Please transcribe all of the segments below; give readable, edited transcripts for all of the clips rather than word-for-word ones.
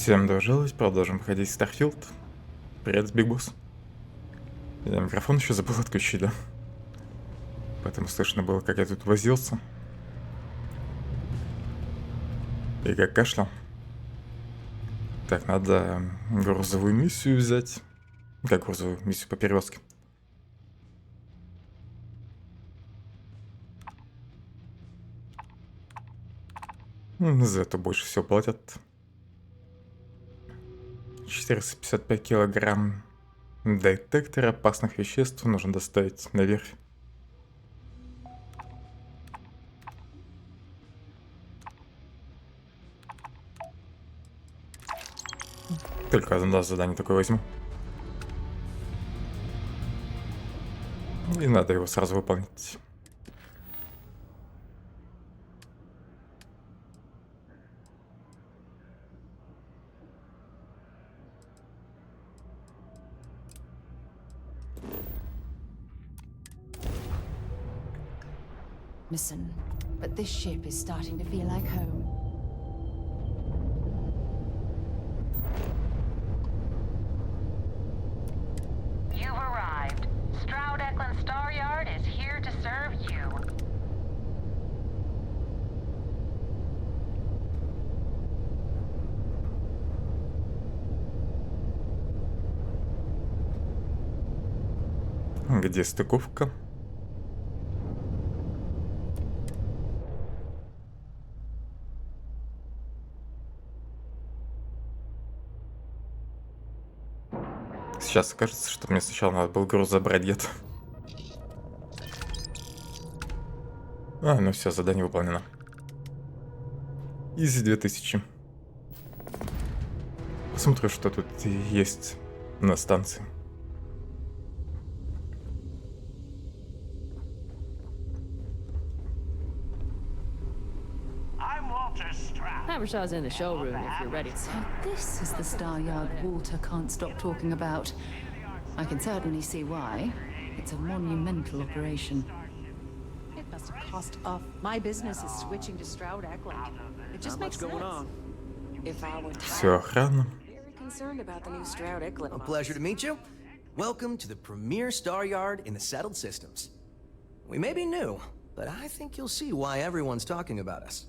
Всем дожилось, продолжим ходить в Starfield. Привет, Биг Босс. Я микрофон еще забыл отключить, да? Поэтому слышно было, как я тут возился. И как кашлял. Так, надо грузовую миссию взять. Как грузовую миссию по перевозке? За это больше всего платят. 455 килограмм детектора опасных веществ нужно доставить наверх. Только одно задание такое возьму. И надо его сразу выполнить. Listen, but this ship is starting to feel like home. You've arrived. Stroud-Eklund Star Yard is here to serve you. Где стыковка? Сейчас кажется, что мне сначала надо было груз забрать где-то. Ну все, задание выполнено. Изи 2000. Посмотрю, что тут есть на станции. Habershaw's in the showroom if you're ready. So this is the Star Yard Walter can't stop talking about. I can certainly see why. It's a monumental operation. It must have cost off. My business is switching to Stroud-Eklund. It just makes sense. If I were Все охрана. very concerned about the new Stroud-Eklund. A pleasure to meet you. Welcome to the premier Star Yard in the settled systems. We may be new, but I think you'll see why everyone's talking about us.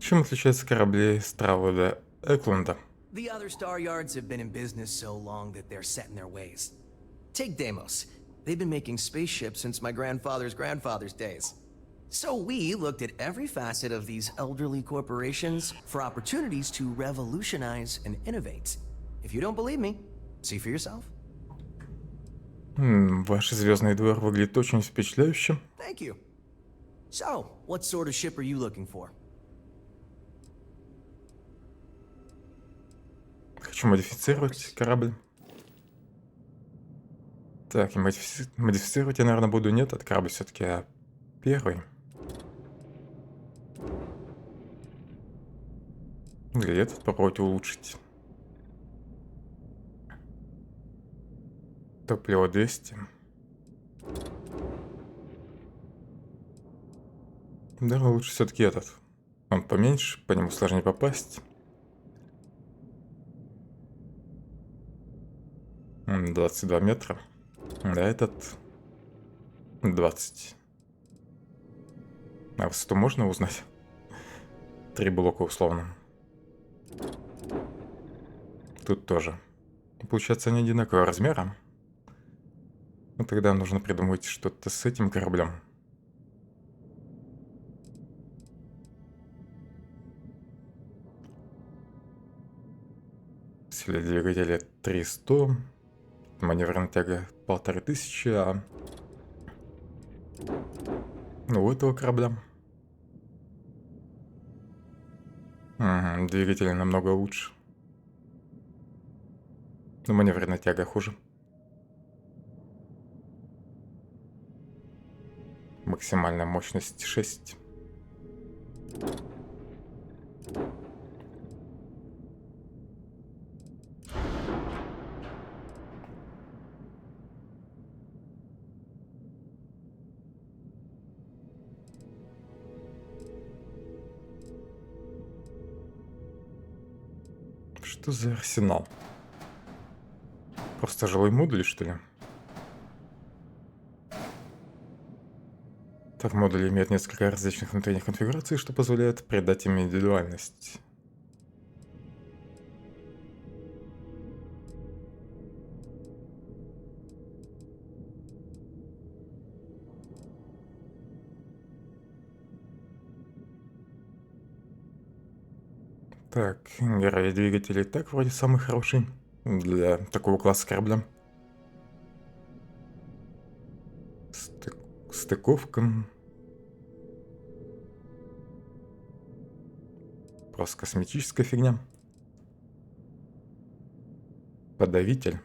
Чем отличаются корабли Страуda Экленда? The other Star Yards have been in business so long that they're set in their ways. Take Deimos. They've been making spaceships since my grandfather's grandfather's days. So we looked at every facet of these elderly corporations for opportunities to revolutionize and innovate. If you don't believe me, see for yourself. Ваш звездный двор выглядит очень впечатляюще. Thank you. So, what sort of ship are you looking for? Хочу модифицировать корабль. Так, и модифицировать я, наверное, буду не этот корабль все-таки, а первый. Или этот попробовать улучшить. Топливо 200. Да, лучше все-таки этот. Он поменьше, по нему сложнее попасть. 22 метра. Да, этот 20. А высоту можно узнать? 3 блока условно. Тут тоже. Получается, они одинакового размера. Ну, тогда нужно придумать что-то с этим кораблем. Сила двигателя 300. Маневренная тяга 1500, а... Ну, у этого корабля. Двигатели намного лучше. Но маневренная тяга хуже. Максимальная мощность 6. Что за арсенал? Просто жилой модуль, что ли? Так, модули имеют несколько различных внутренних конфигураций, что позволяет придать им индивидуальность. Так, гравий двигателей так вроде самый хороший для такого класса корабля. Стыковка. Просто косметическая фигня. Подавитель.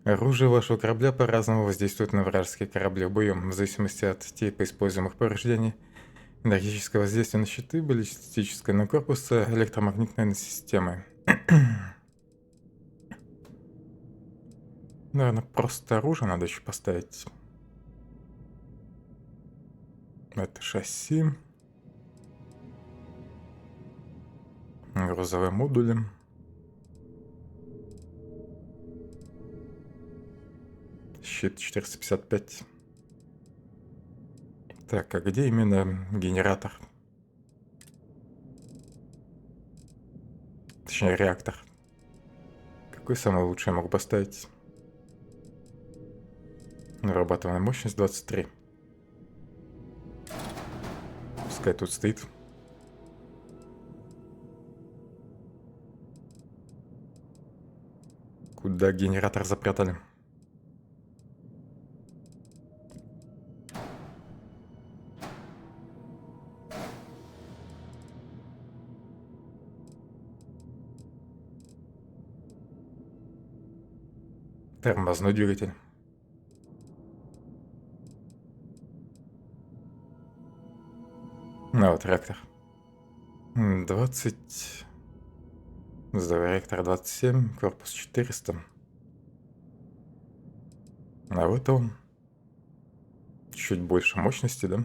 Оружие вашего корабля по-разному воздействует на вражеские корабли в бою, в зависимости от типа используемых повреждений. Энергетическое воздействие на щиты, баллистическое на корпус, электромагнитное на системы. Наверное, просто оружие надо еще поставить. Это шасси. Грузовые модули. Щит 455. Так, а где именно генератор? Точнее, реактор. Какой самый лучший я могу поставить? Вырабатываемая мощность 23. Пускай тут стоит. Куда генератор запрятали? Тормозной двигатель. Ну вот, реактор. 20. Реактор 27, корпус 400. А вот он. Чуть больше мощности, да?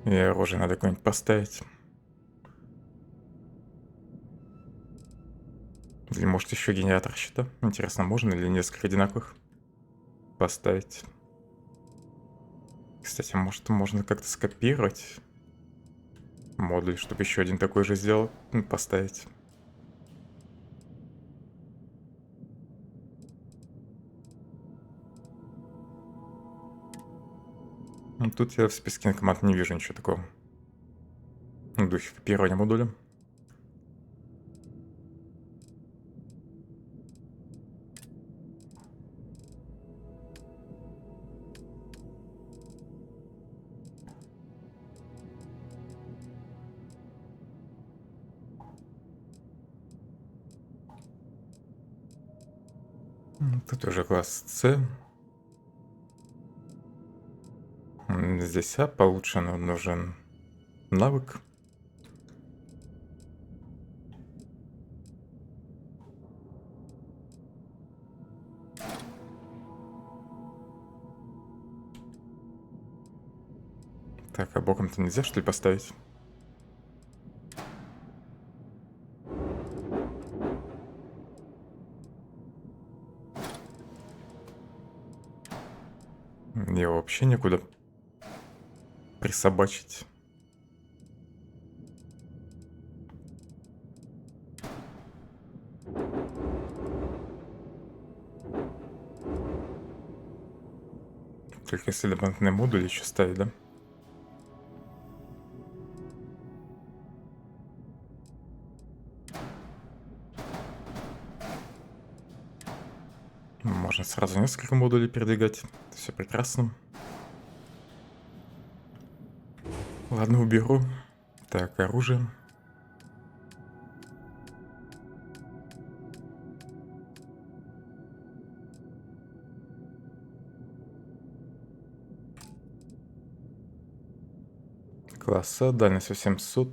И оружие надо какое-нибудь поставить. Или может еще генератор щита? Интересно, можно ли несколько одинаковых поставить? Кстати, может можно как-то скопировать модуль, чтобы еще один такой же сделал, поставить. Ну, тут я в списке команд не вижу ничего такого. В духе копирования модуля. Тут уже класс С. Здесь А получше, но нужен навык. Так, а боком-то нельзя, что ли, поставить? Его вообще некуда присобачить. Только если дополнительные модули еще ставить, да? Можно сразу несколько модулей передвигать. Все прекрасно. Ладно, уберу. Так, оружие. Класс А, дальность 800,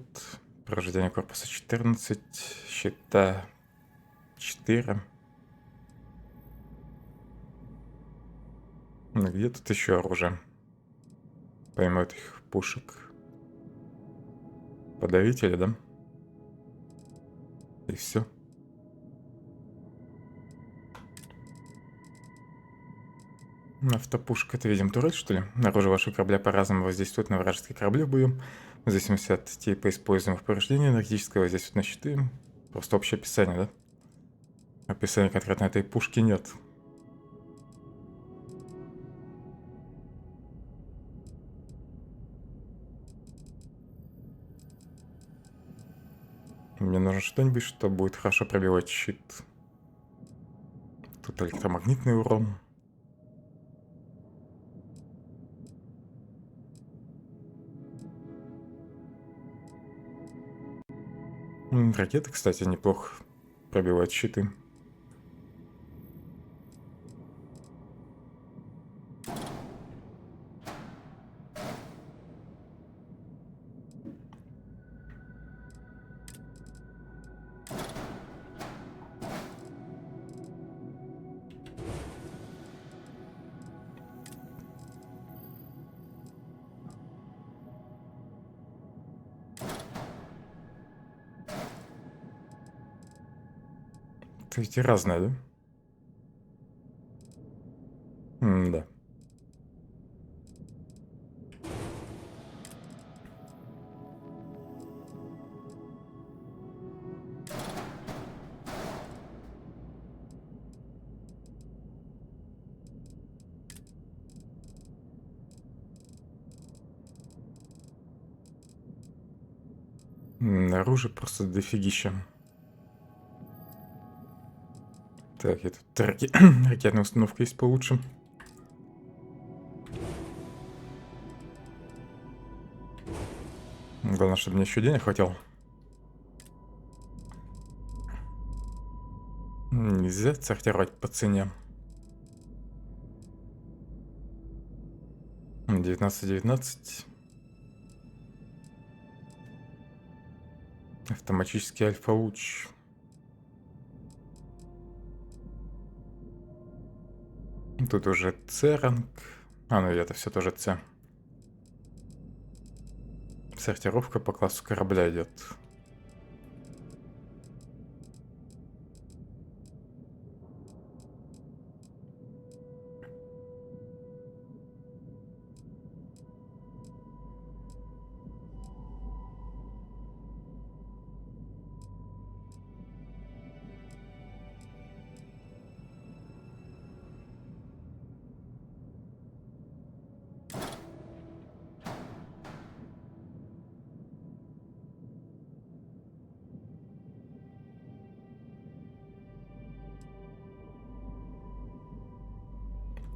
прохождение корпуса 14, щита 4. Где тут еще оружие? Помимо этих пушек. Подавители, да? И все. Автопушка, это, видим, турель, что ли? Оружие вашего корабля по-разному воздействует на вражеские корабли в бою. В зависимости от типа используемых повреждений, энергетического воздействует на щиты. Просто общее описание, да? Описания конкретно этой пушки нет. Мне нужно что-нибудь, что будет хорошо пробивать щит. Тут электромагнитный урон. Ракеты, кстати, неплохо пробивают щиты. Это ведь и разное, да? Да. Оружие просто дофигища. Так, и тут ракетная установка есть получше. Главное, чтобы мне еще денег хватило. Нельзя сортировать по цене. 19. Автоматический альфа-луч. Тут уже С ранг. Ну и это все тоже С. Сортировка по классу корабля идет.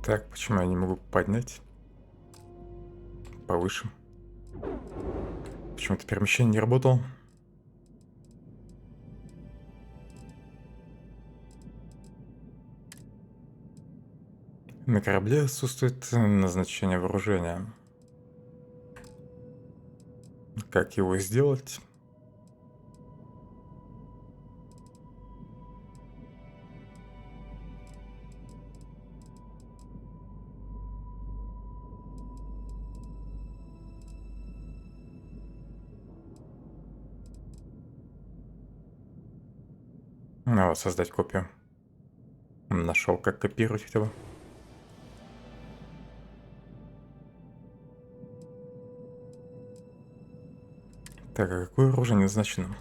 Так, почему я не могу поднять повыше? Почему-то перемещение не работало. На корабле отсутствует назначение вооружения. Как его сделать? Ну вот, создать копию. Нашел, как копировать хотя бы. Так, а какое оружие не назначено?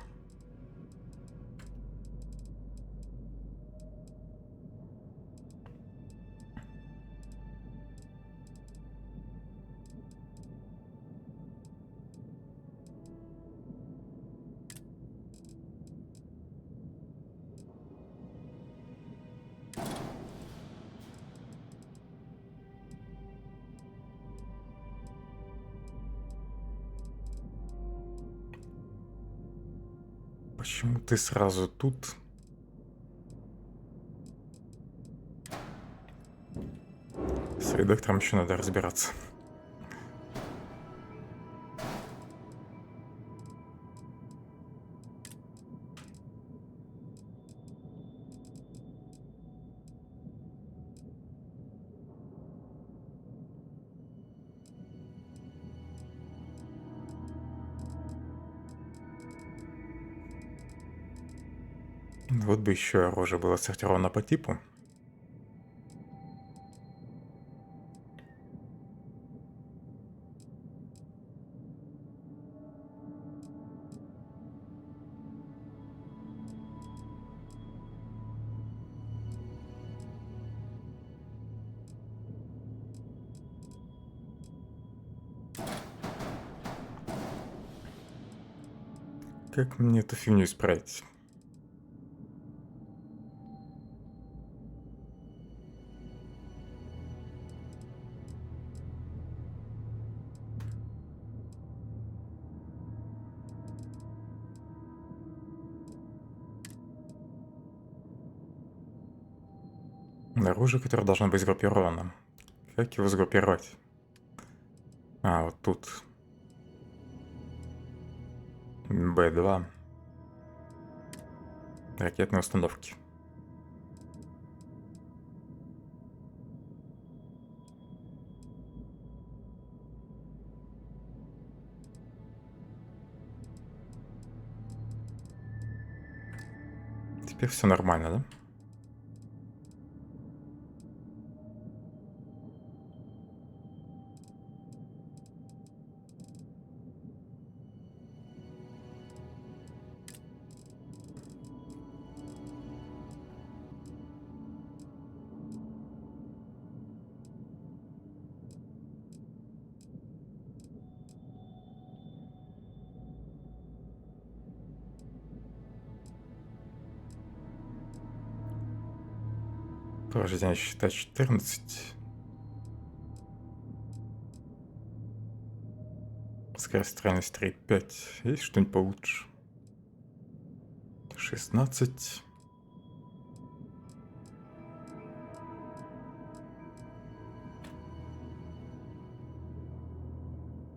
Почему ты сразу тут? С редактором еще надо разбираться. Вот бы еще оружие было сортировано по типу. Как мне эту фигню исправить? Оружие, которое должно быть сгруппировано. Как его сгруппировать? А, вот тут. Б2. Ракетные установки. Теперь все нормально, да? Повреждение счета 14. Скорострельность 3,5. Есть что-нибудь получше? 16.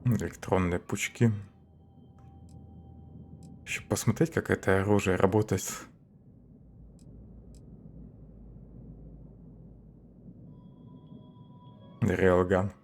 Электронные пучки. Еще посмотреть, как это оружие работает. Реалган. —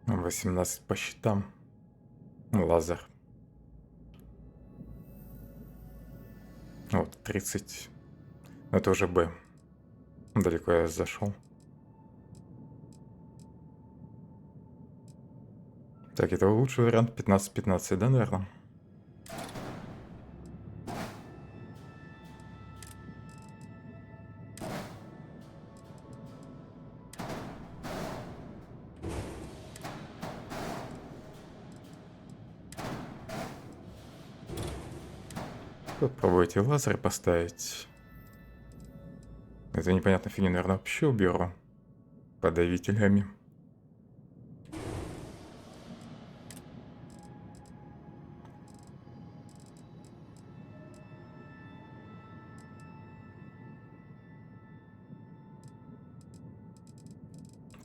18 по счетам. Лазер. Вот, 30. Это уже Б. Далеко я зашел. Так, это лучший вариант. 15-15, да, наверное? Попробуйте лазеры поставить. Это непонятно фигню, наверное, вообще уберу. Подавителями.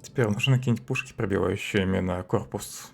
Теперь нужны какие-нибудь пушки, пробивающие именно корпус.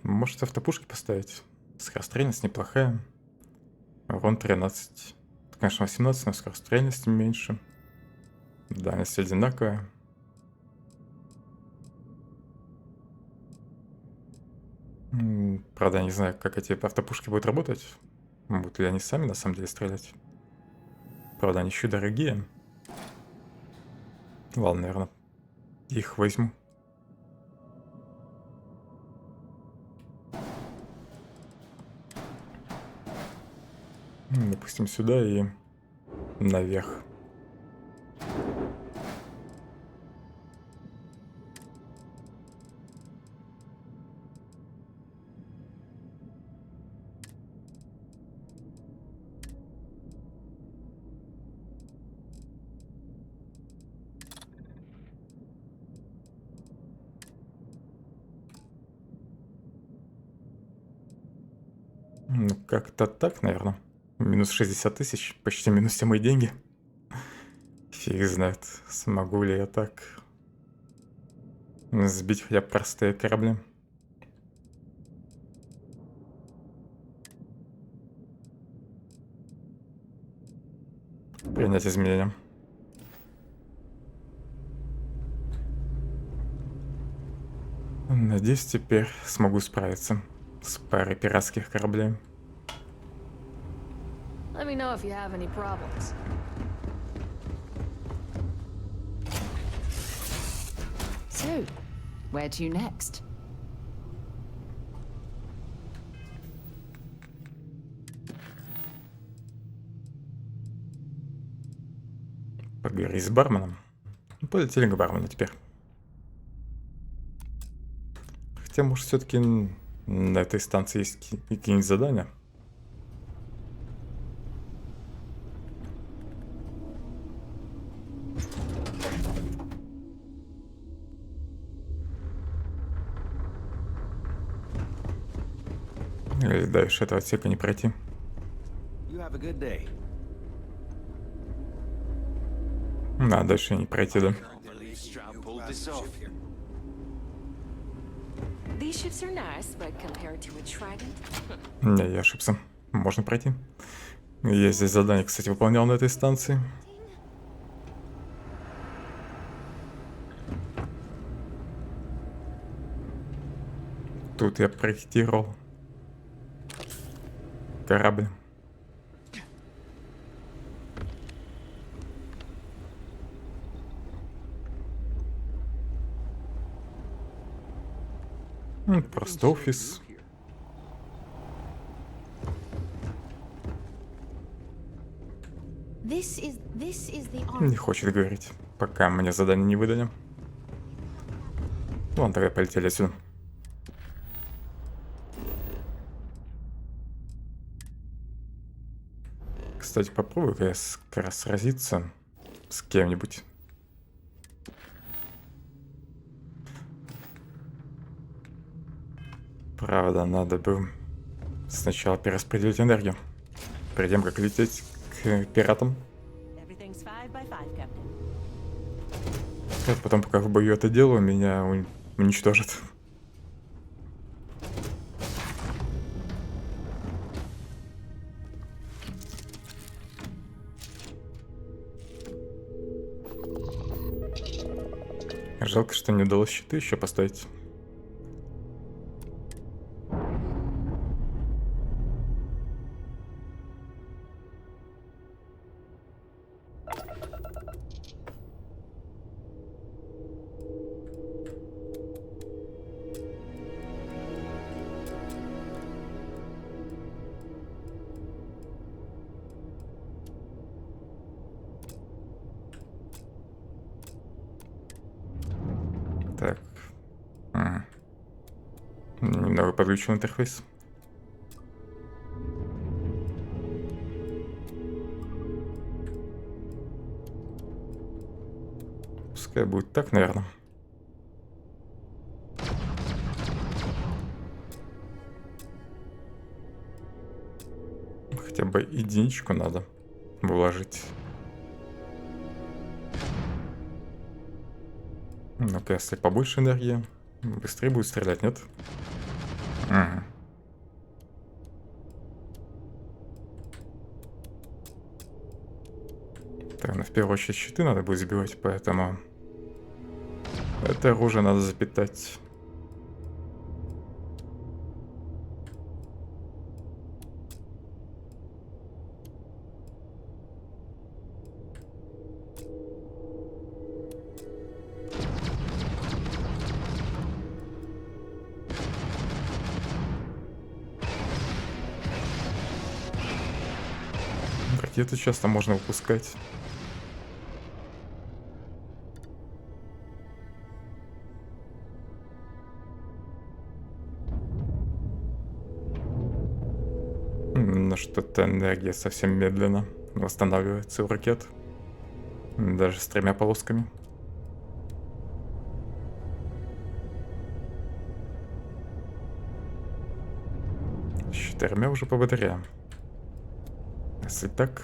Может, автопушки поставить? Скорострельность неплохая. Урон 13. Конечно, 18, но скорострельность меньше. Дальность одинаковая. Правда, я не знаю, как эти автопушки будут работать. Будут ли они сами на самом деле стрелять. Правда, они еще дорогие. Ладно, наверное, их возьму. Допустим, сюда и наверх. Ну, как-то так, наверное. Минус 60 тысяч, почти минус все мои деньги. Фиг знает, смогу ли я так сбить хотя бы простые корабли. Принять изменения. Надеюсь, теперь смогу справиться с парой пиратских кораблей. Let me know if you have any problems. So, where to next? Поговори с барменом. Полетели к бармену теперь. Хотя, может, все-таки на этой станции есть какие-нибудь задания. Или дальше этого отсека не пройти. Да, дальше не пройти, да. These ships are nice, but compared to a trident. Не, я ошибся. Можно пройти. Я здесь задание, кстати, выполнял на этой станции. Тут я проектировал корабль. Просто офис. Не хочет говорить, пока мне задание не выдали. Ладно, тогда полетели отсюда. Кстати, попробую-ка я как раз сразиться с кем-нибудь. Правда, надо бы сначала перераспределить энергию, перед тем, как лететь к пиратам. Потом, пока в бою это делаю, меня уничтожат. Жалко, что не удалось щиты еще поставить. Так. Немного подключил интерфейс. Пускай будет так, наверное. Хотя бы единичку надо вложить. Ну-ка, если побольше энергии, быстрее будет стрелять, нет? Так, ну в первую очередь щиты надо будет забивать, поэтому это оружие надо запитать. Ракеты часто можно выпускать. Но что-то энергия совсем медленно восстанавливается у ракет. Даже с 3 полосками. С 4 уже побыстрее. Если так...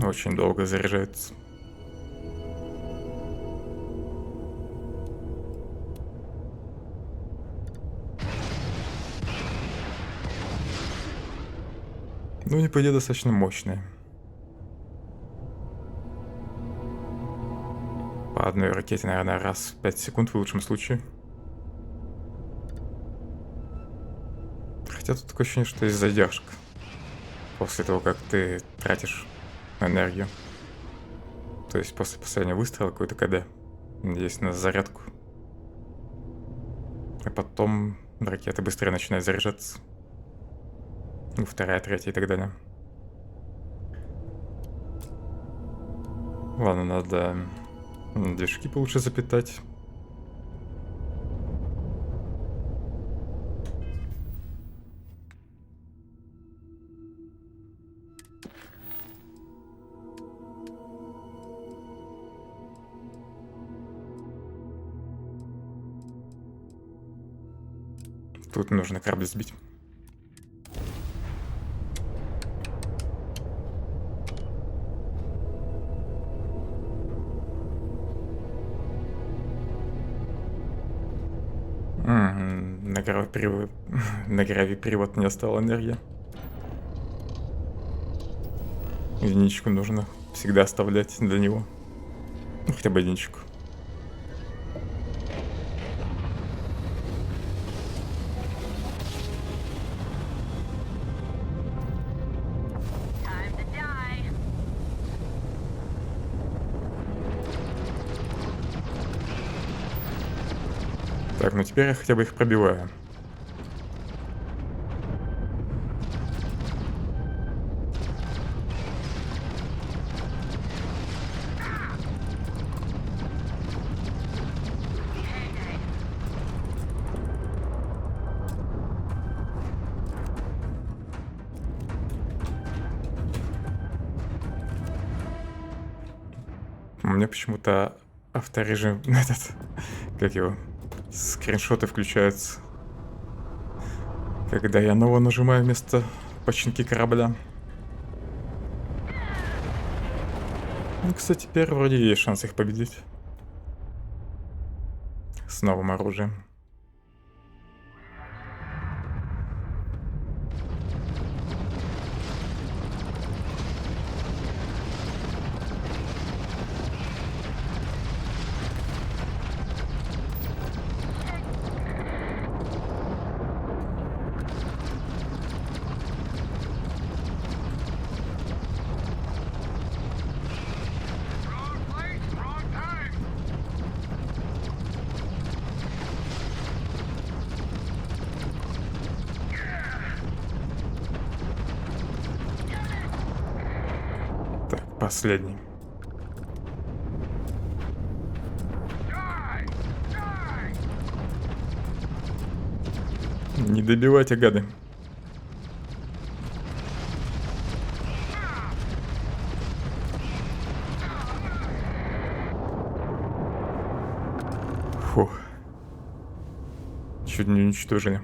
Очень долго заряжается. Ну, не по идее, достаточно мощные. По одной ракете, наверное, раз в 5 секунд в лучшем случае. Хотя тут такое ощущение, что есть задержка. После того, как ты тратишь энергию. То есть после последнего выстрела какой-то КД есть на зарядку. А потом ракета быстрее начинает заряжаться. Ну, 2-я, 3-я и так далее. Ладно, надо движки получше запитать. Тут нужно корабль сбить. На гравипривод... на гравипривод не осталось энергии. Единичку нужно всегда оставлять для него. Ну, хотя бы единичку. Так, ну теперь я хотя бы их пробиваю. У меня почему-то авторежим, этот, как его, скриншоты включаются, когда я ново нажимаю вместо починки корабля. Ну, кстати, теперь вроде есть шанс их победить. С новым оружием. Последний. Не добивайте, гады. Фух. Чуть не уничтожили.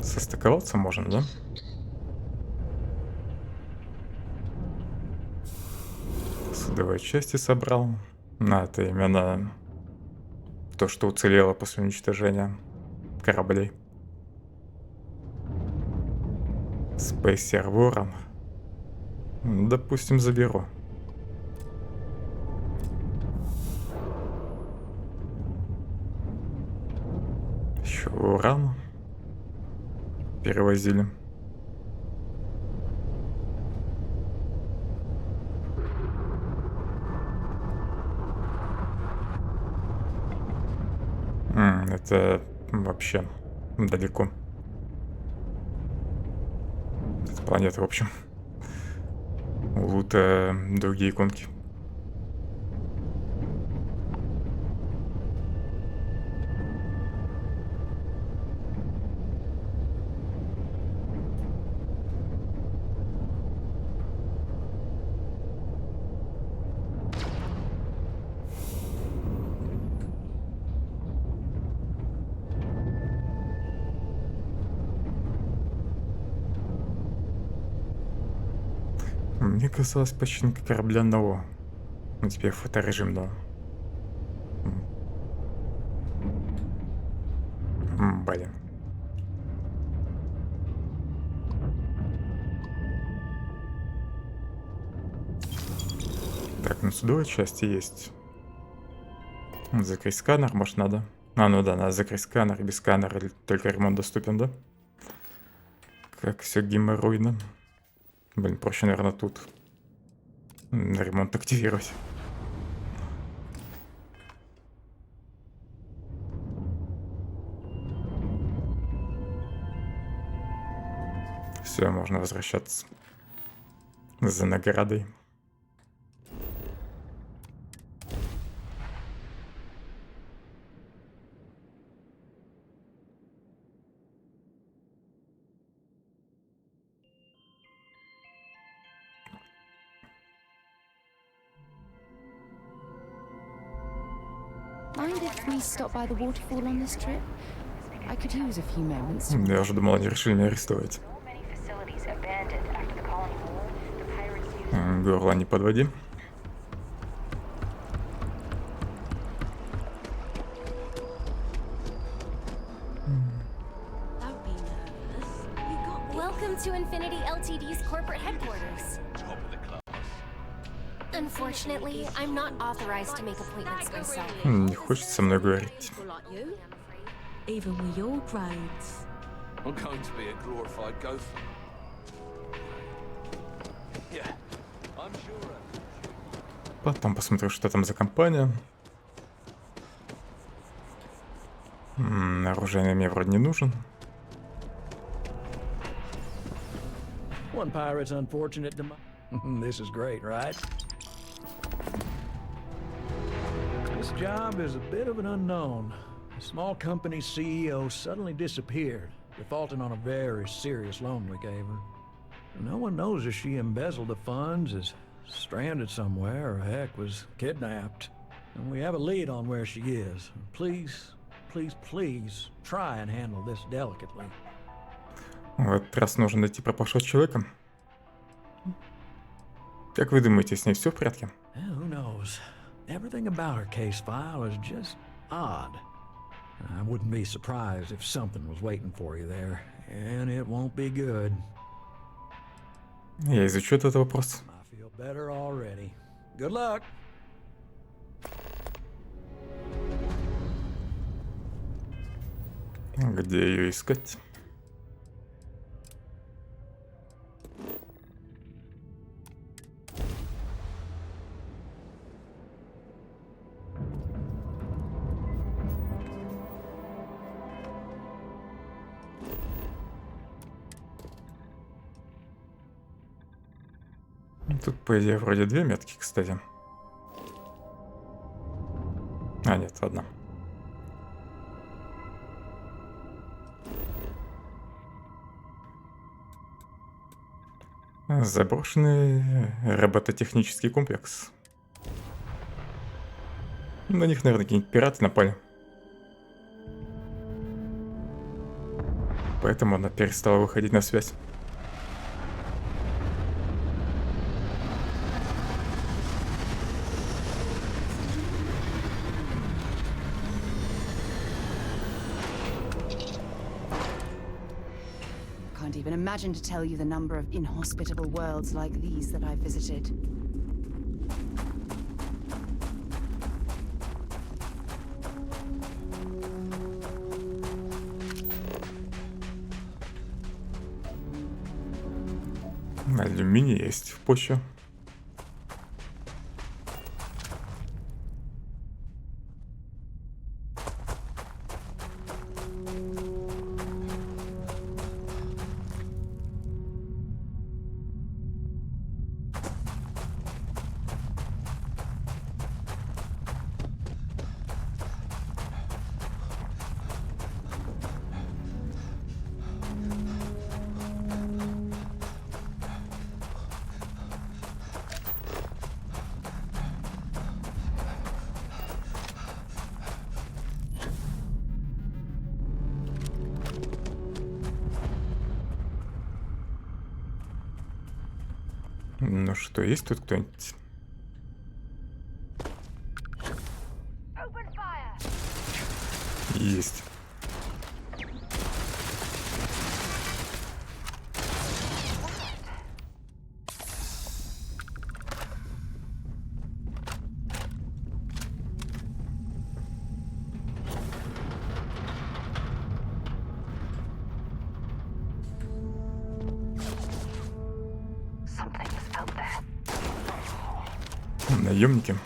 Состыковаться можно, да? Судовые части собрал. Это именно то, что уцелело после уничтожения кораблей. Space Server. Допустим, заберу. Еще уран перевозили. Это вообще далеко. Это планета, в общем. У лута другие иконки. Мне казалось, починка корабля одного. Ну, теперь фоторежим, да. Блин. Так, на судовой части есть. Закрыть сканер, может, надо. Ну да, надо закрыть сканер. Без сканера только ремонт доступен, да? Как все геморройно. Блин, проще, наверное, тут ремонт активировать. Все, можно возвращаться за наградой. Mind if we stop by the waterfall on this trip? I could use a few moments to... Я уже думал, они решили меня арестовать. Горло не подводи. Welcome to Infinity Ltd's corporate headquarters. Unfortunately, I'm not authorized to make appointments myself. Не хочется со мной говорить. Even with your grades. I'm going to be a glorified gopher. Yeah, I'm sure. Потом посмотрю, что там за компания. Оружие мне вроде не нужен. One pirate's unfortunate This is great, right? This job is a bit of an unknown. A small company CEO suddenly disappeared, defaulting on a very serious loan we gave her. No one knows if she embezzled the funds, is stranded somewhere, or heck, was kidnapped. And we have a lead on where she is. Please, please, please, try and handle this delicately. В этот раз нужно найти пропавшего человека. Как вы думаете, с ней все в порядке? Who knows? Everything about her case file is just odd. I wouldn't be surprised if something was waiting for you there, and it won't be good. Я изучу этот вопрос. I feel better already. Good luck. Где ее искать? Тут, по идее, вроде 2 метки, кстати. А, нет, одна. Заброшенный робототехнический комплекс. На них, наверное, какие-нибудь пираты напали. Поэтому она перестала выходить на связь. Can't even imagine to tell you the number of inhospitable worlds like these that I've visited. Алюминий есть в почве. Ну что, есть тут кто-нибудь? Есть. Наемники.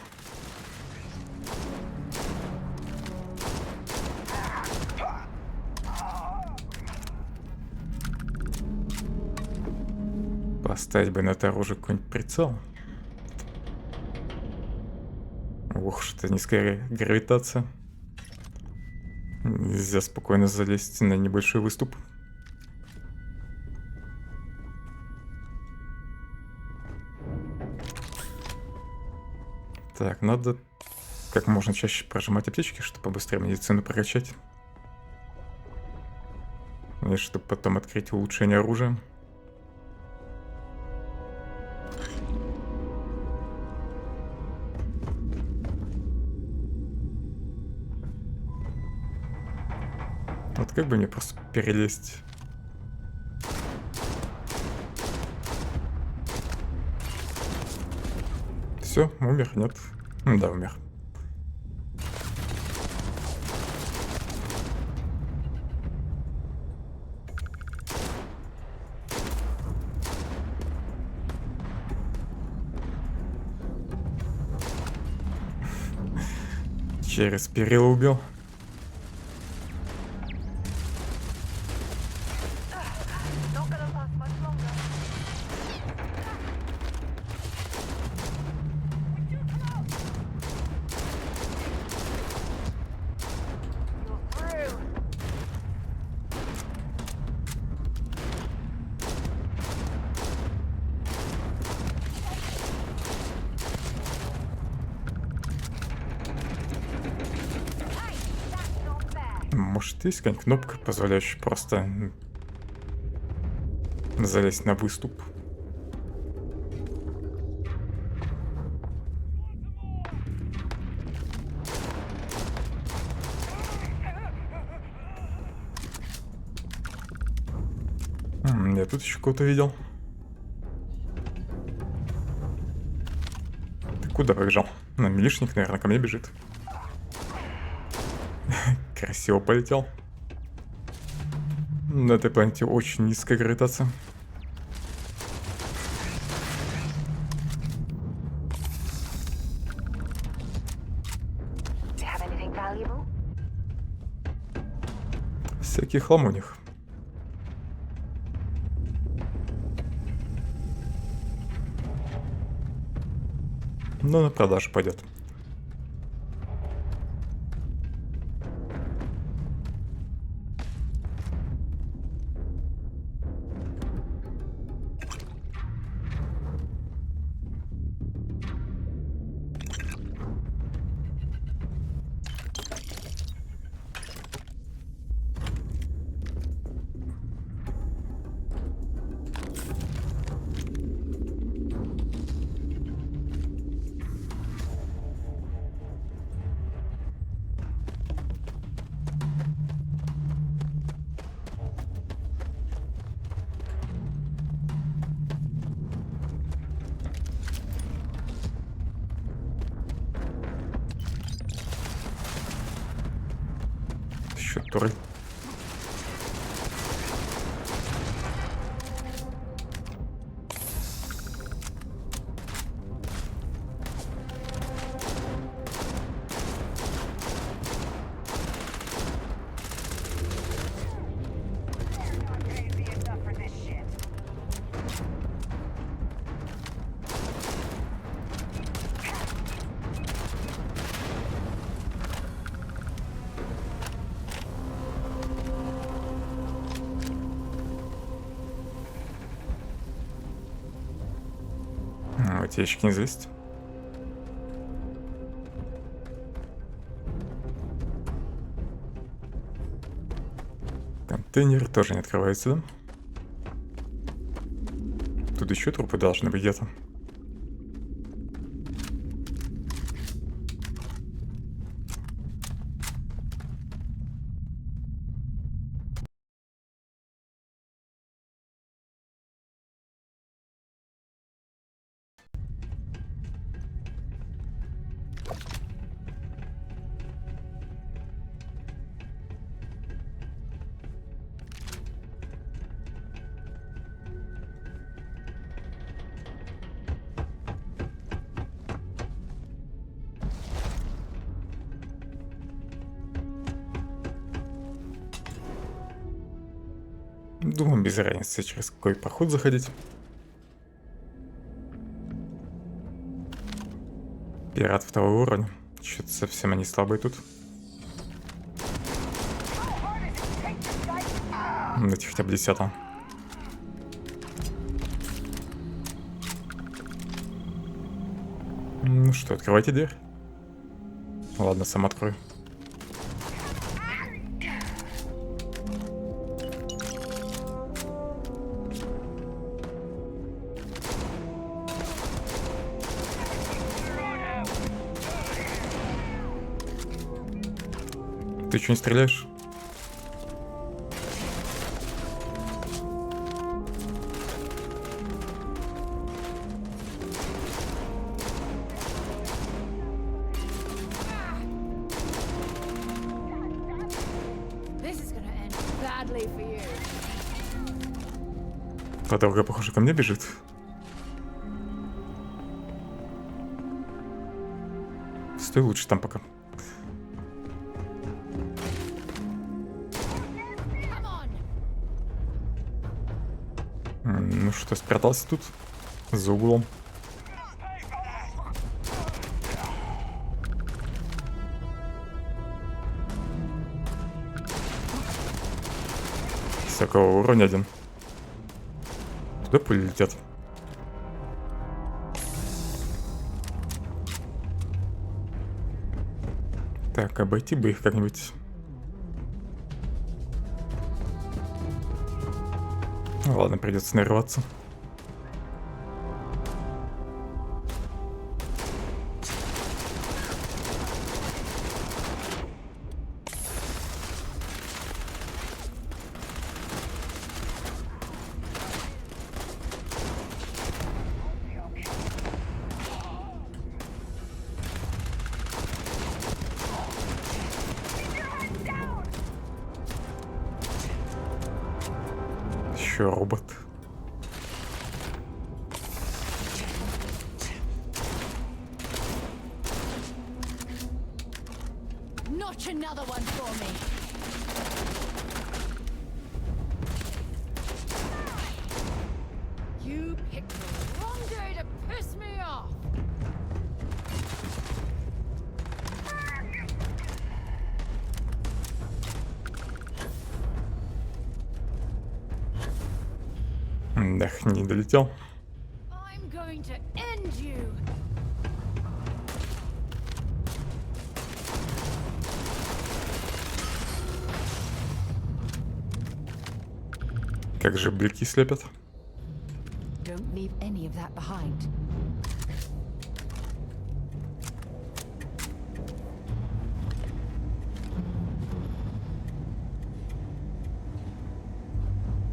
Поставить бы на это оружие какой-нибудь прицел. Ух, что-то низкая гравитация. Нельзя спокойно залезть на небольшой выступ. Так, надо как можно чаще прожимать аптечки, чтобы побыстрее медицину прокачать. И чтобы потом открыть улучшение оружия. Вот как бы мне просто перелезть. Все, умер, нет? Да, умер. Через перила убил. Может, есть какая-нибудь кнопка, позволяющая просто залезть на выступ? Я тут еще кого-то видел. Ты куда побежал? На милишник, наверное, ко мне бежит. Красиво полетел. На этой планете очень низкая гравитация. Всякий хлам у них. Но на продажу пойдет. Еще турель. Эти ящики не залезть. Контейнер тоже не открывается, да? Тут еще трупы должны быть где-то. Думаю, без разницы, через какой проход заходить. Пират второго уровня. Что-то совсем они слабые тут. Дайте хотя бы 10-го. Ну что, открывайте дверь. Ладно, сам открою. Ты что, не стреляешь? Подруга, похоже, ко мне бежит. Стой лучше там пока. Ну что, спрятался тут? За углом. С какого уровня один? Туда пули летят. Так, обойти бы их как-нибудь. Ладно, придется нарываться. Еще робот. Another one for me. You picked the wrong day to piss me off. Да, не долетел. I'm going to end you. Как же блики слепят. Don't leave any of that behind.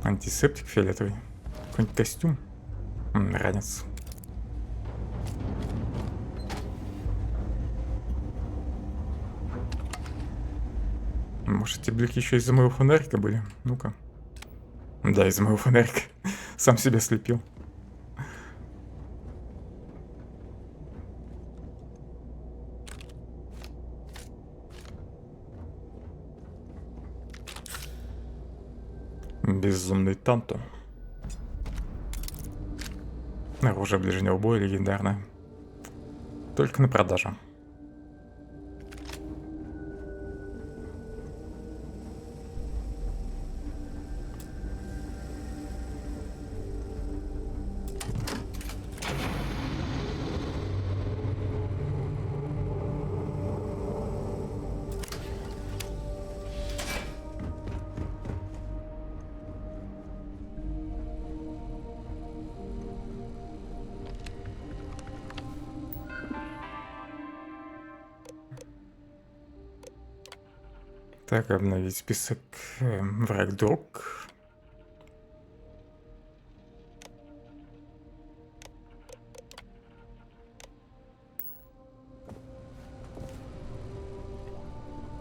Антисептик фиолетовый. Какой-нибудь костюм. Ранец. Может, эти блики еще из-за моего фонарика были? Ну-ка. Да, из-за моего фонарика. Сам себя слепил. Безумный танто. Оружие ближнего боя легендарное. Только на продажу. Так, обновить список враг-друг.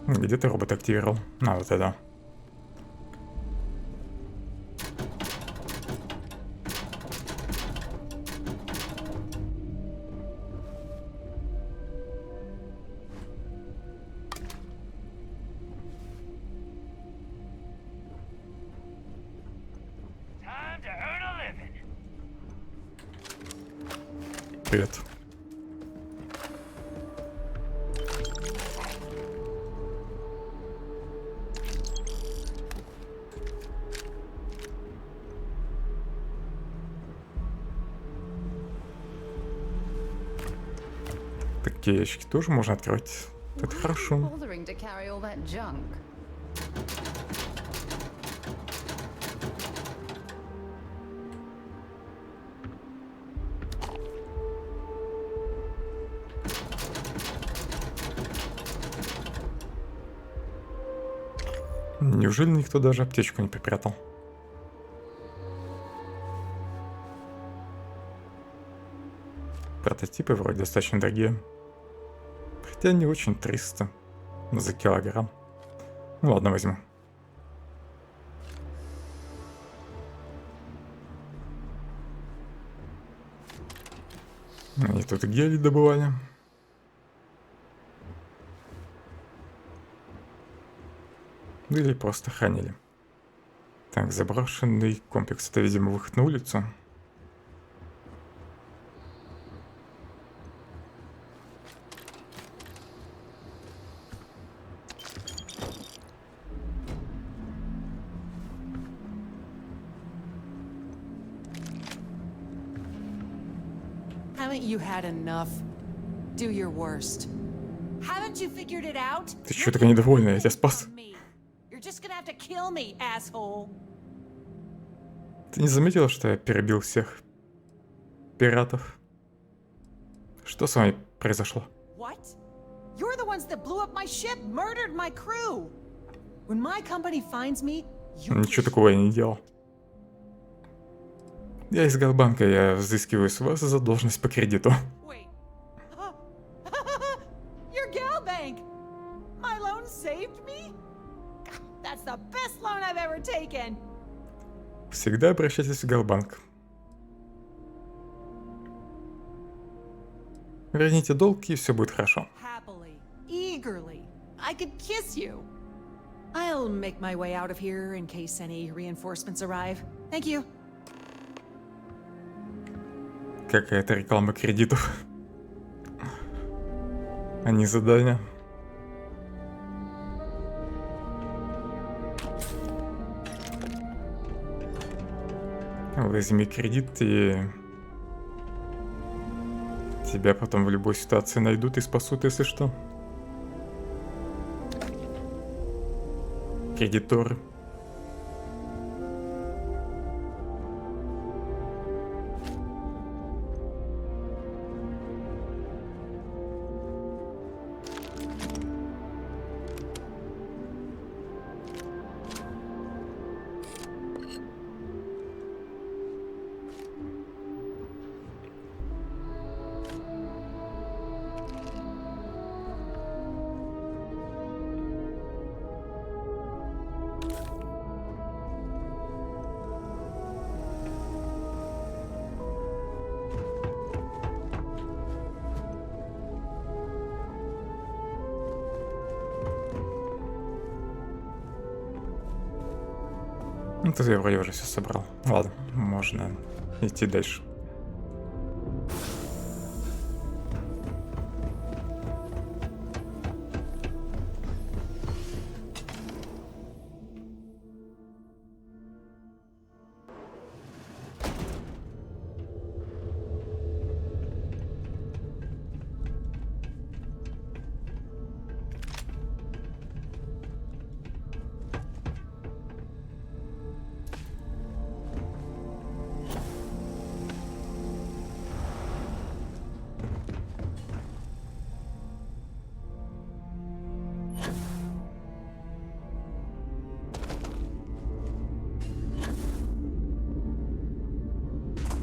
Где ты робот активировал? А, вот это. Привет. Такие ящики тоже можно открывать. Это хорошо. Bothering to carry all that junk. Неужели никто даже аптечку не припрятал? Прототипы вроде достаточно дорогие. Хотя не очень, 300 за килограмм. Ну ладно, возьму. Они тут гели добывали. Или просто хранили. Так, заброшенный комплекс. Это, видимо, выход на улицу. Haven't you had enough? Do your worst. Haven't you figured it out? Ты чё такая недовольная? Я тебя спас. You're just gonna have to kill me, asshole. Ты не заметила, что я перебил всех пиратов? Что с вами произошло? What? You're the ones that blew up my ship, murdered my crew. When my company finds me, you... Ничего такого я не делал. Я из Галбанка, я взыскиваю с вас задолженность по кредиту. Wait. Your gal bank. My loan saved me? That's the best loan I've ever taken. Всегда обращайтесь в Галбанк. Верните долг, и все будет хорошо. Happily, eagerly, I could kiss you. I'll make my way out of here in case any reinforcements arrive. Thank you. Какая-то реклама кредитов. А не задания. Возьми кредит, и тебя потом в любой ситуации найдут и спасут, если что. Кредиторы. Ну, тут я вроде уже все собрал. Ладно, можно идти дальше.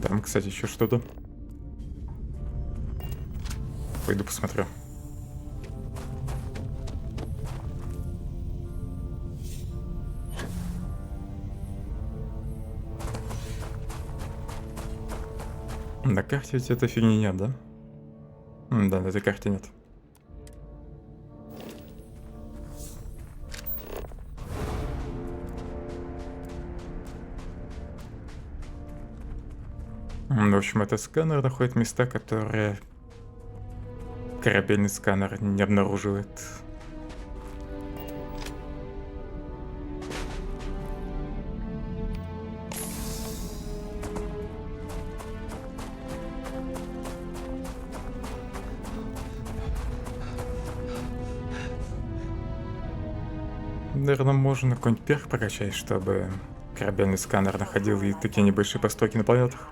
Там, кстати, еще что-то. Пойду посмотрю. На карте ведь этой фигни нет, да? Да, на этой карте нет. В общем, этот сканер находит места, которые корабельный сканер не обнаруживает. Наверное, можно какой-нибудь перк прокачать, чтобы корабельный сканер находил и такие небольшие постройки на планетах.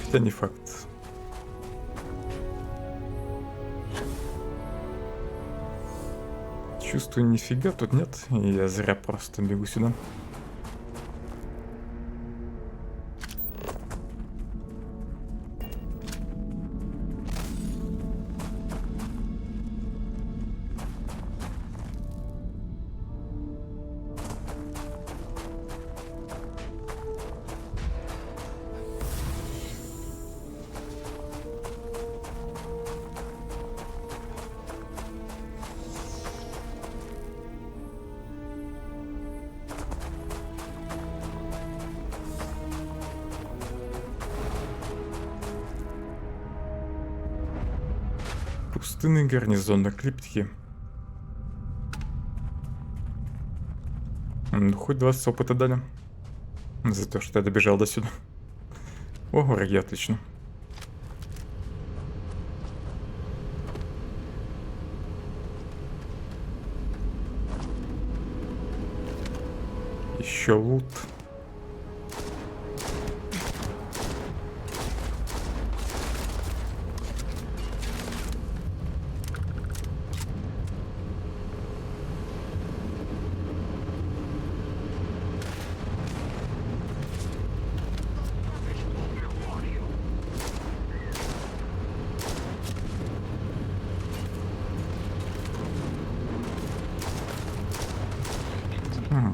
Хотя не факт. Чувствую, нифига тут нет, и я зря просто бегу сюда. Пустынный гарнизон на Клиптике. Ну, хоть 20 опыта дали. За то, что я добежал до сюда. О, враги, отлично. Еще лут.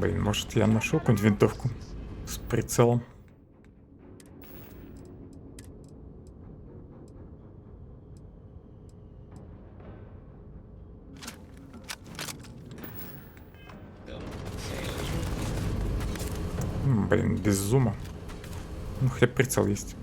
Блин, может я нашел какую-нибудь винтовку с прицелом? Блин, без зума. Ну, хотя прицел есть.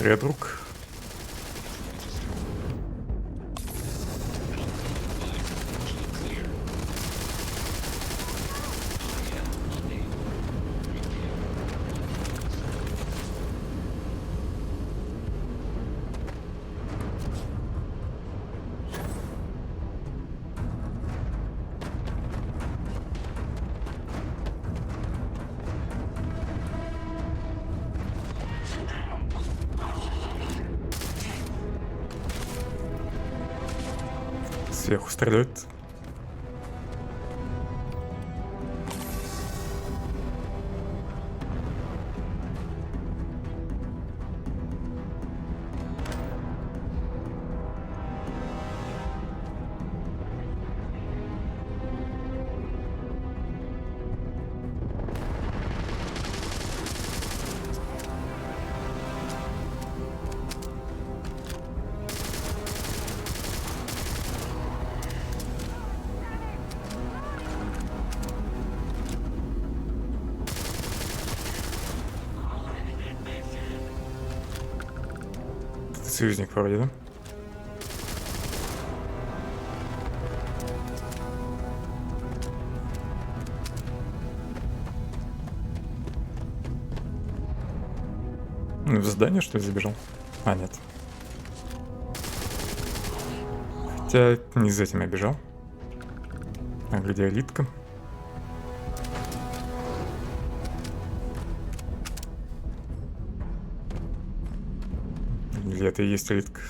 Привет, друг. Сверху стреляют. Союзник вроде, да? В здание, что ли, забежал? А, нет. Хотя не за этим я бежал. А где элитка? Или это и есть элитка?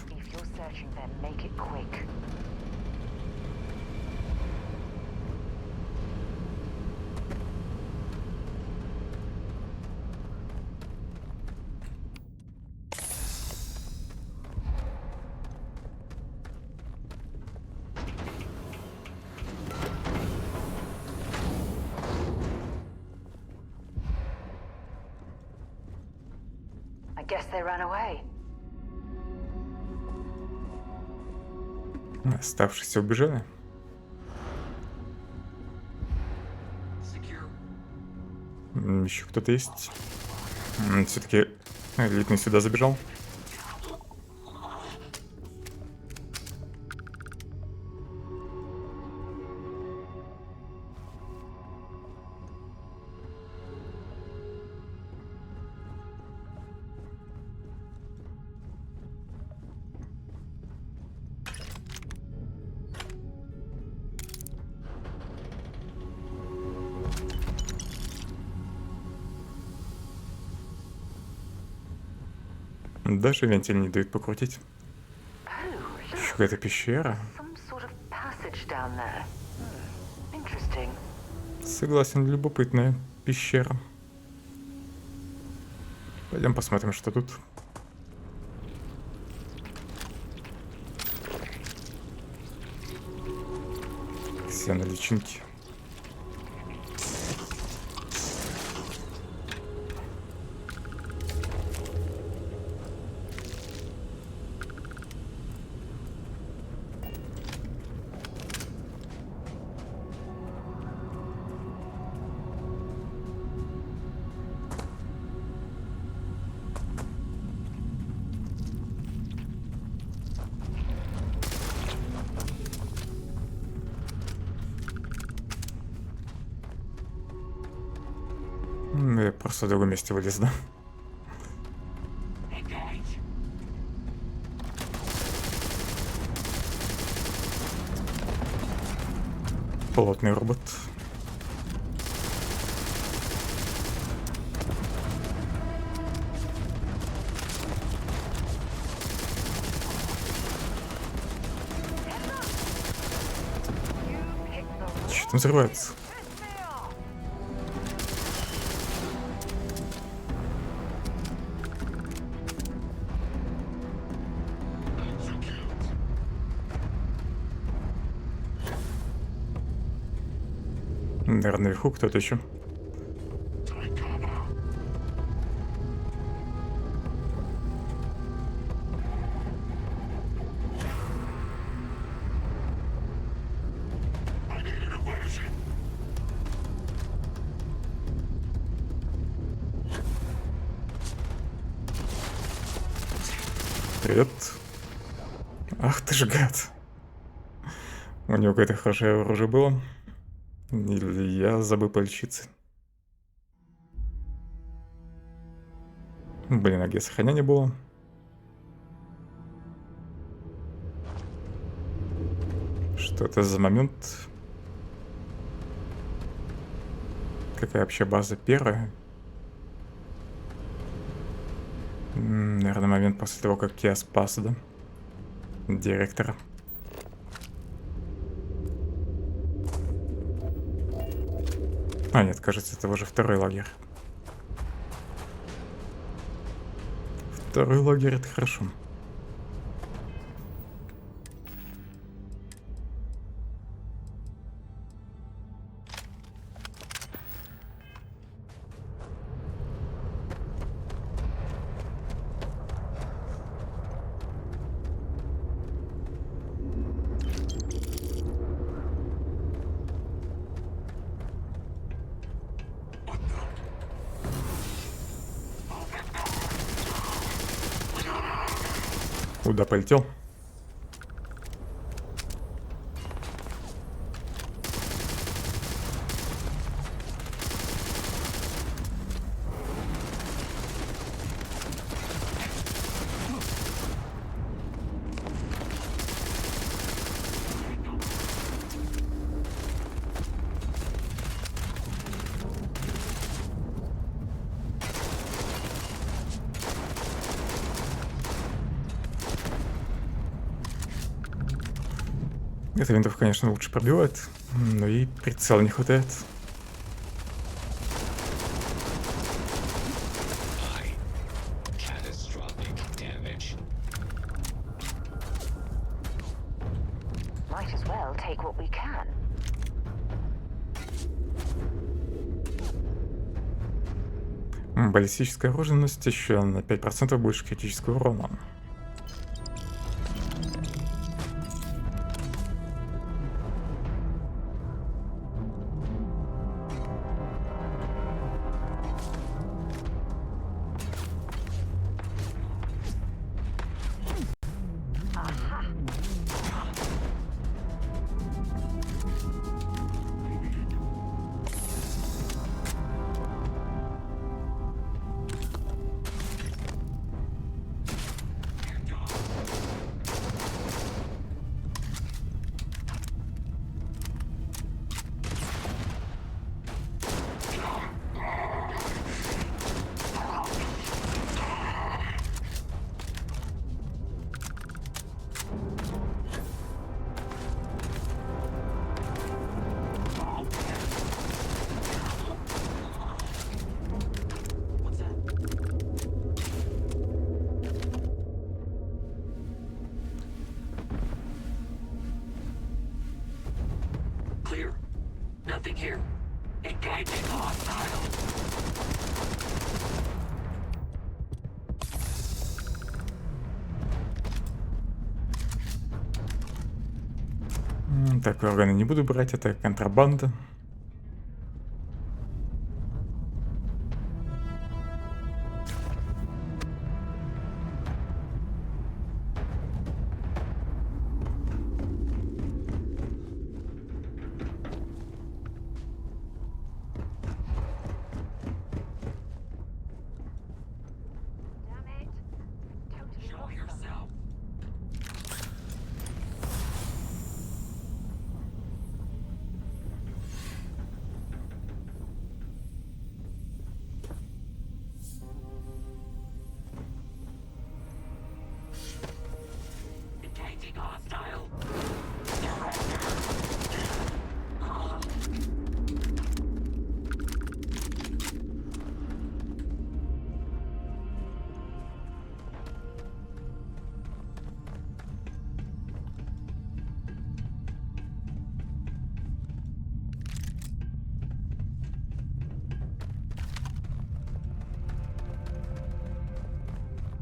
I guess they ran away. Оставшиеся убежали. Еще кто-то есть? Все-таки элитный сюда забежал. Даже вентиль не дают покрутить. Еще какая-то пещера. Согласен, любопытная пещера. Пойдем посмотрим, что тут. Все на личинки. Я просто в другом месте вылез, да? Плотный робот. Что там взрывается? Наверное, наверху кто-то еще. Привет. Ах ты ж гад. У него какое-то хорошее оружие было. Или я забыл полечиться. Блин, а где сохранения было? Что это за момент? Какая вообще база? Первая? Наверное, момент после того, как я спас, да? Директора. А, нет, кажется, это уже второй лагерь. Второй лагерь — это хорошо. Куда полетел? Эта винтовка, конечно, лучше пробивает, но и прицела не хватает. Might as well take what we can. Баллистическое оружие наносит еще на 5% больше критического урона. Clear. Nothing here. Engaging hostile. Так, органы не буду брать, это контрабанда. Show yourself. Engaging hostile.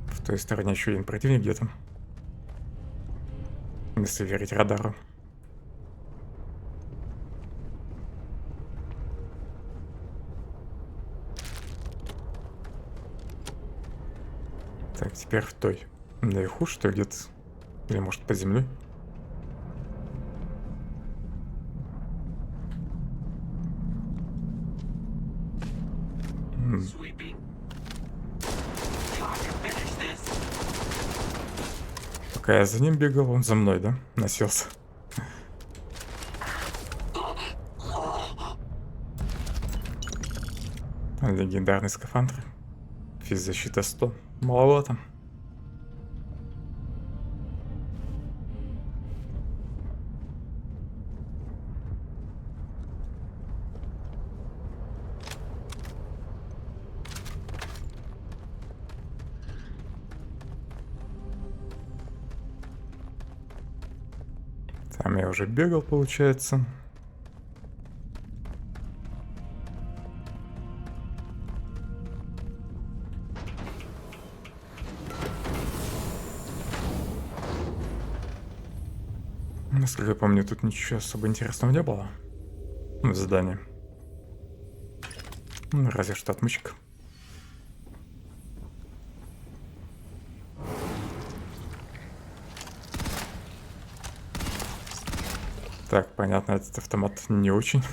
В той стороне еще один противник где-то. Если верить радару. Так, теперь в той. Наверху, что ли, где-то? Или, может, под землей? Sweeping. Gotta finish this. Пока я за ним бегал, он за мной, да? Носился. Легендарный скафандр. Физзащита 100. Маловато. Там я уже бегал, получается. Насколько я помню, тут ничего особо интересного не было в задании. Ну, разве что отмычка. Так, понятно, этот автомат не очень.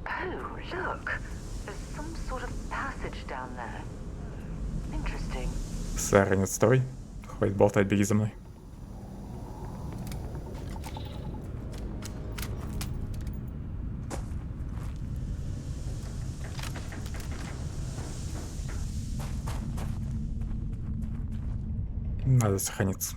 Oh, look. There's some sort of passage down there. Interesting. Сара, не отстой. Хватит болтать, беги за мной. Надо сохраниться.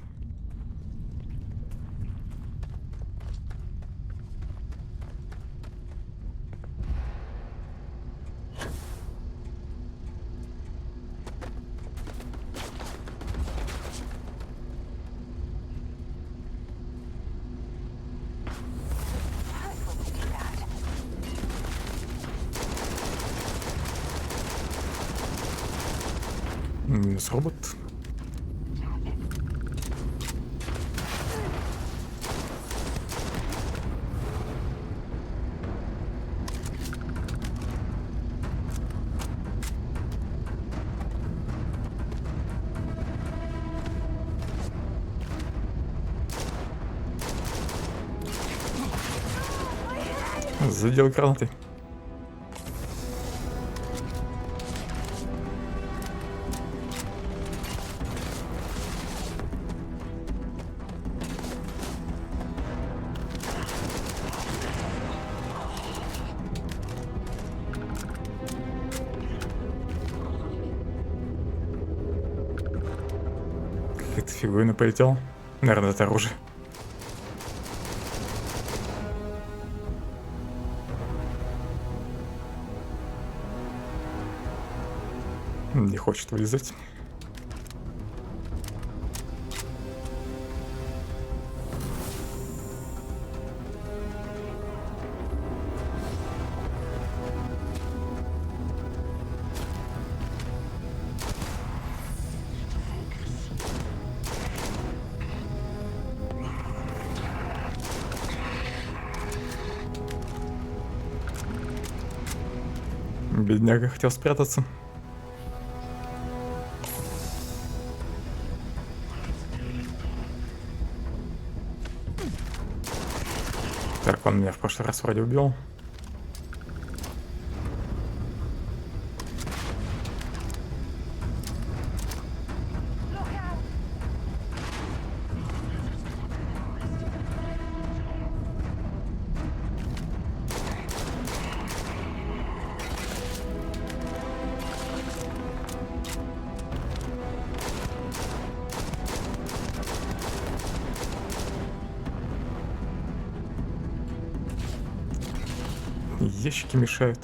Минус робот. Задел гранатой. Какая-то фигуина полетела. Наверное, это оружие. Не хочет вылезать. Бедняга хотел спрятаться. Так, он меня в прошлый раз вроде убил. Ящики мешают.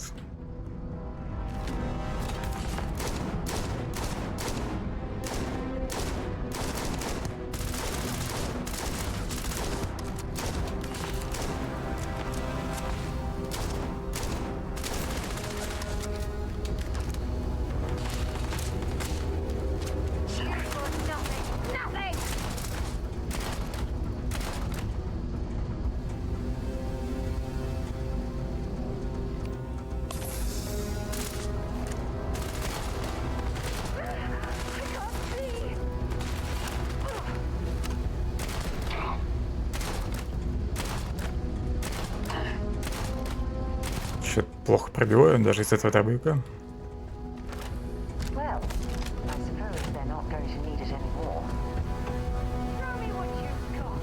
Что-то плохо пробиваю даже из этого дробовика. Well, I suppose they're not going to need it anymore. Show me what you've got.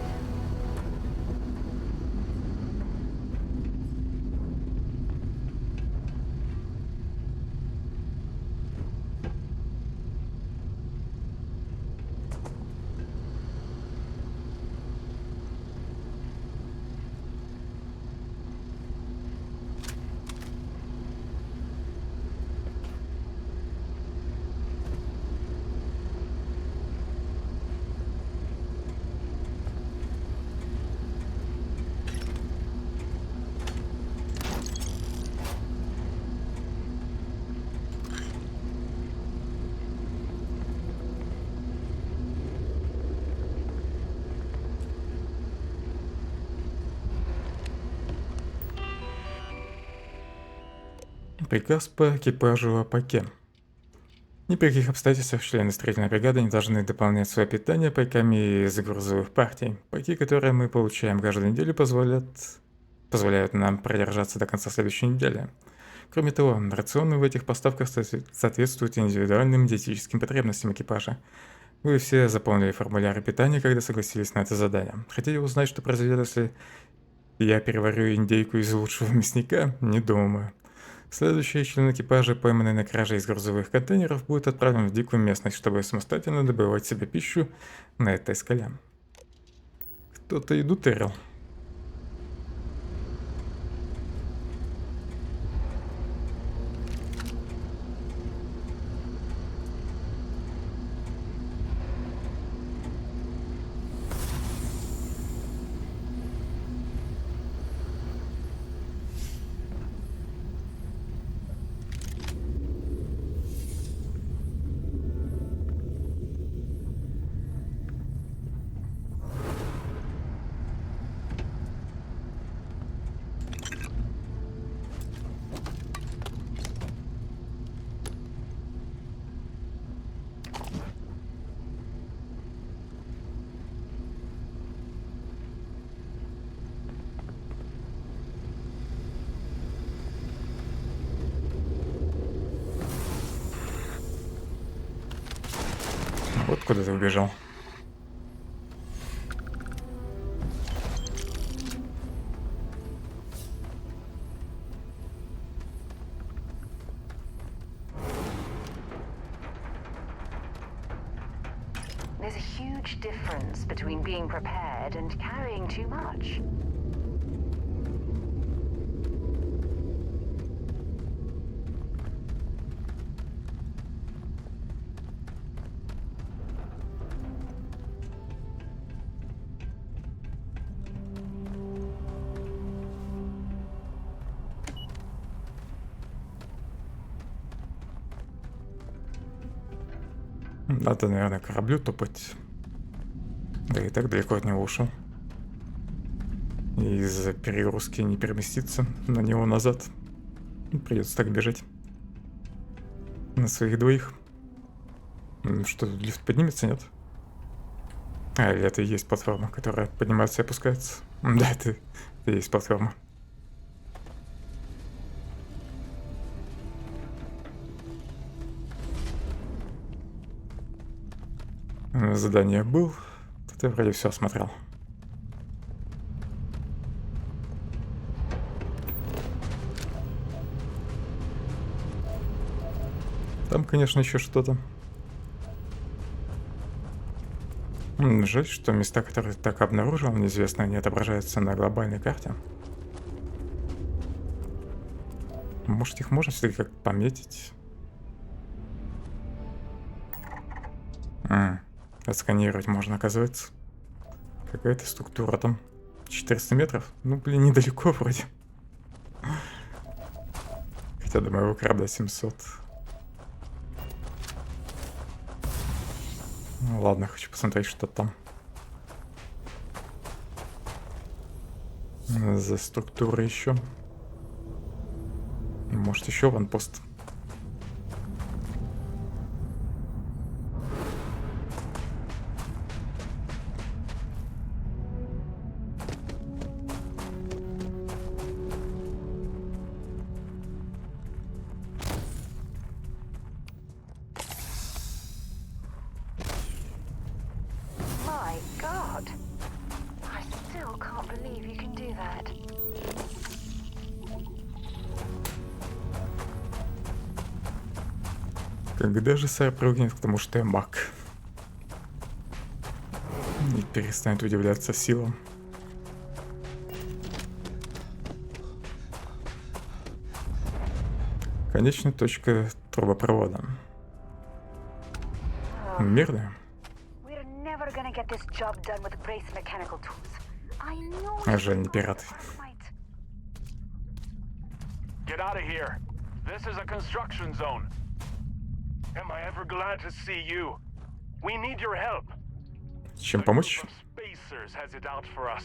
Приказ по экипажу АПК. Ни при каких обстоятельствах члены строительной бригады не должны дополнять свое питание пайками из грузовых партий. Пайки, которые мы получаем каждую неделю, позволяют нам продержаться до конца следующей недели. Кроме того, рационы в этих поставках соответствуют индивидуальным диетическим потребностям экипажа. Вы все заполнили формуляры питания, когда согласились на это задание. Хотите узнать, что произойдет, если я переварю индейку из лучшего мясника? Не думаю. Следующий член экипажа, пойманный на краже из грузовых контейнеров, будет отправлен в дикую местность, чтобы самостоятельно добывать себе пищу на этой скале. Кто-то еду тырил. Вот куда ты убежал. There's a huge difference between being prepared and carrying too much. Надо, наверное, к кораблю топать. Да и так далеко от него ушел. И из-за перегрузки не переместиться на него назад. Придется так бежать. На своих двоих. Что, лифт поднимется, нет? А, или это и есть платформа, которая поднимается и опускается? Да, это и есть платформа. Задание был. Тут я вроде все осмотрел. Там, конечно, еще что-то. Жаль, что места, которые так обнаружил, неизвестно, не отображаются на глобальной карте. Может, их можно все-таки как пометить? Отсканировать можно, оказывается. Какая-то структура там. 400 метров? Ну, блин, недалеко вроде. Хотя до моего корабля 700. Ну, ладно, хочу посмотреть, что там. За структурой еще. Может, еще ванпост. Когда же сэр привыкнет к тому, что я маг? И перестанет удивляться силам. Конечная точка трубопровода. Мирная. А жаль, не пираты. Get out of here. This is a construction zone. Am I ever glad to see you? We need your help. Чем помочь? Spacers has it out for us.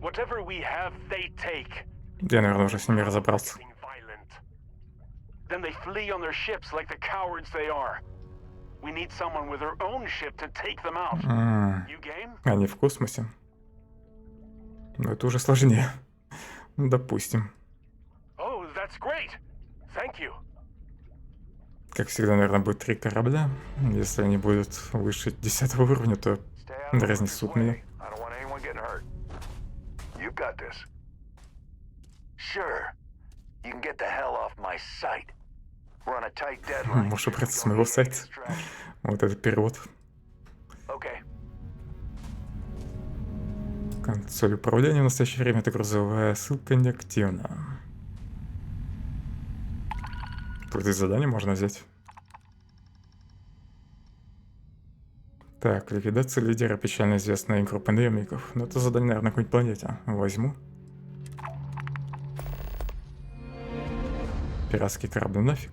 Whatever we have, they take. Я, наверное, уже с ними разобрался. Then they flee on their ships like the cowards they are. We need someone with their own ship to take them out. You game? Они в космосе. Но это уже сложнее. Допустим. Oh, that's great. Thank you. Как всегда, наверное, будет 3 корабля. Если они будут выше 10 уровня, то разнесут меня. You got this. Sure. You can get the hell off my site. We're on a tight deadline. Можешь убраться с моего сайта. Вот это перевод. Okay. Консоль управления в настоящее время эта грузовая ссылка неактивна. Тут и задание можно взять. Так, ликвидация лидера печально известной группы наемников. Ну, это задание, наверное, на какой-нибудь планете. Возьму. Пиратский корабль нафиг.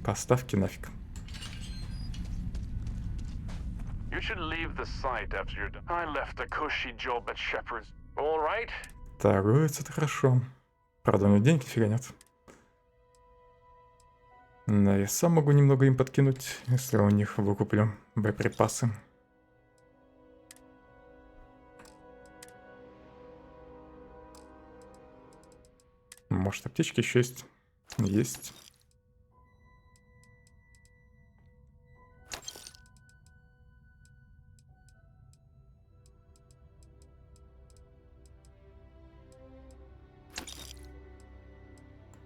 Поставки нафиг. You should leave the site after you're done. I left a cushy job at Shepherd's. All right? Торгуется это хорошо. Правда, у него денег нифига нет. Да, я сам могу немного им подкинуть, если у них выкуплю боеприпасы. Может, аптечки еще есть? Есть.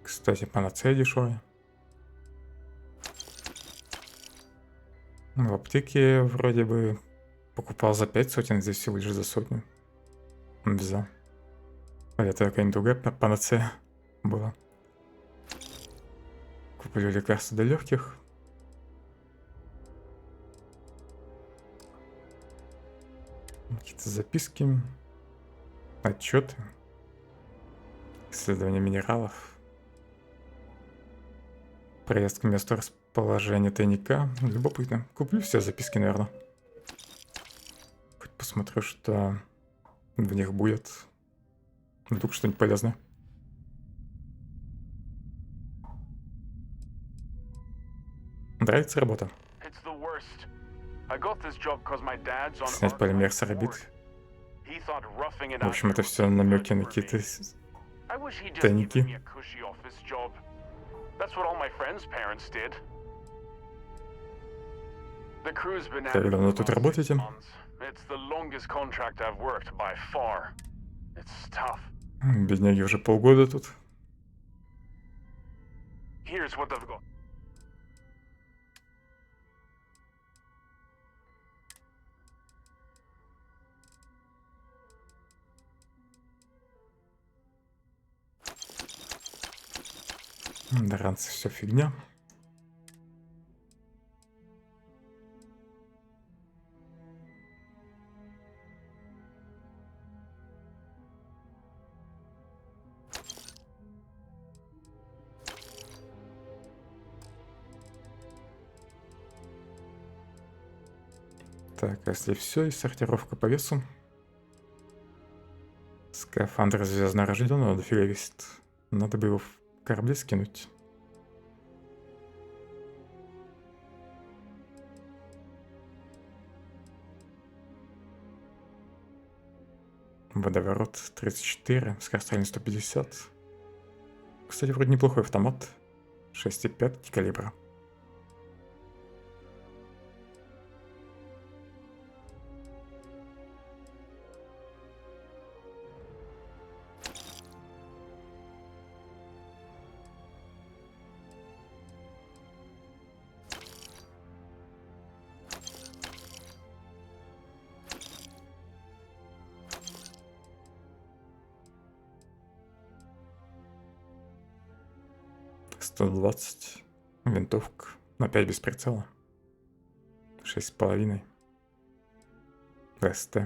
Кстати, панацея дешевая. В аптеке вроде бы покупал за 5 сотен, здесь всего лишь за 100. Взял. А это какая-нибудь другая панацея была. Куплю лекарства для легких. Какие-то записки. Отчеты. Исследование минералов. Проезд к месту расположения тайника. Любопытно. Куплю все записки, наверное. Хоть посмотрю, что в них будет. Вдруг что-нибудь полезное. Нравится работа. Снять полимер с орбит. В общем, это все намеки на какие-то тайники. Как давно тут работаете? Бедняги уже полгода тут. Да, ранцы все фигня. Так, если все, и сортировка по весу. Скафандр звездно рожденного дофига весит. Надо бы его в корабле скинуть. Водоворот 34, скорострельность 150. Кстати, вроде неплохой автомат. 6,5 калибра. 120. Винтовка. Опять без прицела. 6,5. СТ.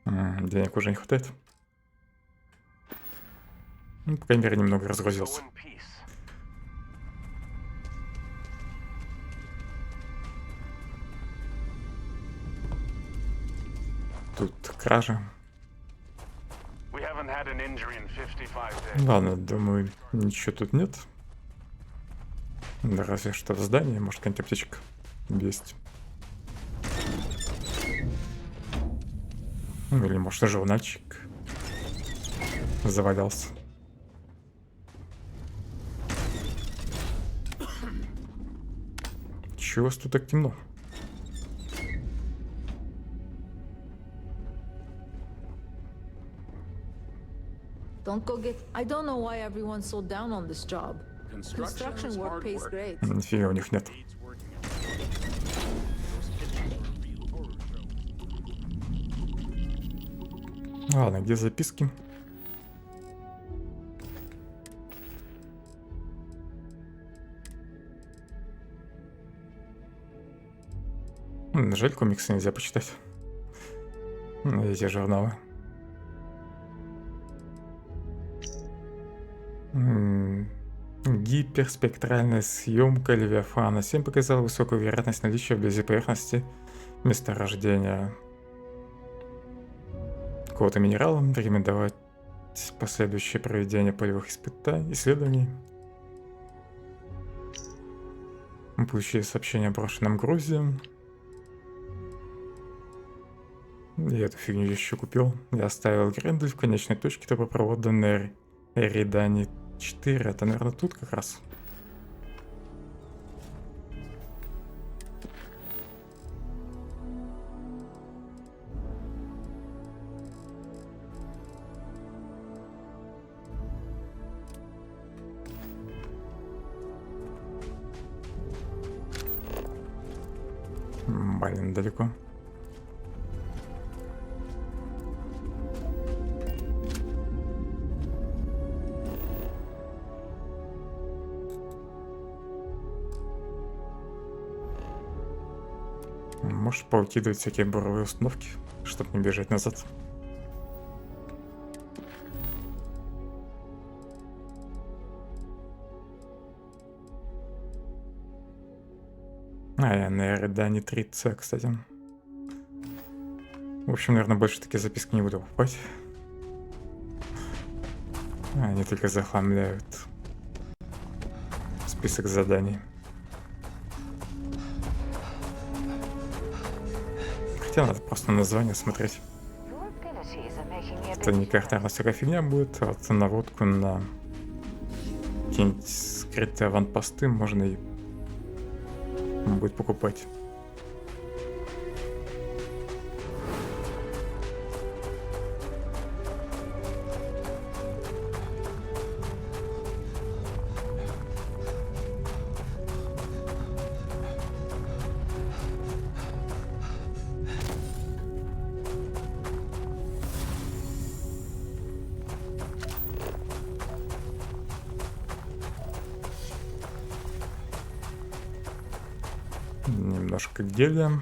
Денег уже не хватает. Ну, по крайней мере, немного разгрузился. Тут кража. Ладно, думаю, ничего тут нет. Да разве что в здании, может, какая-нибудь аптечка есть. Ну, или, может, журнальчик завалялся. Чего у вас тут так темно? Don't go get... I don't know why everyone's so down on this job. Construction work pays great. Нифига у них нет. Ладно, где записки? Жаль, комиксы нельзя почитать. Эти журналы. Гиперспектральная съемка Левиафана 7 показала высокую вероятность наличия вблизи поверхности месторождения какого-то минерала. Рекомендовать последующее проведение полевых исследований. Мы получили сообщение о брошенном грузе. Я эту фигню еще купил. Я оставил Грендель в конечной точке трубопровода на Эридане 4. Это, наверное, тут как раз. Блин, далеко. Можешь повыкидывать всякие буровые установки, чтобы не бежать назад. Я на Эридане 3C, кстати. В общем, наверное, больше такие записки не буду покупать. Они только захламляют список заданий. Хотя надо просто название смотреть. Это не картарная всякая фигня будет, а вот наводку на какие-нибудь скрытые аванпосты можно и будет покупать. Немножко геля.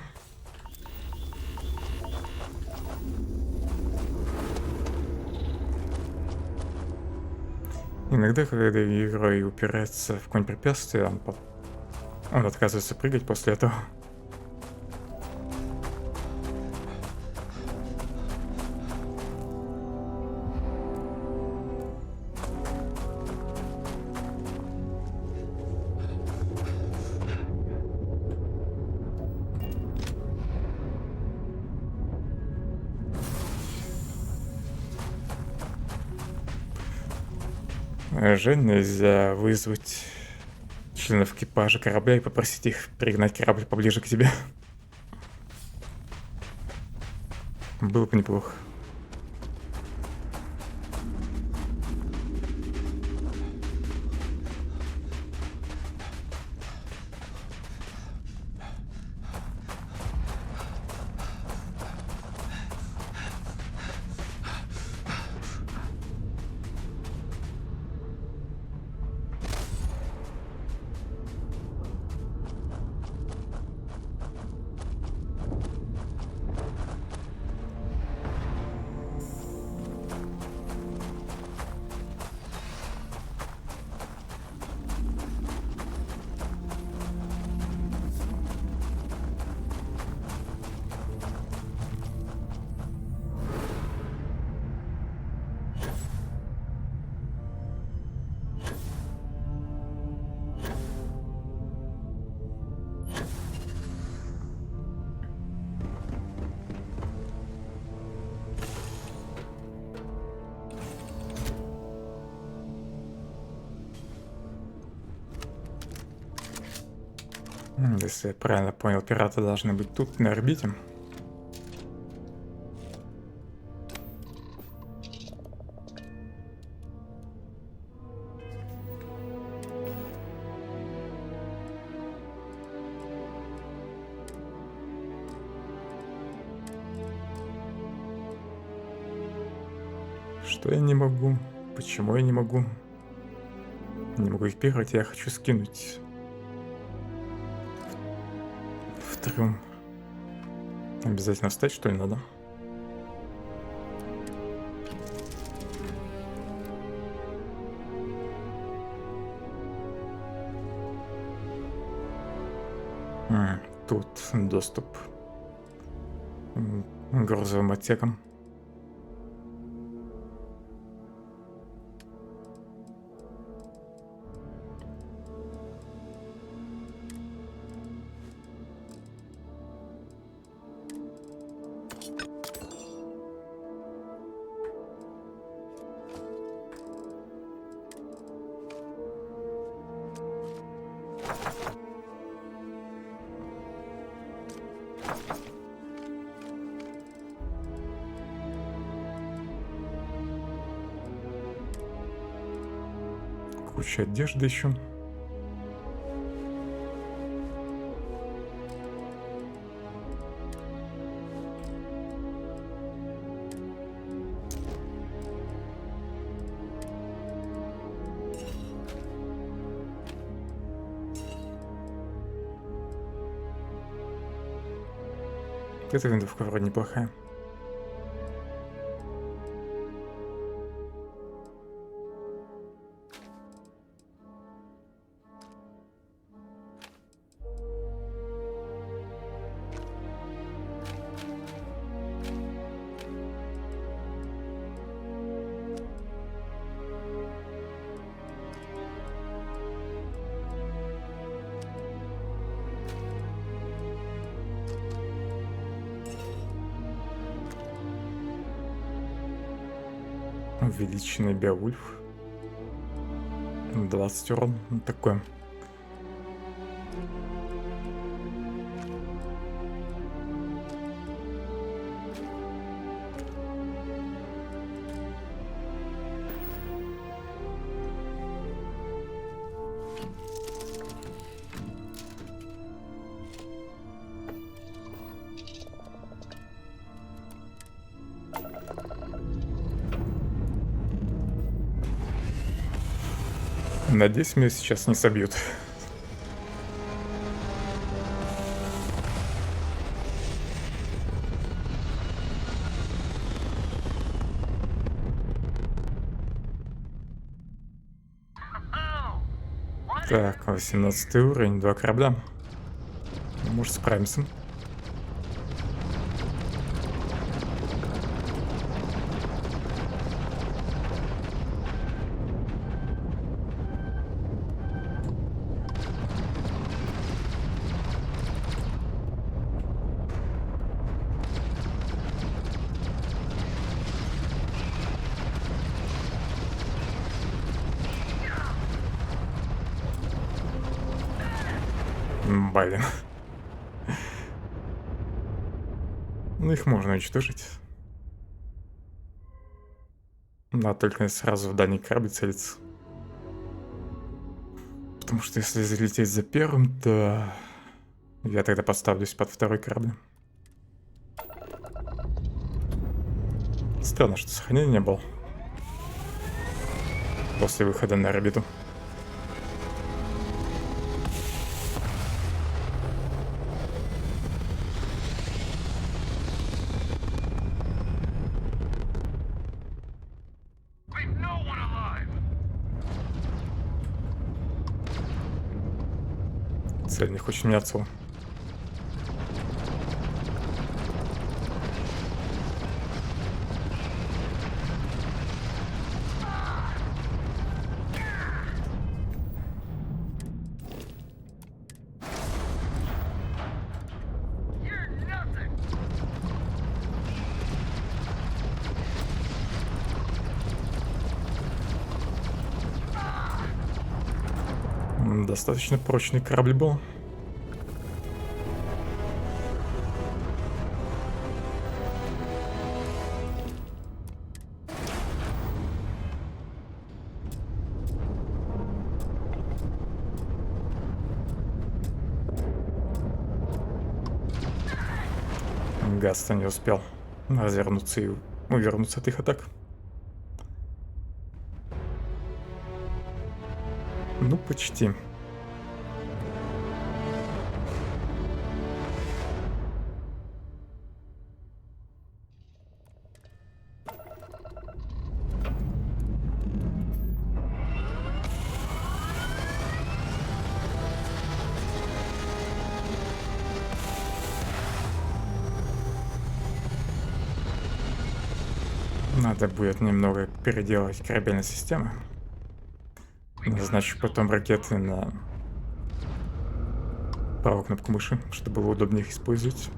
Иногда, когда герой упирается в какое-нибудь препятствие, он отказывается прыгать после этого. Жаль, нельзя вызвать членов экипажа корабля и попросить их пригнать корабль поближе к тебе. Было бы неплохо. Если я правильно понял, пираты должны быть тут, на орбите. Что я не могу? Почему я не могу? Не могу их пировать, я хочу скинуть в трюм. Обязательно встать, что ли, надо? Тут доступ к грузовым отсекам. Куча одежды еще. Эта винтовка вроде неплохая. Увеличенный Беовульф. 20 урон. Вот такое. Надеюсь, меня сейчас не собьют. Так, 18 уровень, 2 корабля. Может, справимся. Блин. Ну, их можно уничтожить. Надо только сразу в дальний корабль целиться. Потому что если залететь за первым, то я тогда поставлюсь под второй корабль. Странно, что сохранения не было после выхода на орбиту. Цель не хочет меняться. Достаточно прочный корабль был. Гадство, не успел развернуться и увернуться от их атак. Ну, почти. Надо будет немного переделать корабельные системы. Назначу потом ракеты на правую кнопку мыши, чтобы было удобнее их использовать.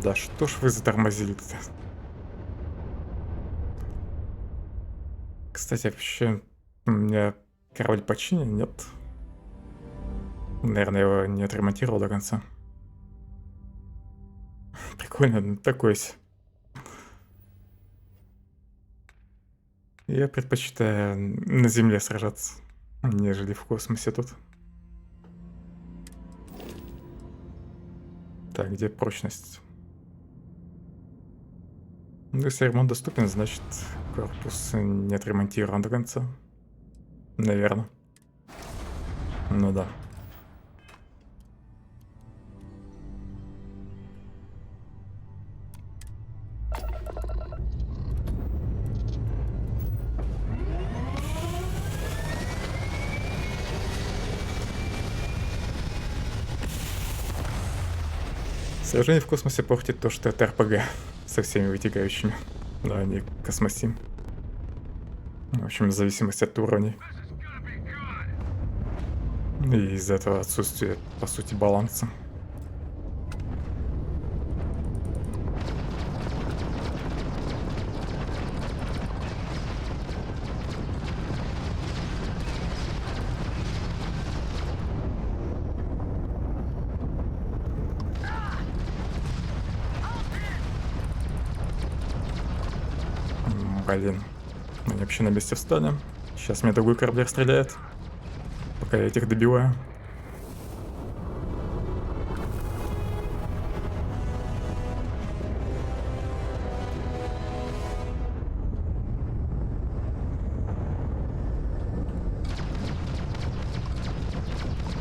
Да что ж вы затормозили-то? Кстати, вообще, у меня корабль починен, нет? Наверное, его не отремонтировал до конца. Прикольно, ну, такой себе. Я предпочитаю на Земле сражаться, нежели в космосе тут. Так, где прочность? Ну, если ремонт доступен, значит корпус не отремонтирован до конца. Наверное. Ну да. Сражение в космосе портит то, что это РПГ со всеми вытекающими. Да, не космосим. В общем, в зависимости от уровней. И из-за этого отсутствие, по сути, баланса. Блин, они вообще на месте встали. Сейчас мне другой корабль стреляет, пока я этих добиваю.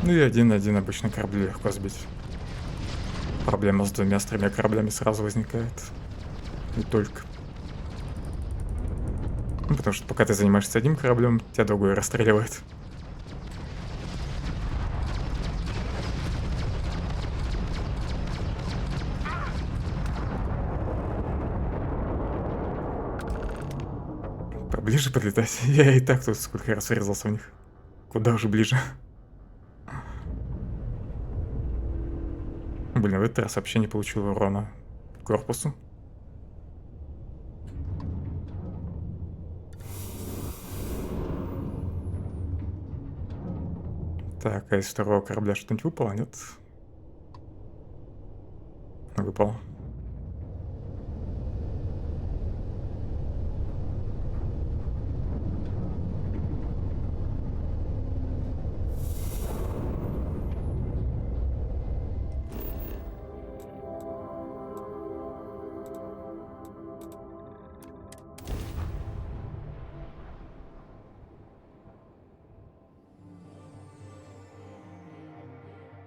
Ну и один на один обычно корабли легко сбить. Проблема с двумя, с тремя кораблями сразу возникает. И только. Ну, потому что пока ты занимаешься одним кораблем, тебя другой расстреливает. Поближе подлетать. Я и так тут сколько раз врезался в них. Куда уже ближе. Блин, в этот раз вообще не получил урона корпусу. Так, а из второго корабля что-нибудь выпало, нет? Выпало.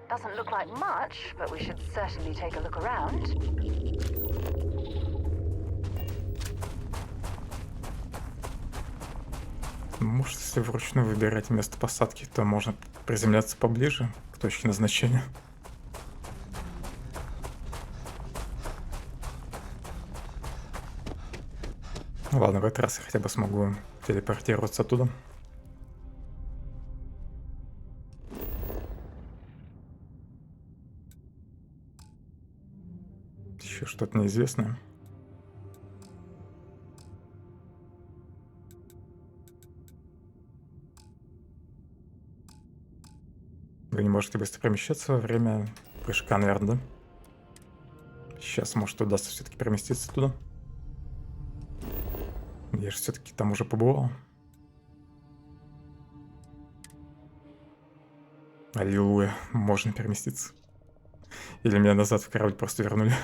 Doesn't look like much, but we should certainly take a look around. Может, если вручную выбирать место посадки, то можно приземляться поближе к точке назначения. Ладно, в этот раз я хотя бы смогу телепортироваться оттуда. Еще что-то неизвестное. Вы не можете быстро перемещаться во время прыжка, наверное, да? Сейчас, может, удастся все-таки переместиться туда. Я же все-таки там уже побывал. Аллилуйя, можно переместиться. Или меня назад в корабль просто вернули.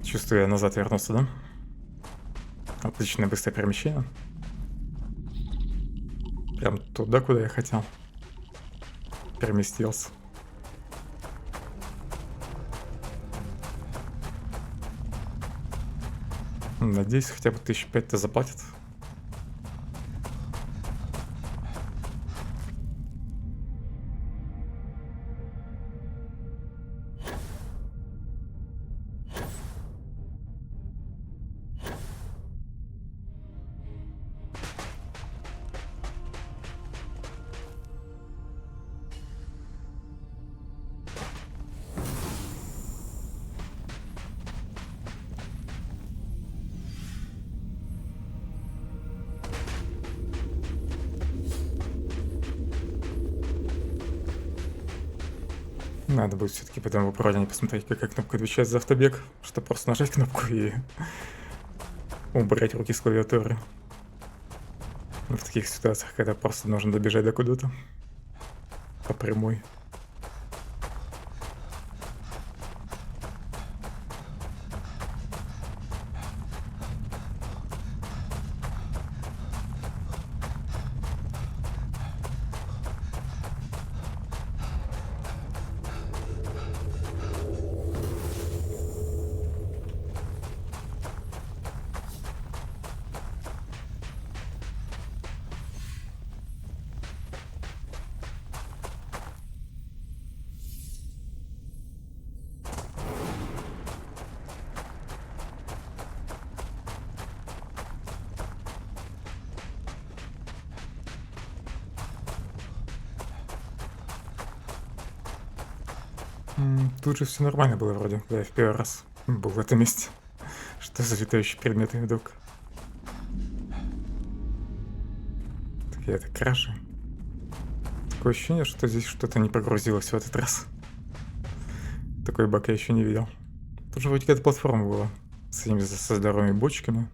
Чувствую, я назад вернулся, да? Отличное быстрое перемещение. Прям туда, куда я хотел. Переместился. Надеюсь, хотя бы 1005-то заплатят. Надо будет все-таки потом в управлении посмотреть, какая кнопка отвечает за автобег, чтобы просто нажать кнопку и убрать руки с клавиатуры. В таких ситуациях, когда просто нужно добежать до куда-то по прямой. Тут же все нормально было вроде, когда я в первый раз был в этом месте. Что за летающие предметы вдруг? Такие это краши. Такое ощущение, что здесь что-то не прогрузилось в этот раз. Такой баг я еще не видел. Тут же вроде какая-то платформа была с этими со здоровыми бочками.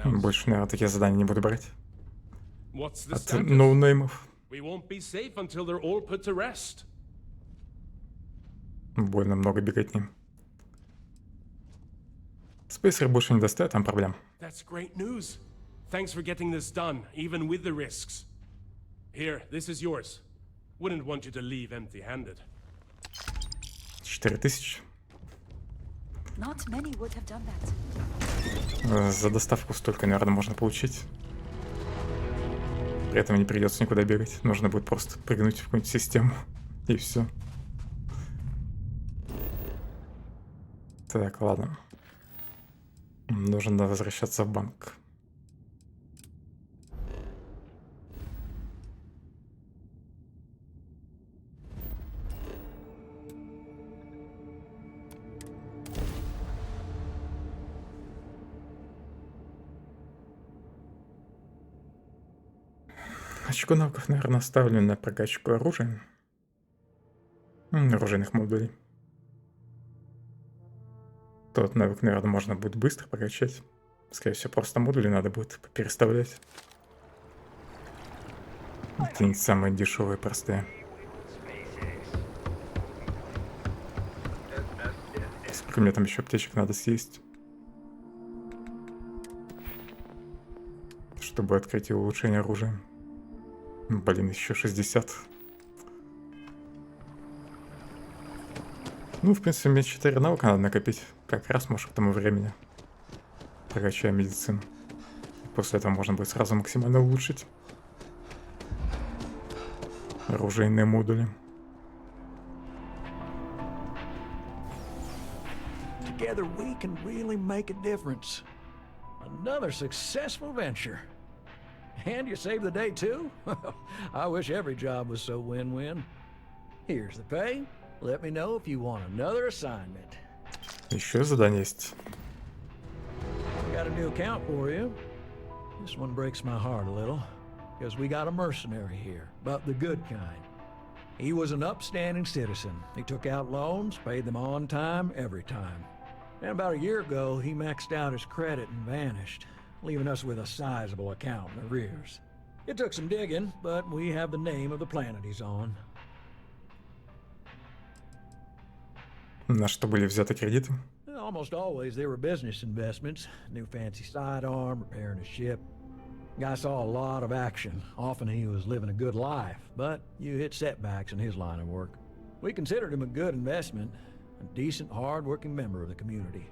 Больше, наверное, такие задания не буду брать. От ноунеймов. Больно много беготни. Спейсер больше не достает, там проблем. 4000. За доставку столько, наверное, можно получить. При этом не придется никуда бегать. Нужно будет просто прыгнуть в какую-нибудь систему. И все. Так, ладно. Нужно возвращаться в банк. Очко навыков, наверное, оставлю на прокачку оружия. Оружейных модулей. Тот навык, наверное, можно будет быстро прокачать. Скорее всего, просто модули надо будет переставлять. Это не самые дешевые, простые. Сколько мне там еще аптечек надо съесть, чтобы открыть улучшение оружия. Блин, еще 60. Ну, в принципе, мне 4 навыка надо накопить. Как раз, может, к тому времени. Прокачаю медицину. После этого можно будет сразу максимально улучшить. Оружейные модули. Together we can really make a difference. Another successful venture. And you saved the day too? I wish every job was so win-win. Here's the pay. Let me know if you want another assignment. Еще задание есть. Got a new account for you. This one breaks my heart a little, because we got a mercenary here, but the good kind. He was an upstanding citizen. He took out loans, paid them on time, every time. And about a year ago, he maxed out his credit and vanished, leaving us with a sizable account in arrears. It took some digging, but we have the name of the planet he's on. На что были взяты кредиты? Almost always they were business investments. New fancy sidearm, repairing a ship. Guy saw a lot of action. Often he was living a good life, but you hit setbacks in his line of work. We considered him a good investment, a decent, hard-working member of the community.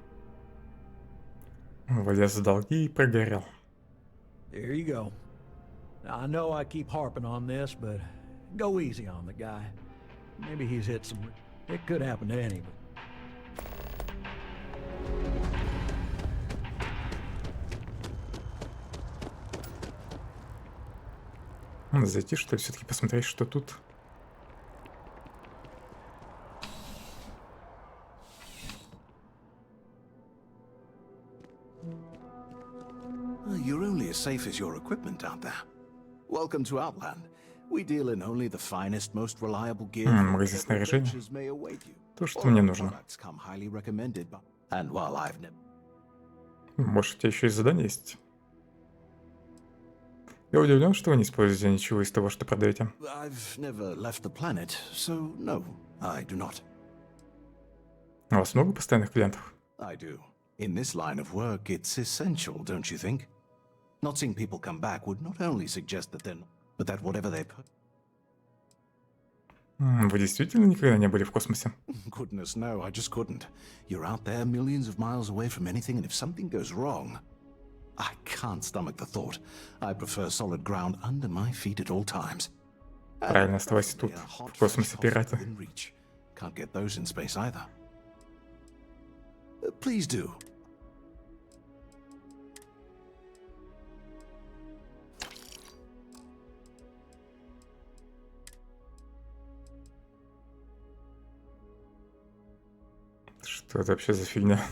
Влез в долги и прогорел. There you go. Now, I know I keep harping on this, but go easy on the guy. Maybe he's hit some... It could happen to anybody. Зайти, что ли, все-таки посмотреть, что тут. You're only as safe as your equipment out there. Welcome to Outland. We deal in only the finest, most reliable gear. Магазин снаряжения. То, что мне нужно. And while I've never... Может, у тебя еще и задание есть? Я удивлен, что вы не используете ничего из того, что продаете. I've never left the planet, so no, I do not. У вас много постоянных клиентов? I do. In this line of work, it's essential, don't you think? Not seeing people come back would not only suggest that they're not, but that whatever they put... Вы действительно никогда не были в космосе? Goodness, no, I just couldn't. You're out there millions of miles away from anything, and if something goes wrong... I can't stomach the thought. I prefer solid ground under my feet at all times. Правильно, оставайся тут, в космосе пирата. Can't get those in space either. Please do. Что это вообще за фигня?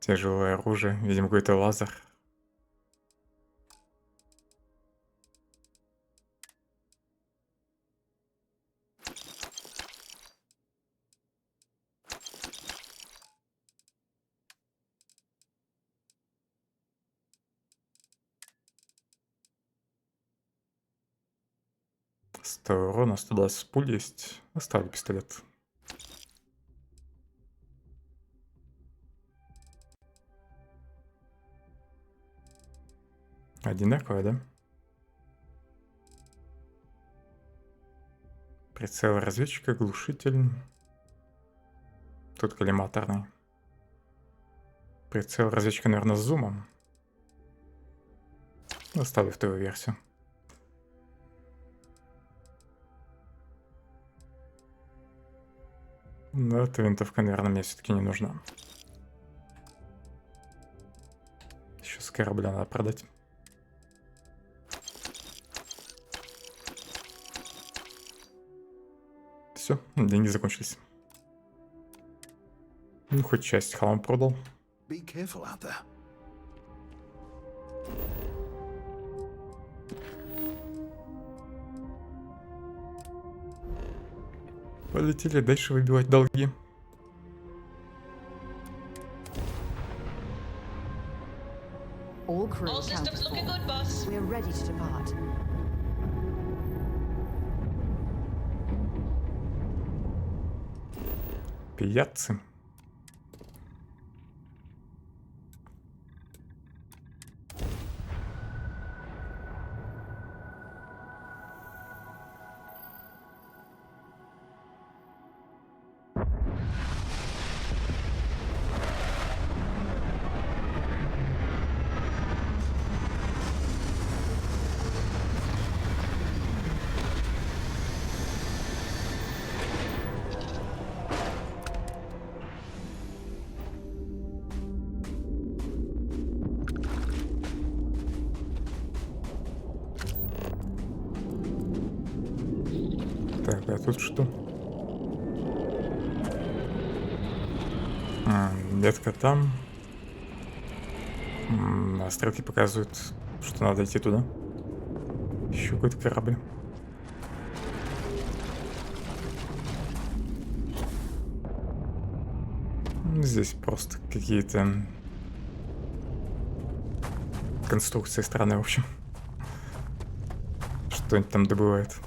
Тяжелое оружие, видимо, какой-то лазер. Урона, 120 пуль есть. Оставлю пистолет. Одинаково, да? Прицел разведчика, глушитель. Тут коллиматорный. Прицел разведчика, наверное, с зумом. Оставлю вторую версию. Но эта винтовка, наверное, мне все-таки не нужна. Еще с корабля надо продать. Все, деньги закончились. Ну, хоть часть хлама продал. Полетели дальше выбивать долги. All crew accounted for. We're ready to depart. Пияцы. А тут что? Метка там. А стрелки показывают, что надо идти туда. Еще какой-то корабль. Здесь просто какие-то конструкции странные, в общем. Что-нибудь там добывает.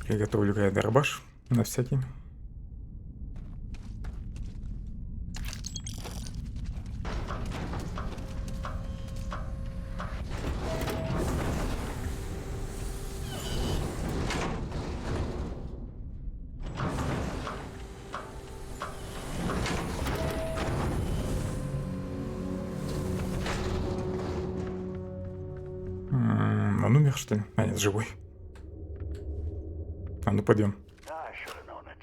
Приготовлю-ка я дробаш на всякий. Он умер, что ли? А, нет, живой. А ну пойдем. I should have known it.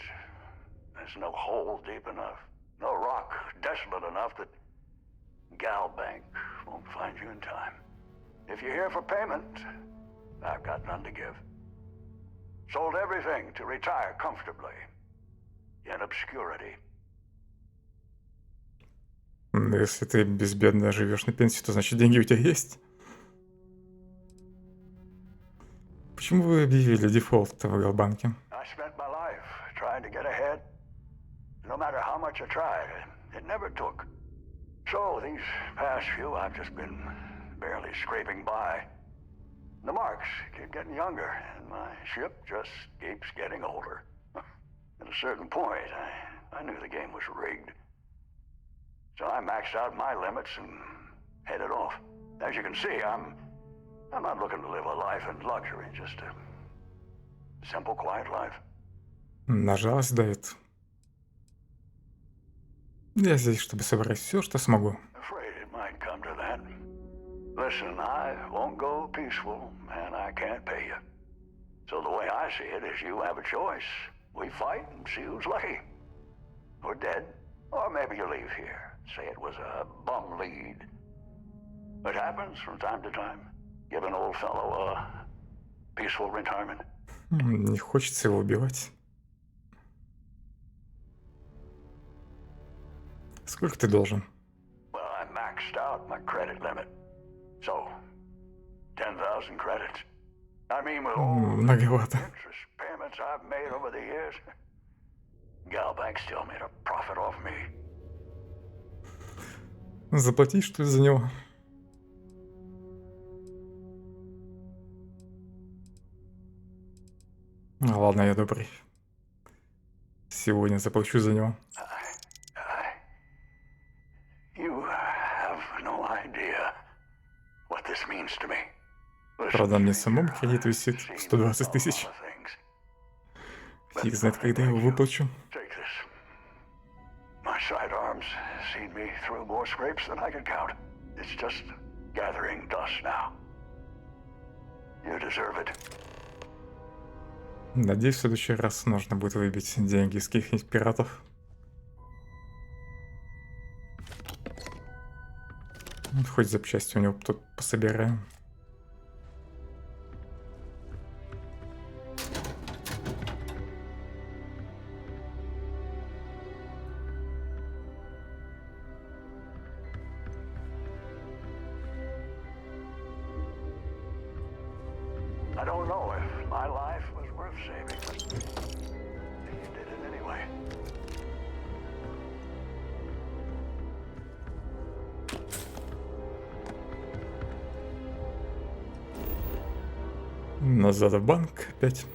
There's no hole deep enough, no rock desolate enough that Galbank won't find you in time. If you're here for payment, I've got none to give. Sold everything to retire comfortably in obscurity. Если ты безбедно живешь на пенсии, то значит деньги у тебя есть. Почему вы объявили дефолт в Галбанке? I spent my life trying to get ahead. No matter how much I tried, it never took. So these past few, I've just been barely scraping by. The marks keep getting younger, and my ship just keeps getting older. At a certain point, I knew the game was rigged. So I maxed out my limits and headed off. As you can see, I'm not looking to live a life in luxury, just a simple, quiet life. На жалость дает. Я здесь, чтобы собрать все, что смогу. Afraid it might come to that. Listen, I won't go peaceful, and I can't pay you. So the way I see it is you have a choice. We fight and see who's lucky. Or dead. Or maybe you leave here. Say it was a bum lead. It happens from time to time. Give an old fellow a peaceful retirement. Не хочется его убивать. Сколько ты должен? Well, I maxed out my credit limit. So, 10,000 credits. I mean, with all the Многовато. interest payments I've made over the years, Galbank still made a profit off me. Заплатить, что ли, за него? Ладно, я добрый. Сегодня заплачу за него. You have no idea what this means to me. Правда, мне самому кредит висит 120 тысяч. Фиг знает, когда я его выплачу. Take this. My sidearms seen me through more scrapes than I could count. It's just gathering dust now. You deserve it. Надеюсь, в следующий раз нужно будет выбить деньги из каких-нибудь пиратов. Хоть запчасти у него тут пособираем. I don't know if my life was worth saving, but you did it anyway. Назад в банк опять.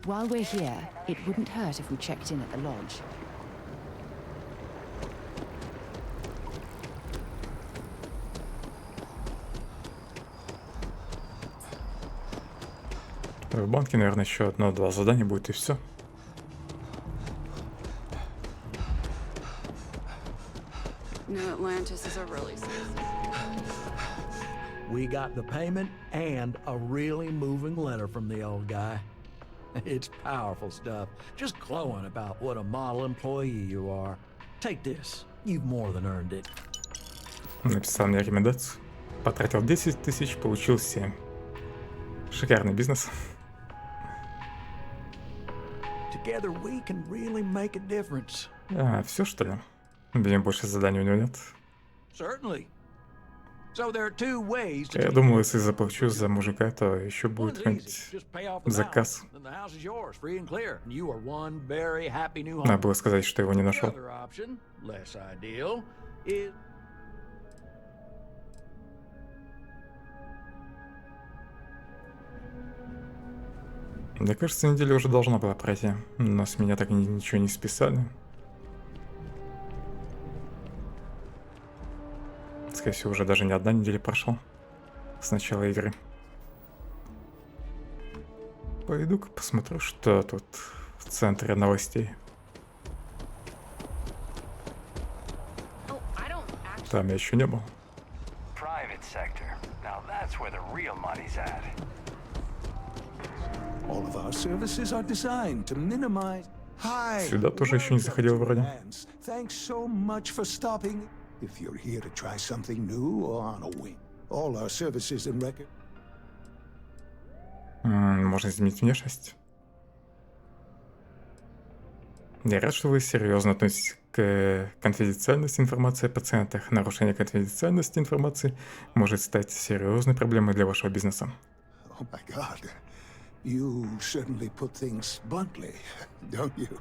While we're here, it wouldn't hurt if we checked in at the lodge. В банке, наверное, еще одно-два задания будет и все. We got the payment and a really moving letter from the old guy. It's powerful stuff. Just glowing about what a model employee you are. Take this. You've more than earned it. Написал мне рекомендацию. Потратил 10 тысяч, получил 7. Шикарный бизнес. Together we can really make a difference. А, все что ли? Блин, больше заданий у него нет. Certainly. So there are two ways to... Я думал, если заплачу за мужика, то еще будет какой-нибудь заказ. Надо было сказать, что его не нашел. Мне кажется, неделя уже должна была пройти, но с меня так ничего не списали. Скорее всего, уже даже не одна неделя прошла с начала игры. Пойду-ка посмотрю, что тут в центре новостей. Там я еще не был. Сюда тоже еще не заходил вроде. If you're here to try something new or on a whim, all our services and records. Можно изменить внешность. Я рад, что вы серьезно относитесь к конфиденциальности информации о пациентах. Нарушение конфиденциальности информации может стать серьезной проблемой для вашего бизнеса. Oh my God, you certainly put things bluntly, don't you?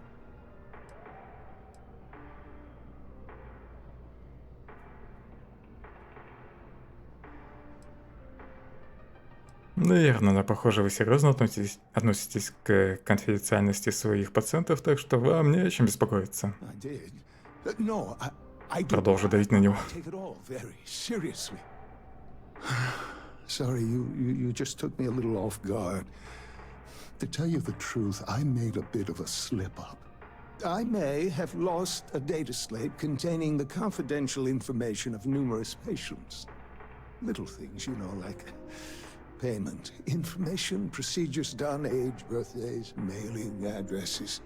Наверное, но похоже, вы серьезно относитесь к конфиденциальности своих пациентов, так что вам не о чем беспокоиться. Продолжу давить на него. Sorry, you just took me a little off guard. To tell you the truth, I made a bit of a slip-up. I may have lost a data slate containing the confidential information of numerous patients. Little things, you know, like payment, information, procedures done, age, birthdays, mailing addresses.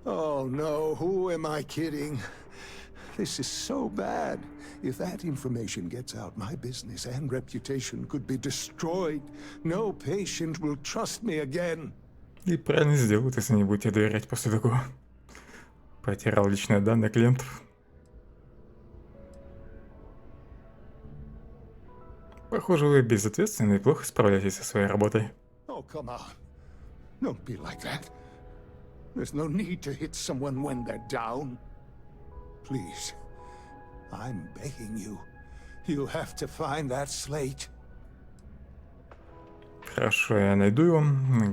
Oh no, who am I kidding? This is so bad. If that information gets out, my business and reputation could be destroyed. No patient will trust me again. И правильно сделают, если не будете доверять после такого. Потерял личные данные клиентов. Похоже, вы безответственны и плохо справляетесь со своей работой. Oh, come on. Don't be like that. There's no need to hit someone when they're down. Please, I'm begging you. You have to find that slate. Хорошо, я найду его.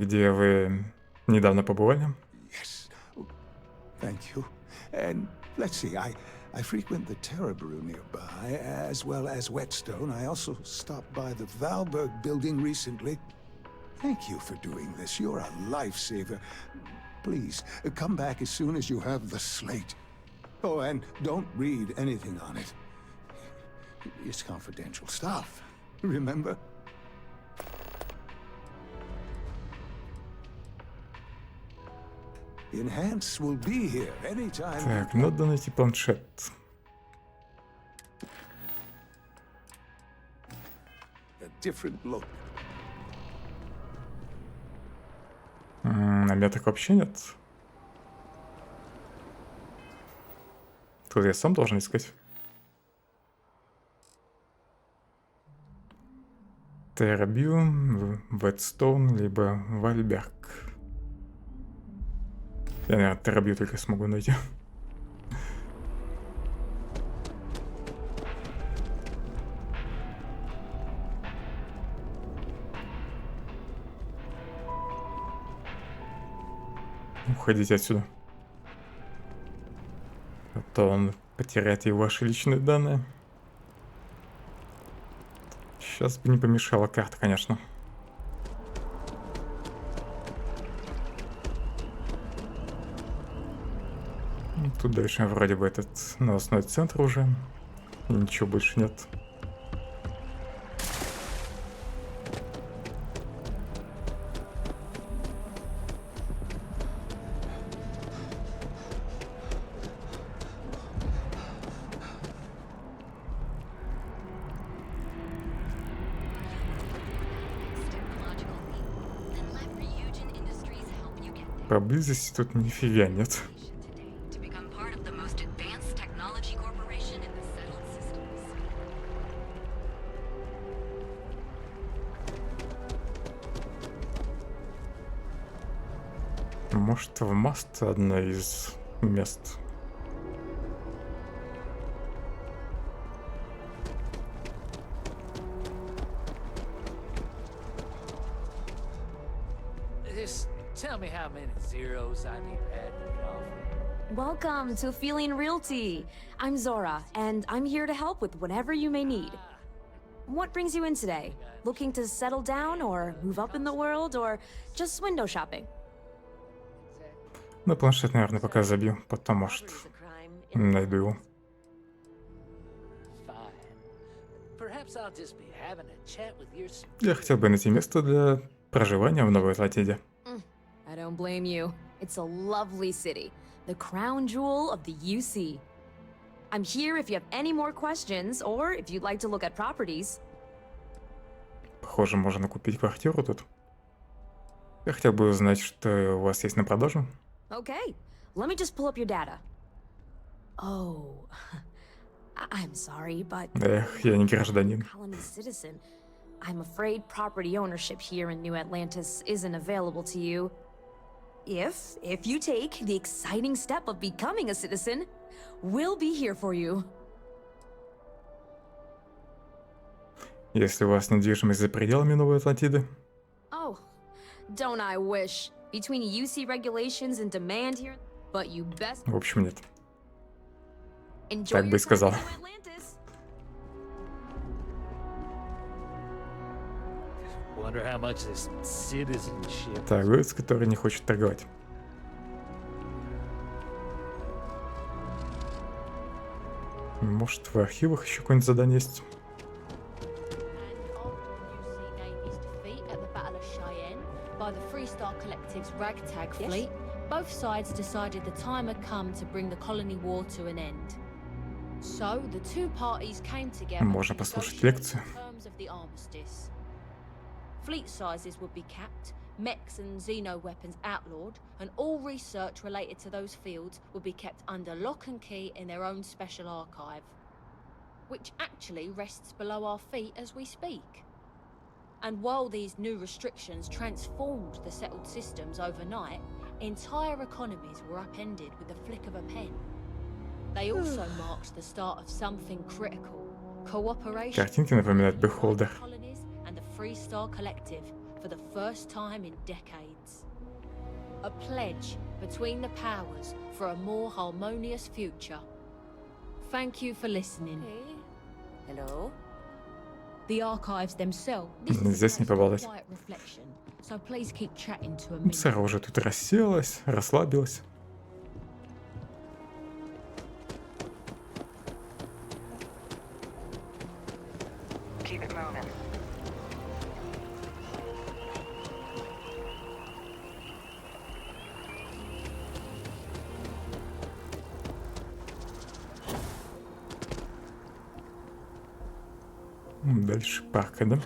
Где вы недавно побывали? Yes. Thank you. And let's see, I frequent the Terror Brew nearby, as well as Whetstone. I also stopped by the Valberg building recently. Thank you for doing this. You're a lifesaver. Please, come back as soon as you have the slate. Oh, and don't read anything on it. It's confidential stuff, remember? Enhance will be here anytime. Так, надо найти планшет. A different look. На меток вообще нет. Тут я сам должен искать. Терабью, Ветстоун, либо Вальберг. Я, наверное, Терабью только смогу найти. Уходите отсюда. А то он потеряет и ваши личные данные. Сейчас бы не помешала карта, конечно. Тут дальше вроде бы этот новостной центр уже. И ничего больше нет. Поблизости тут нифига нет. Может, в Маст одно из мест. Tell me how many zeros I need to add to the offer. Welcome to Feeling Realty. I'm Zora, and I'm here to help with whatever you may need. What brings you in today? Looking to settle down, or move up in the world, or just window shopping? На планшет, наверное, пока забью, потом, может, найду его. Я хотел бы найти место для проживания в Новой Атлантиде. I don't blame you. It's a lovely city, the crown jewel of the UC. I'm here if you have any more questions, or if you'd like to look at properties. Похоже, можно купить квартиру тут. Я хотел бы узнать, что у вас есть на продажу. Okay, let me just pull up your data. Oh, I'm sorry, but Эх, я не гражданин. colony citizen. I'm afraid property ownership here in New Atlantis isn't available to you. If you take the exciting step of becoming a citizen, we'll be here for you. Если у вас недвижимость за пределами Новой Атлантиды. Oh, don't I wish. Between UC regulations and demand here, but you best В общем, нет. enjoy Так бы и your time сказал. in New Atlantis. Wonder how much this citizenship. Торговец, который не хочет торговать. Может, в архивах еще какое-нибудь задание есть? At the Battle of Cheyenne by the Freestar Collective's ragtag fleet, both sides decided the time had come to bring the colony war to an end. So the two parties came together Можно to послушать negotiate лекцию. the terms of the armistice. Fleet sizes would be capped, mechs and xeno weapons outlawed, and all research related to those fields would be kept under lock and key in their own special archive, which actually rests below our feet as we speak. And while these new restrictions transformed the settled systems overnight, entire economies were upended with the flick of a pen. They also marked the start of something critical: cooperation Картинки напоминают Beholder. colonies and the Freestar Collective for the first time in decades. A pledge between the powers for a more harmonious future. Thank you for listening. Hello? The archives themselves. This is Здесь не побаловать. quiet reflection, so please keep chatting to a minute. Сара уже тут расселась, расслабилась. Keep it moving. Дальше парка, да?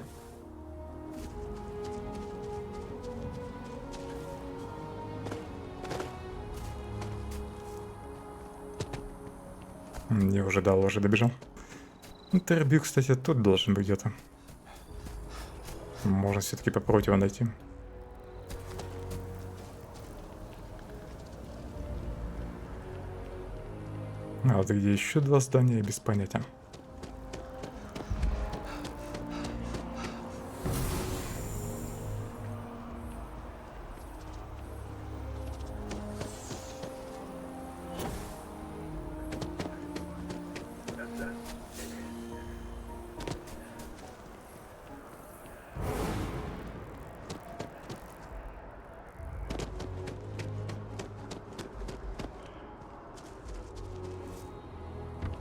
Я уже дал, уже добежал. Интервью, кстати, тут должен быть где-то. Можно все-таки попробовать его найти. А вот где еще два здания, без понятия.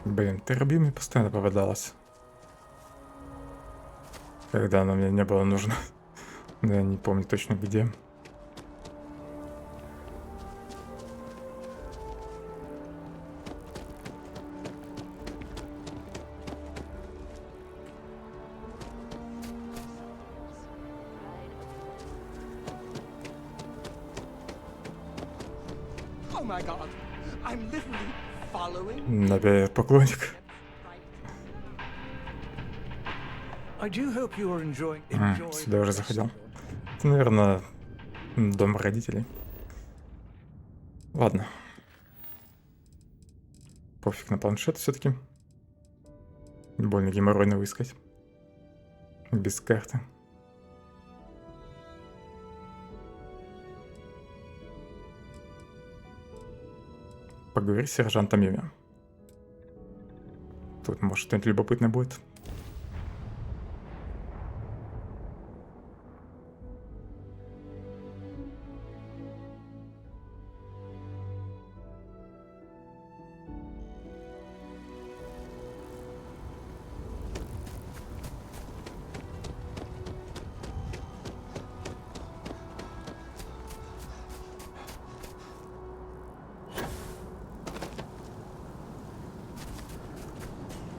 Блин, терби мне постоянно попадалась. Когда она мне не было нужно. Но я не помню точно где. Oh my god, I'm literally following. Опять поклонник. I do hope you are enjoying Сюда уже заходил. Это, наверное, дом родителей. Ладно. Пофиг на планшет все-таки. Больно геморройно выискать. Без карты. Поговори с сержантом Юми. Тут, может, что-нибудь любопытное будет.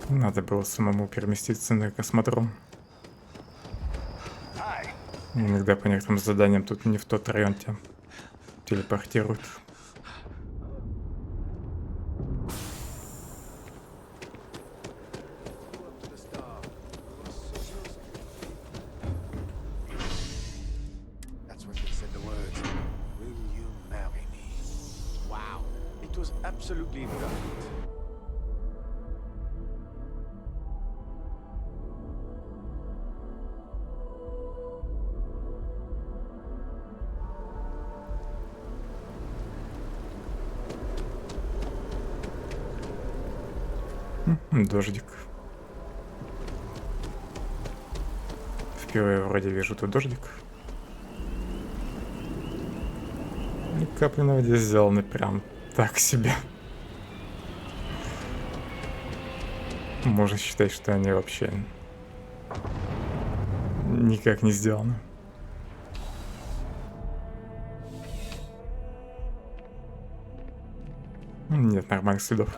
Надо было самому переместиться на космодром. Иногда по некоторым заданиям тут не в тот район тебя телепортируют. That's when they said the words, "Will you marry me?" Wow, it was absolutely perfect. Дождик. Впервые вроде вижу тут дождик. И капли на воде сделаны прям так себе. Можно считать, что они вообще никак не сделаны. Нет нормальных следов.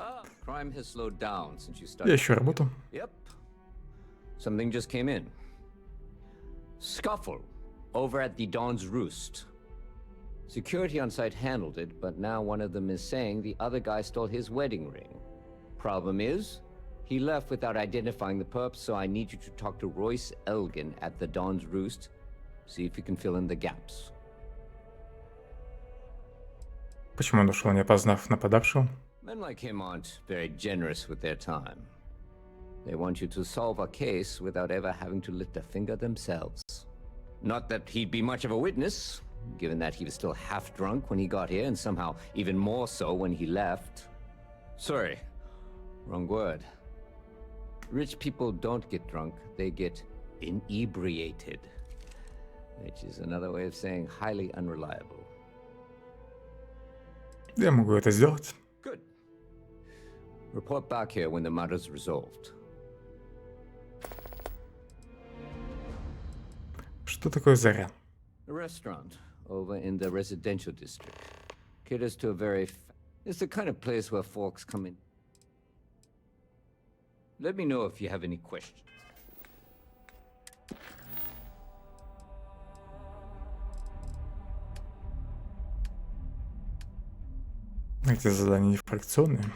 Я еще работаю. Yep. Something just came in. Scuffle over at the Dawn's Roost. Security on site handled it, but now one of them is saying the other guy stole his wedding ring. Problem is, he left without identifying the perp, so I need you to talk to Royce Elgin at the Dawn's Roost. See if you can fill in the gaps. Почему он ушел, не опознав нападавшего? Men like him aren't very generous with their time. They want you to solve a case without ever having to lift a finger themselves. Not that he'd be much of a witness, given that he was still half drunk when he got here and somehow even more so when he left. Sorry, wrong word. Rich people don't get drunk, they get inebriated. Which is another way of saying highly unreliable. Я могу это сделать. Good. Report back here when the matter's resolved. Что такое заря? A restaurant over in the residential district. Caters to a very... It's the kind of place where folks come in. Let me know if you have any questions. Эти задания не фракционные.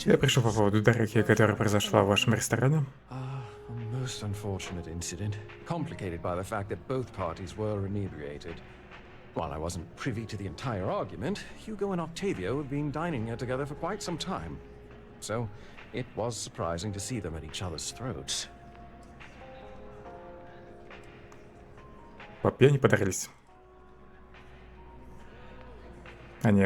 Я пришел по поводу драки, которая произошла в вашем ресторане. A most unfortunate incident, complicated by the fact that both parties were inebriated. While I wasn't privy to the entire argument, Hugo and Octavio have been dining here together for quite some time. So, it was surprising to see them at each other's throats. По пьяни подрались. Они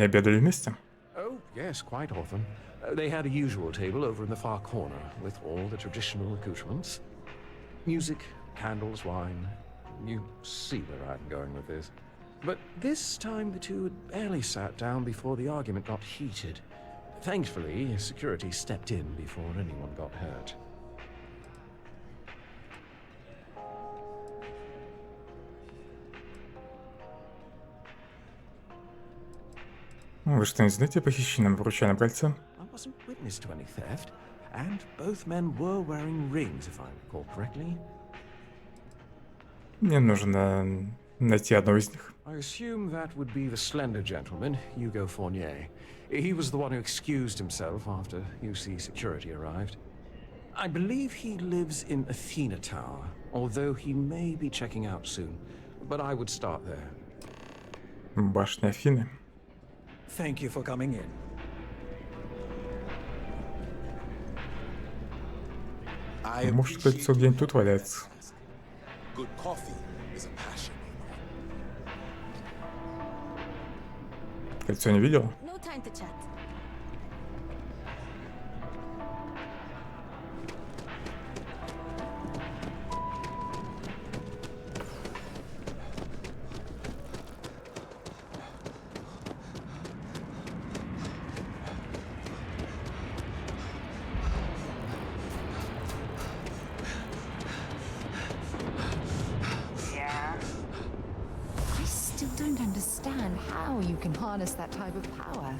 обедали вместе? Oh, yes, quite often. They had a usual table over in the far corner, with all the traditional accoutrements. Music, candles, wine. You see where I'm going with this. But this time the two had barely sat down before the argument got heated. Thankfully, security stepped in before anyone got hurt. Вы что-нибудь знаете о похищенном обручальном кольце? I wasn't witness to any theft, and both men were wearing rings, if I recall correctly. Мне нужно найти одного из них. I assume that would be the slender gentleman, Hugo Fournier. He was the one who excused himself after UC security arrived. I believe he lives in Athena Tower, although he may be checking out soon. But I would start there. Башня Афины. Thank you for coming in. Может, кольцо где-нибудь тут валяется? Good coffee is a passion. Кольцо не видел? No time to chat. I still don't understand how you can harness that type of power.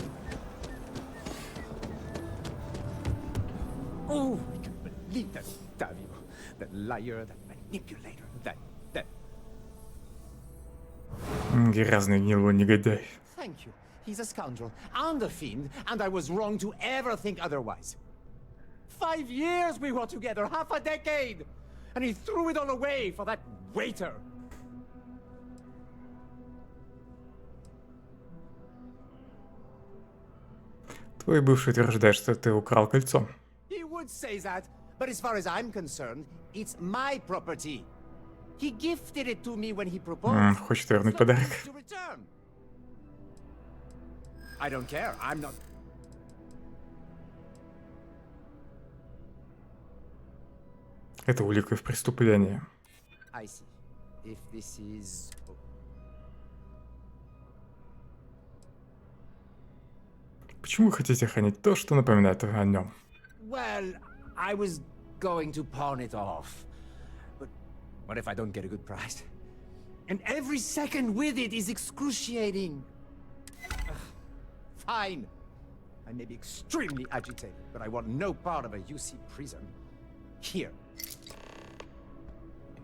Oh, I can't believe that Davio. That liar, that manipulator, that... Грязный гнилой негодяй. Thank you. He's a scoundrel and a fiend, and I was wrong to ever think otherwise. 5 years we were together, half a decade! And he threw it all away for that waiter! Твой бывший утверждает, что ты украл кольцо. He would say that, but as far as I'm concerned, it's my property. He gifted it to me when he proposed. Хочет вернуть подарок. To return. I don't care. I'm not... Это улика в преступлении. I see. If this is... Почему вы хотите хранить то, что напоминает о нем? Well, I was going to pawn it off. But what if I don't get a good price? And every second with it is excruciating. Ugh, fine. I may be extremely agitated, but I want no part of a UC prison. Here.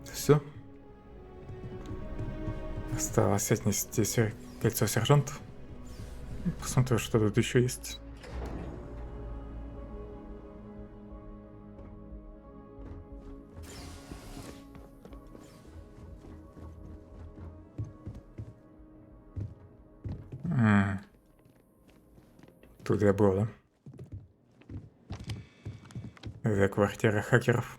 Все. Осталось отнести кольцо сержанту. Посмотрю, что тут еще есть. Тут я был, да? Это квартира хакеров.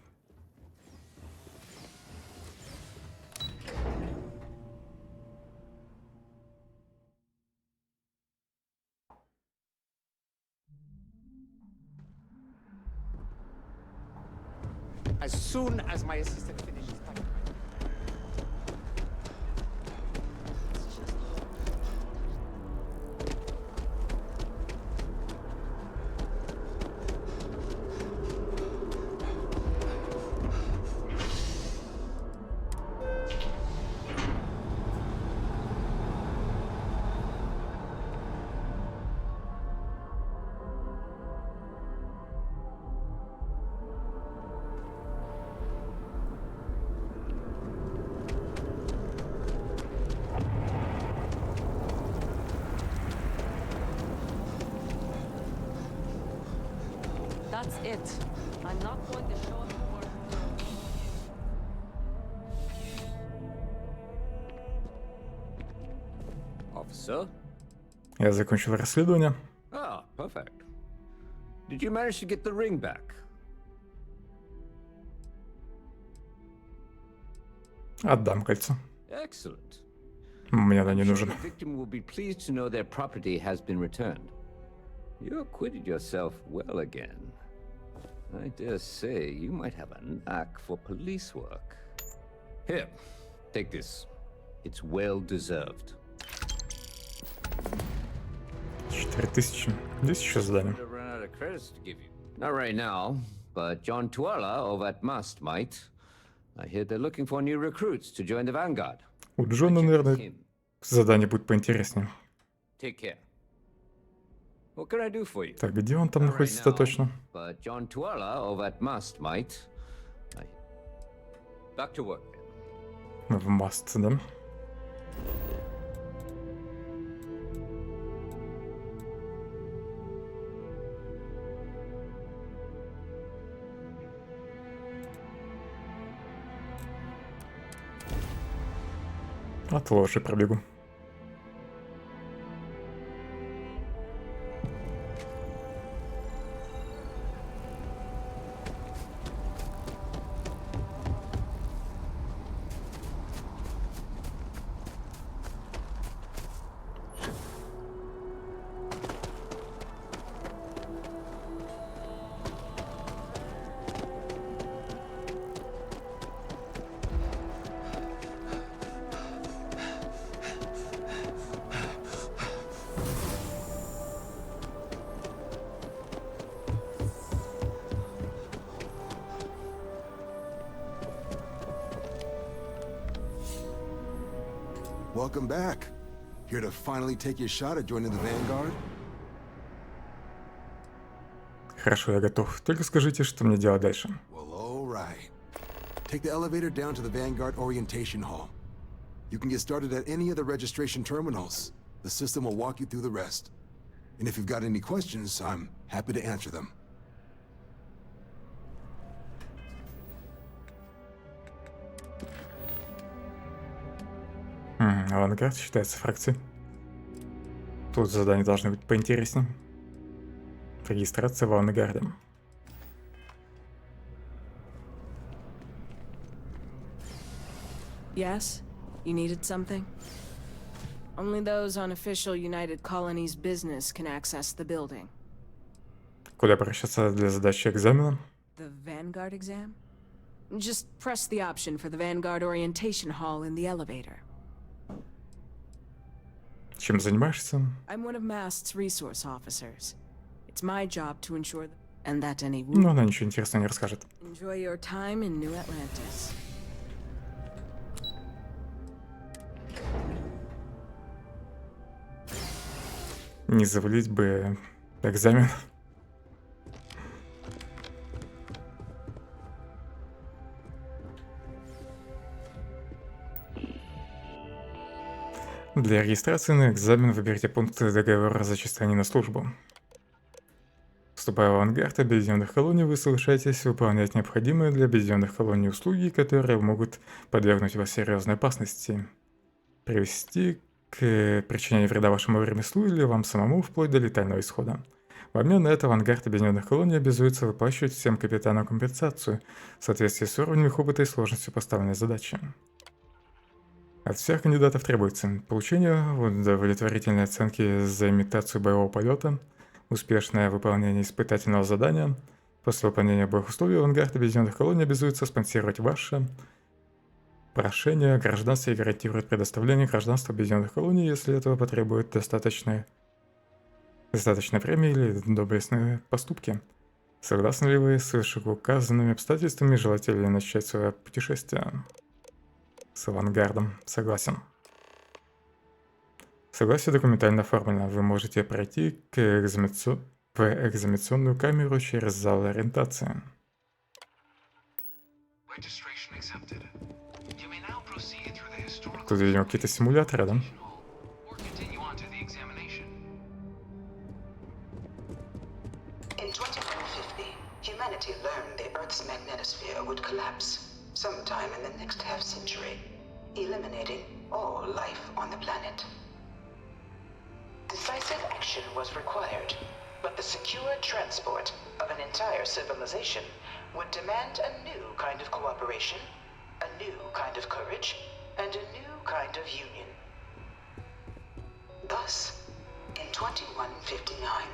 As soon as my assistant finishes typing. That's it. I'm not going to show up for work. Officer? Я закончил расследование. Ah, perfect. Did you manage to get the ring back? Отдам кольцо. Excellent. Мне оно не I'm sure нужно. the victim will be pleased to know their property has been returned. You acquitted yourself well again. I dare say you might have a knack for police work. Here, take this. It's well deserved. 4000. Здесь еще задание. I've run out of credits to give you. Not right now, but John Tuala over at Must might. I hear they're looking for new recruits to join the Vanguard. У Джона, наверное, задание будет поинтереснее. Take care. What can I do for you? Так, где он там находится-то точно? But John Tuala over at Must might. Back to work. В Маст, да? Отложи, пробегу. Welcome back. Here to finally take your shot at joining the Vanguard? Хорошо, я готов. Только скажите, что мне делать дальше. Well, all right. Take the elevator down to the Vanguard Orientation Hall. You can get started at any of the registration terminals. The system will walk you through the rest. And if you've got any questions, I'm happy to answer them. Авангард считается фракцией. Тут задания должны быть поинтереснее. Регистрация в авангарде. Yes? You needed something? Only those on official United Colonies business can access the building. Куда обращаться для задачи экзамена? The Vanguard exam? Just press the option for the Vanguard Orientation Hall in the elevator. Чем занимаешься? I'm one of Mast's resource officers. It's my job to ensure that any Но она ничего интересного не расскажет. Enjoy your time in New Atlantis. Не завалить бы экзамен. Для регистрации на экзамен выберите пункт договора о зачислении на службу. Вступая в авангард объединенных колоний, вы соглашаетесь выполнять необходимые для объединенных колоний услуги, которые могут подвергнуть вас серьезной опасности, привести к причинению вреда вашему ремеслу или вам самому вплоть до летального исхода. В обмен на это авангард Объединенных Колоний обязуется выплачивать всем капитанам компенсацию в соответствии с уровнем их опыта и сложностью поставленной задачи. От всех кандидатов требуется получение удовлетворительной оценки за имитацию боевого полета, успешное выполнение испытательного задания. После выполнения обоих условий авангард Объединенных Колоний обязуется спонсировать ваше прошение о гражданстве и гарантирует предоставление гражданства Объединенных Колоний, если этого потребует достаточной премии или доблестные поступки. Согласны ли вы с вышеуказанными обстоятельствами? Желаете ли начать свое путешествие? С авангардом. Согласен. Согласие документально оформлено. Вы можете пройти в экзаменационную камеру через зал ориентации. Тут, видимо, какие-то симуляторы, да? In 2150, humanity learned the Earth's magnetosphere would collapse sometime in the next half-century, eliminating all life on the planet. Decisive action was required, but the secure transport of an entire civilization would demand a new kind of cooperation, a new kind of courage, and a new kind of union. Thus, in 2159,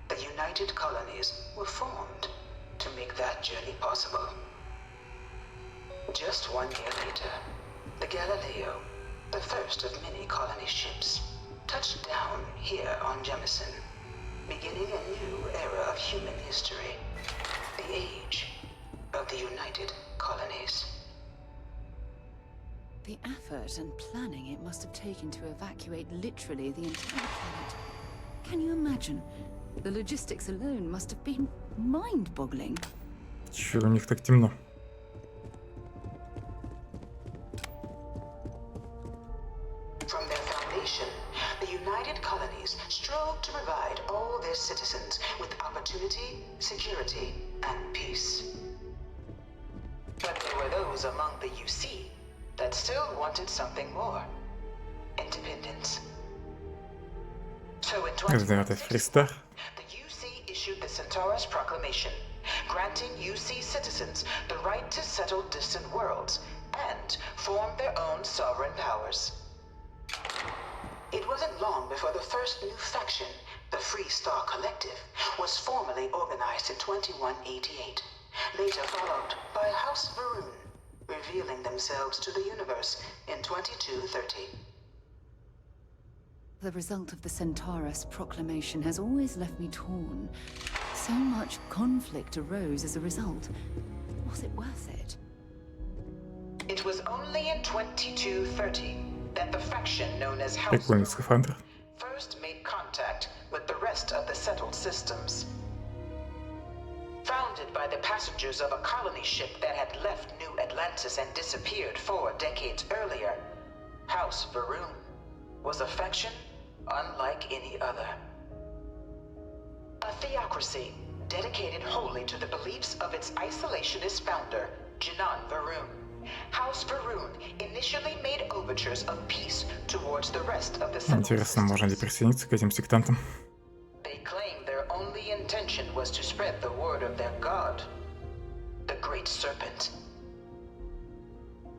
the United Colonies were formed to make that journey possible. Just 1 year later, the Galileo, the first of many colony ships, touched down here on Jemison, beginning a new era of human history, the age of the United Colonies. The effort and planning it must have taken to evacuate literally the entire planet. Can you imagine? The logistics alone must have been mind-boggling. Чё у них так темно? From their foundation, the United Colonies strove to provide all their citizens with opportunity, security, and peace. But there were those among the UC that still wanted something more. Independence. So in 2016, the UC issued the Centaurus Proclamation, granting UC citizens the right to settle distant worlds and form their own sovereign powers. It wasn't long before the first new faction, the Free Star Collective, was formally organized in 2188, later followed by House Varun, revealing themselves to the universe in 2230. The result of the Centaurus Proclamation has always left me torn. So much conflict arose as a result. Was it worth it? It was only in 2230 that the faction known as House Прикольный скафандр. first made contact with the rest of the settled systems. Founded by the passengers of a colony ship that had left New Atlantis and disappeared 4 decades earlier, House Varun was a faction unlike any other. A theocracy dedicated wholly to the beliefs of its isolationist founder, Jinan Varun. House Varun initially made overtures of peace towards the rest of the settled Интересно, можно ли присоединиться к этим сектантам? They claimed their only intention was to spread the word of their god, the Great Serpent.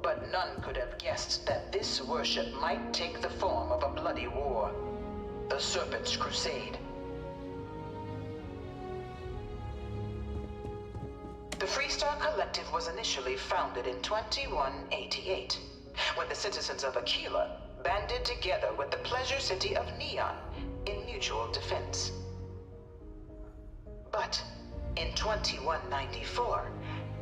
But none could have guessed that this worship might take the form of a bloody war, the Serpent's Crusade. The Freestar Collective was initially founded in 2188, when the citizens of Aquila banded together with the pleasure city of Neon in mutual defense. But in 2194,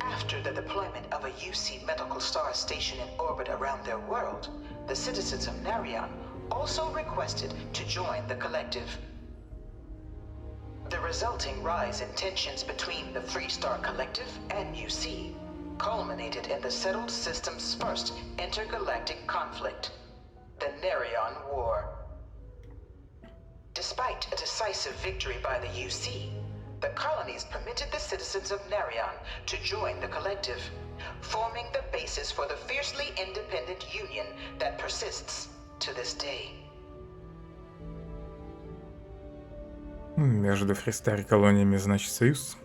after the deployment of a UC medical star station in orbit around their world, the citizens of Narion also requested to join the collective. The resulting rise in tensions between the Freestar Collective and UC culminated in the settled system's first intergalactic conflict, the Narion War. Despite a decisive victory by the UC, the colonies permitted the citizens of Narion to join the collective, forming the basis for the fiercely independent union that persists to this day. Между Фристар и колониями значит союз.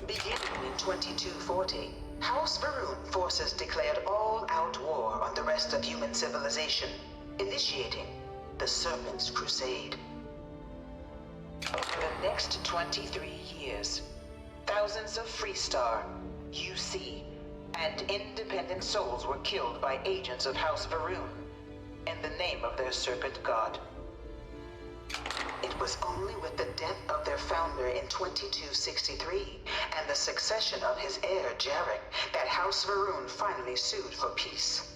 Beginning in 2240, House Varun forces declared all-out war on the rest of human civilization, initiating the Serpent's Crusade. Over the next 23 years, thousands of Freestar, UC, and independent souls were killed by agents of House Varun in the name of their serpent god. It was only with the death of their founder in 2263 and the succession of his heir, Jarek, that House Varun finally sued for peace.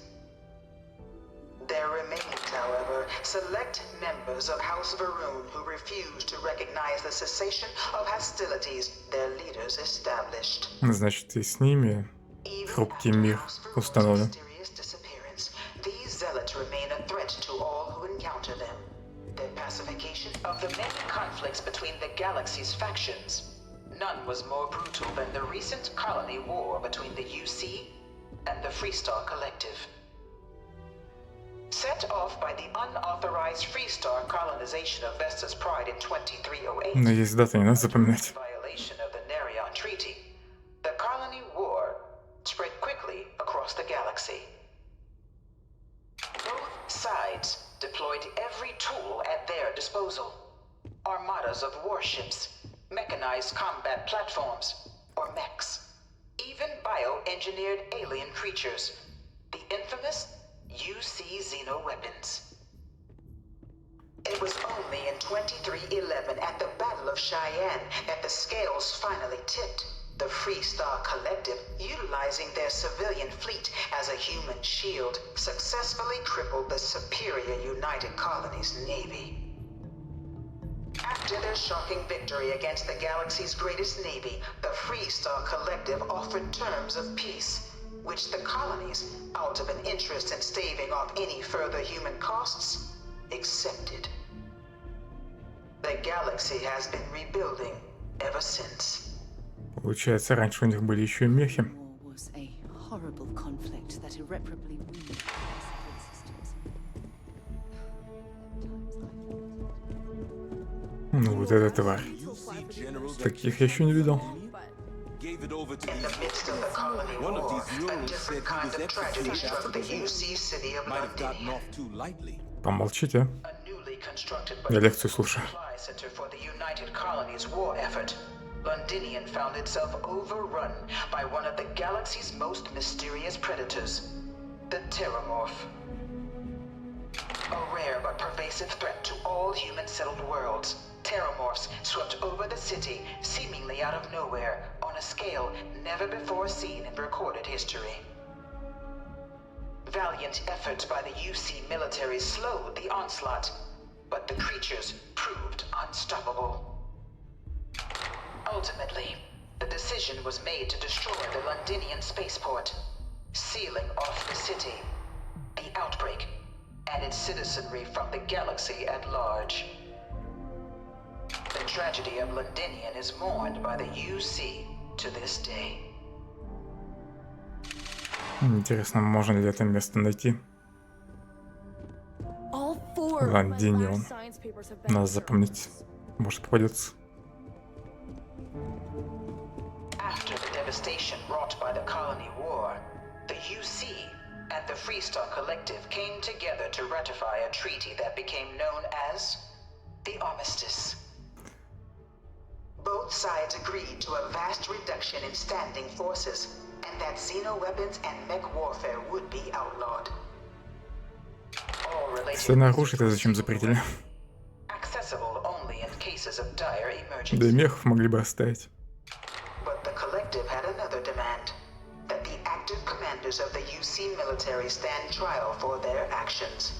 There remained, however, select members of House Varun who refused to recognize the cessation of hostilities their leaders established. Значит, и с ними хрупкий мир установлен. These zealots remain a threat to all who encounter them. Their pacification of the many conflicts between the galaxy's factions. None was more brutal than the recent colony war between the UC and the Freestar Collective. Set off by the unauthorized Freestar colonization of Vesta's Pride in 2308. Но есть даты, не надо запоминать. Violation of the Nerion Treaty. The colony war spread quickly across the galaxy. Both sides deployed every tool at their disposal. Armadas of warships, mechanized combat platforms, or mechs. Even bioengineered alien creatures. The infamous UC xeno-weapons. It was only in 2311 at the Battle of Cheyenne that the scales finally tipped. The Freestar Collective, utilizing their civilian fleet as a human shield, successfully crippled the superior United Colonies Navy. After their shocking victory against the galaxy's greatest navy, the Freestar Collective offered terms of peace, which the colonies, out of an interest in staving off any further human costs, accepted. The galaxy has been rebuilding ever since. Получается, раньше у них были еще и мехи. Was a horrible conflict that irreparably ruined their support systems. Ну вот эта тварь. Таких я еще не видел. In the midst of the colony war, a different kind of tragedy struck the UC city of London. Помолчите. Я лекцию слушаю. Center for the United Colonies war effort. Londinian found itself overrun by one of the galaxy's most mysterious predators, the Terramorph. A rare but pervasive threat to all human-settled worlds, Terramorphs swept over the city, seemingly out of nowhere, on a scale never before seen in recorded history. Valiant efforts by the UC military slowed the onslaught, but the creatures proved unstoppable. Ultimately, the decision was made to destroy the Londinian spaceport, sealing off the city, the outbreak, and its citizenry from the galaxy at large. The tragedy of Londinian is mourned by the UC to this day. Интересно, можно ли это место найти? Лондинион. Надо запомнить. Может, попадется. After the devastation wrought by the colony war, the UC and the Freestar Collective came together to ratify a treaty that became known as the Armistice. Both sides agreed to a vast reduction in standing forces, and that xeno-weapons and mech warfare would be outlawed. All Все на оружие-то зачем запретили? accessible only in cases of dire emergency. Да и мехов могли бы оставить. But the collective had another demand, that the active commanders of the UC military stand trial for their actions.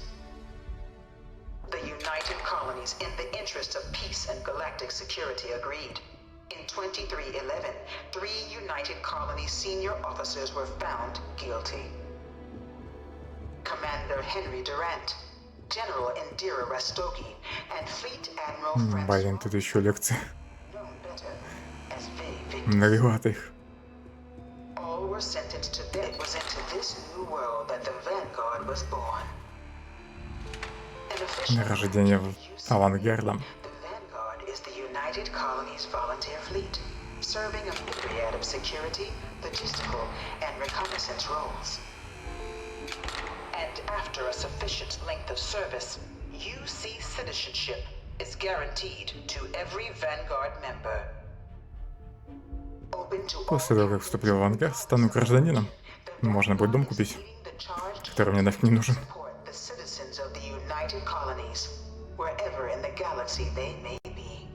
The United Colonies, in the interest of peace and galactic security, agreed. In 2311, 3 United Colonies senior officers were found guilty. Commander Henry Durant, General Indira Rastogi, and Fleet Admiral Блин, тут еще лекции. known better as Vay Многовато их. All were sentenced to death. It was into this new world that the Vanguard was born. An official Рождение авангарда. the United Colonies Volunteer Fleet, serving a myriad of security, logistical, and reconnaissance roles. And after a sufficient length of service, UC citizenship is guaranteed to every Vanguard member. После того, как вступлю в авангард, стану гражданином. Можно будет дом купить, который мне нафиг не нужен. The citizens of the United Colonies, wherever in the galaxy they may be.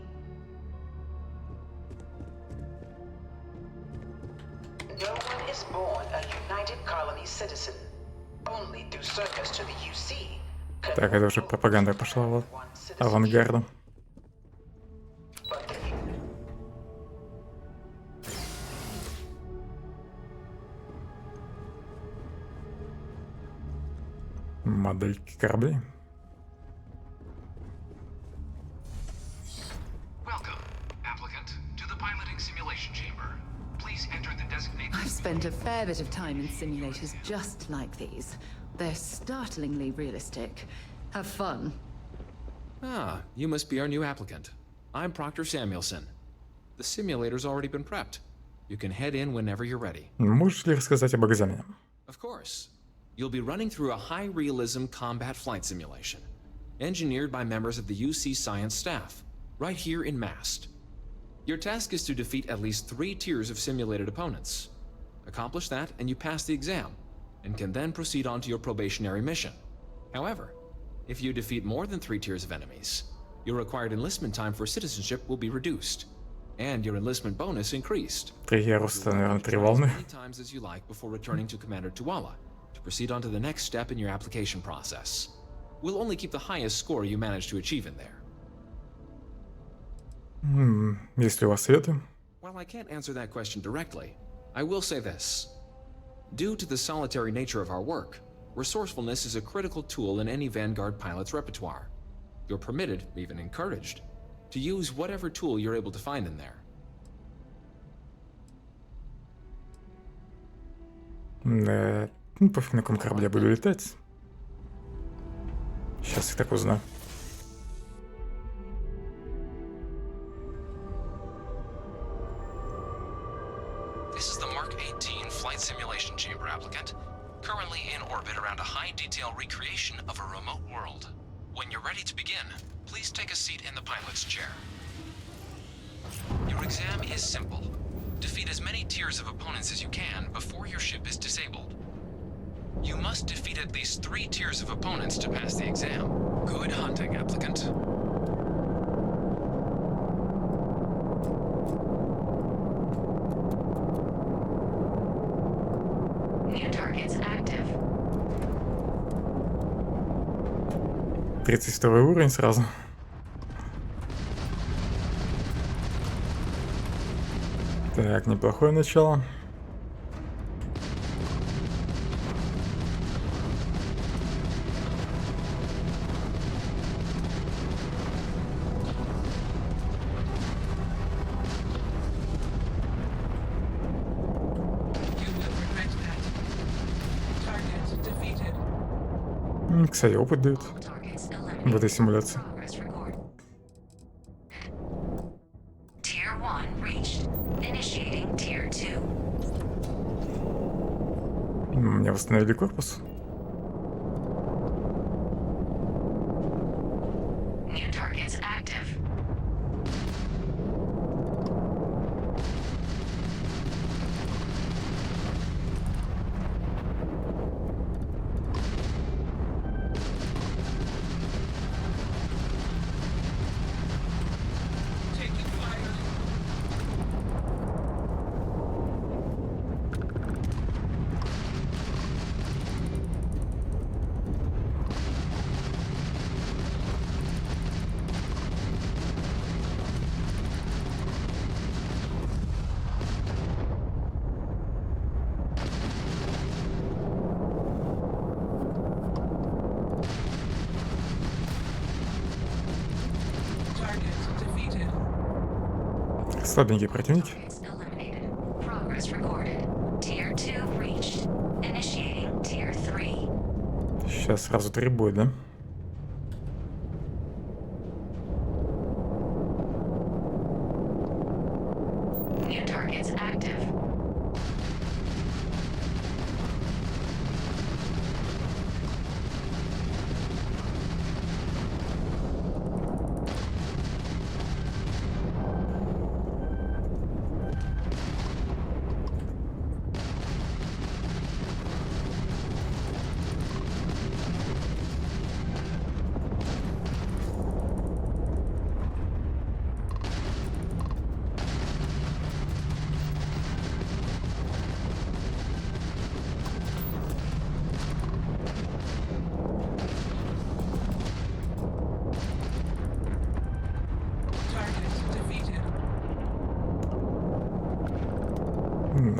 No one is born a United Colonies citizen. Only through service to the UC. Так, это уже пропаганда пошла вот авангардом. Модельки кораблей. I've spent a fair bit of time in simulators just like these. They're startlingly realistic. Have fun. Ah, you must be our new applicant. I'm Proctor Samuelson. The simulator's already been prepped. You can head in whenever you're ready. Можешь ли рассказать об экзамене? Of course. You'll be running through a high-realism combat flight simulation, engineered by members of the UC science staff, right here in Mast. Your task is to defeat at least 3 tiers of simulated opponents. Accomplish that, and you pass the exam, and can then proceed on to your probationary mission. However, if you defeat more than 3 tiers of enemies, your required enlistment time for citizenship will be reduced, and your enlistment bonus increased. 3 яруса, наверное, 3 волны. As many times as you like before returning to Commander Tuala to proceed on to the next step in your application process. We'll only keep the highest score you manage to achieve in there. Есть ли у вас советы? While I can't answer that question directly, I will say this. Due to the solitary nature of our work, resourcefulness is a critical tool in any Vanguard pilot's repertoire. You're permitted, even encouraged, to use whatever tool you're able to find in there. Да, пофиг, на каком корабле буду летать. Сейчас я так узнаю. This is the Mark 18 flight simulation chamber applicant, currently in orbit around a high-detail recreation of a remote world. When you're ready to begin, please take a seat in the pilot's chair. Your exam is simple. Defeat as many tiers of opponents as you can before your ship is disabled. You must defeat at least 3 tiers of opponents to pass the exam. Good hunting, applicant. New targets active. 32 уровень сразу. Так, неплохое начало. Кстати, опыт дают в этой симуляции. Мне восстановили корпус. Слабенькие противники. Сейчас сразу 3 будет, да?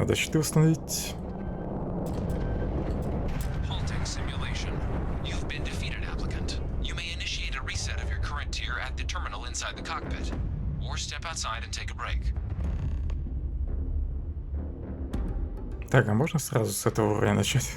Надо щиты установить. Halting simulation. You've been defeated, applicant. You may initiate a reset of your current tier at the terminal inside the cockpit, or step outside and take a break. Так, а можно сразу с этого уровня начать?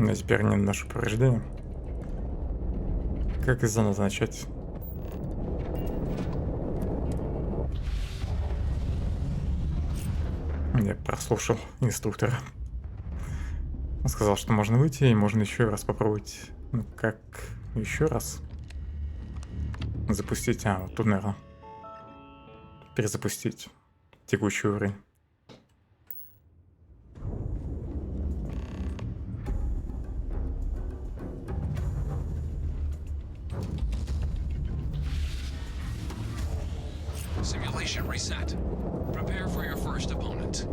А теперь не наше повреждение. Как из-за надо начать? Я прослушал инструктора. Он сказал, что можно выйти и можно еще раз попробовать. Ну как еще раз? Запустить. А, вот тут, наверное. Перезапустить текущий уровень. Simulation reset. Prepare for your first opponent.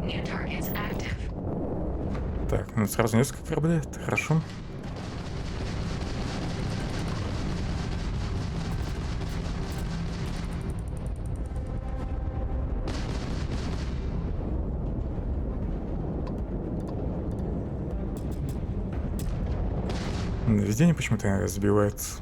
New targets active. Так, ну сразу несколько кораблей, это хорошо. Наведение почему-то сбивается.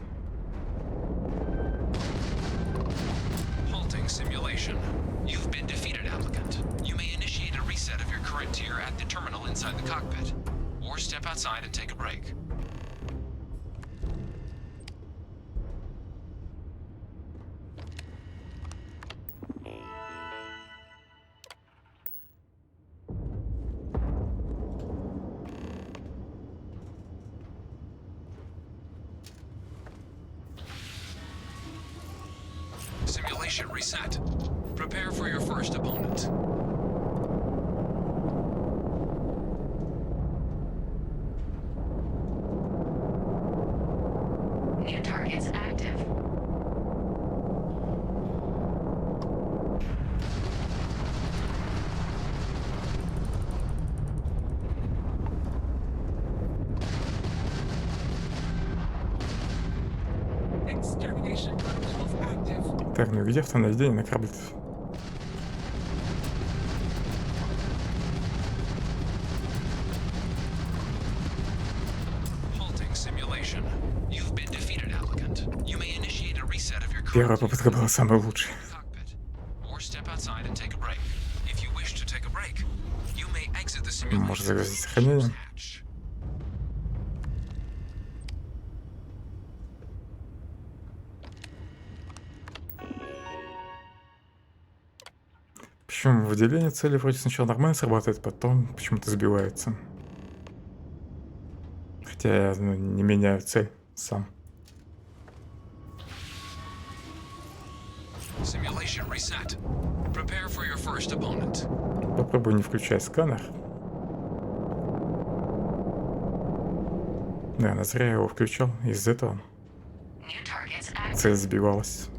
Halting simulation. You've been defeated, applicant. You may initiate a reset of your current tier at the terminal inside the cockpit, or step outside and take a break. Simulation reset. Prepare for your first opponent. New targets active. Extermination protocols active. Так, ну где автонаведение на корабле? Halting simulation. You've been defeated, applicant. You may initiate a reset of your Первая current попытка была самая лучшая. cockpit, or step outside and take a break. If you wish to take a break, you may exit the simulation. Может загрузить сохранение. Причем выделение цели вроде сначала нормально срабатывает, потом почему-то сбивается. Хотя я не меняю цель сам. Simulation reset. Prepare for your first opponent. Попробую не включать сканер. Да, на зря я его включал. Из-за этого цель сбивалась.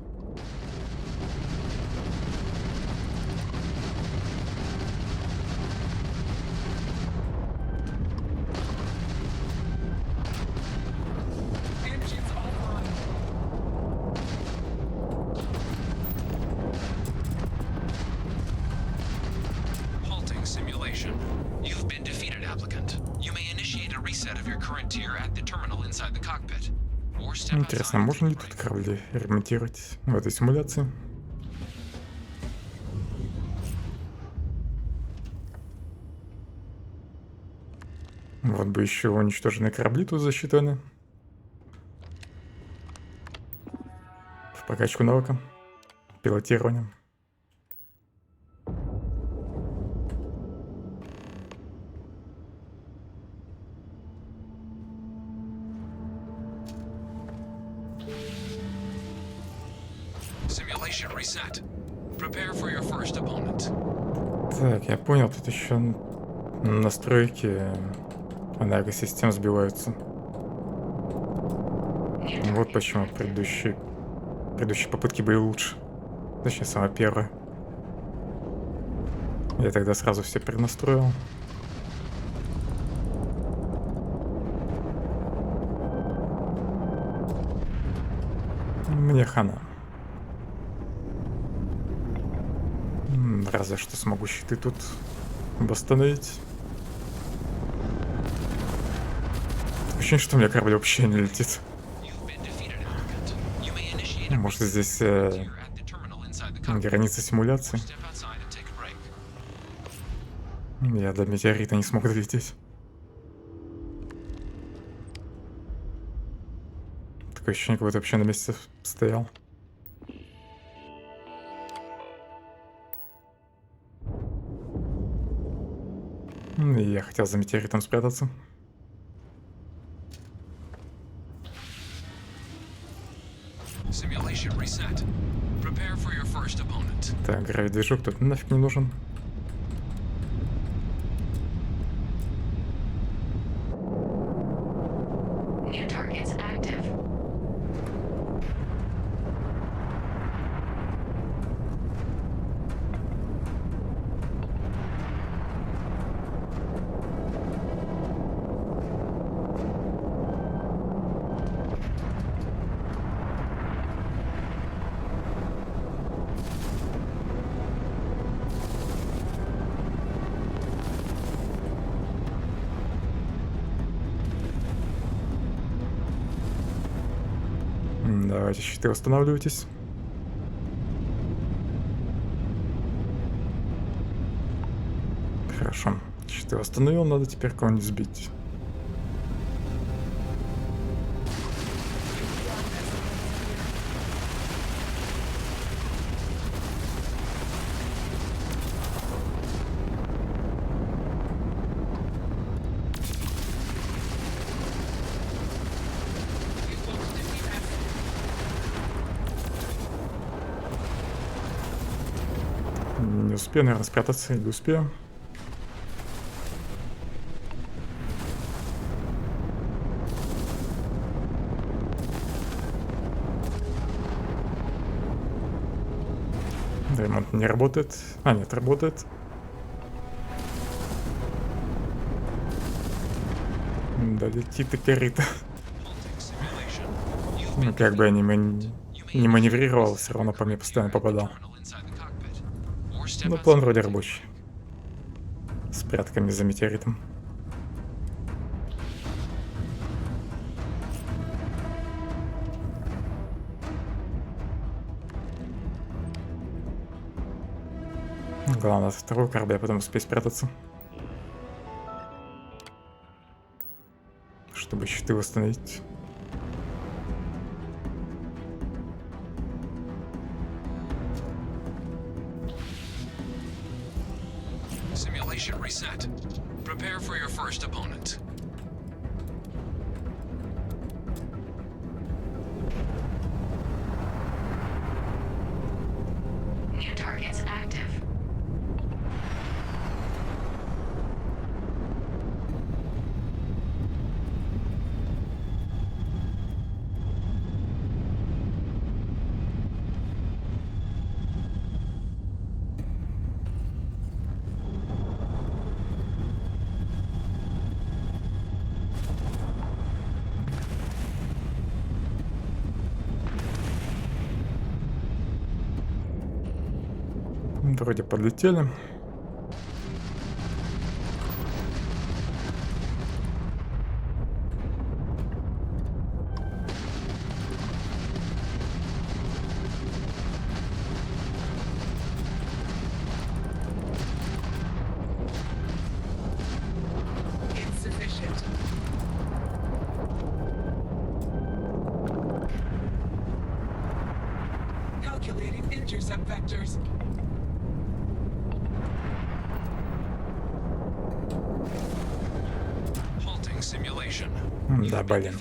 Halting simulation. You've been defeated, applicant. You may initiate a reset of your current tier at the terminal inside the cockpit, or step Интересно, outside. можно ли тут корабли ремонтировать в этой симуляции? Вот бы еще уничтоженные корабли тут засчитаны. В прокачку навыка пилотирования. Simulation reset. Prepare for your first opponent. Так, я понял, тут еще настройки энергосистем сбиваются. Вот почему предыдущие попытки были лучше. Точнее, самая первая. Я тогда сразу все перенастроил. Мне хана. Разве что смогу щиты тут восстановить. Ощущение, что у меня корабль вообще не летит. Может, здесь граница симуляции? Я до метеорита не смог долететь. Такое ощущение, как будто вообще на месте стоял. Я хотел за метеоритом спрятаться. Так, гравидвижок тут нафиг не нужен. Давайте, щиты, восстанавливайтесь. Хорошо. Щиты восстановил, надо теперь кого-нибудь сбить. Не успею, наверное, спрятаться, или успею. Ремонт не работает. А, нет, работает. Да летит и корыто. Ну, как бы я не маневрировал, все равно по мне постоянно попадал. Ну, план вроде рабочий. С прятками за метеоритом. Главное, со второго корабля потом успеть спрятаться. Чтобы щиты восстановить. Simulation reset. Prepare for your first opponent. New targets active. Вроде подлетели. Insufficient. Calculating intercept vectors. Да, блин.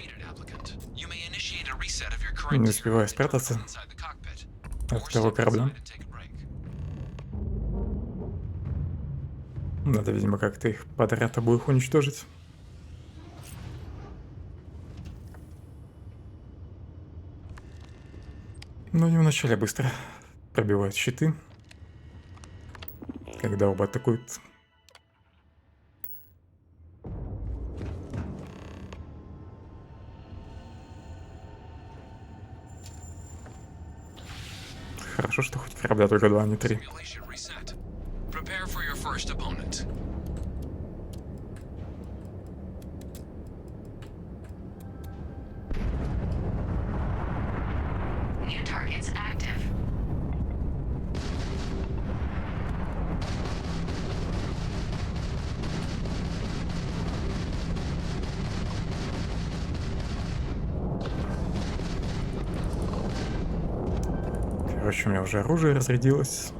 Не успеваю спрятаться. от второго корабля. Надо, видимо, как-то их подряд обоих уничтожить. Но не вначале, быстро пробивают щиты, когда оба атакуют. Хорошо, что хоть корабля только 2, а не 3. New targets active. Короче, у меня уже оружие разрядилось.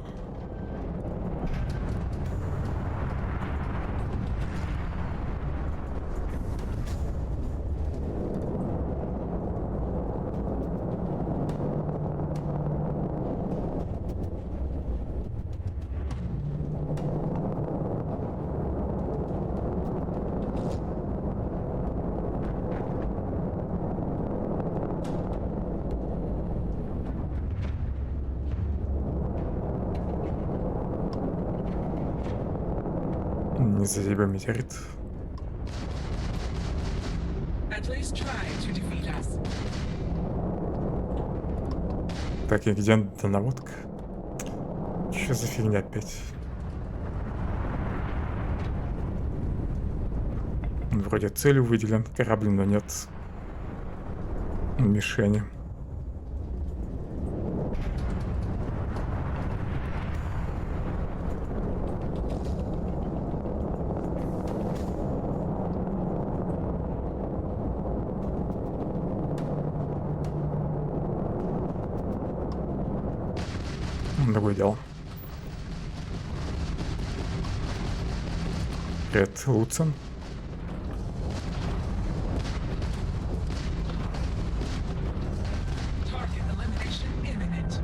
Не зазеби метеорит. At least try to defeat us. Так, и где наводка? Что за фигня опять? Вроде целью выделен корабль, но нет мишени. Другое дело. Привет, Луцен. Target elimination imminent.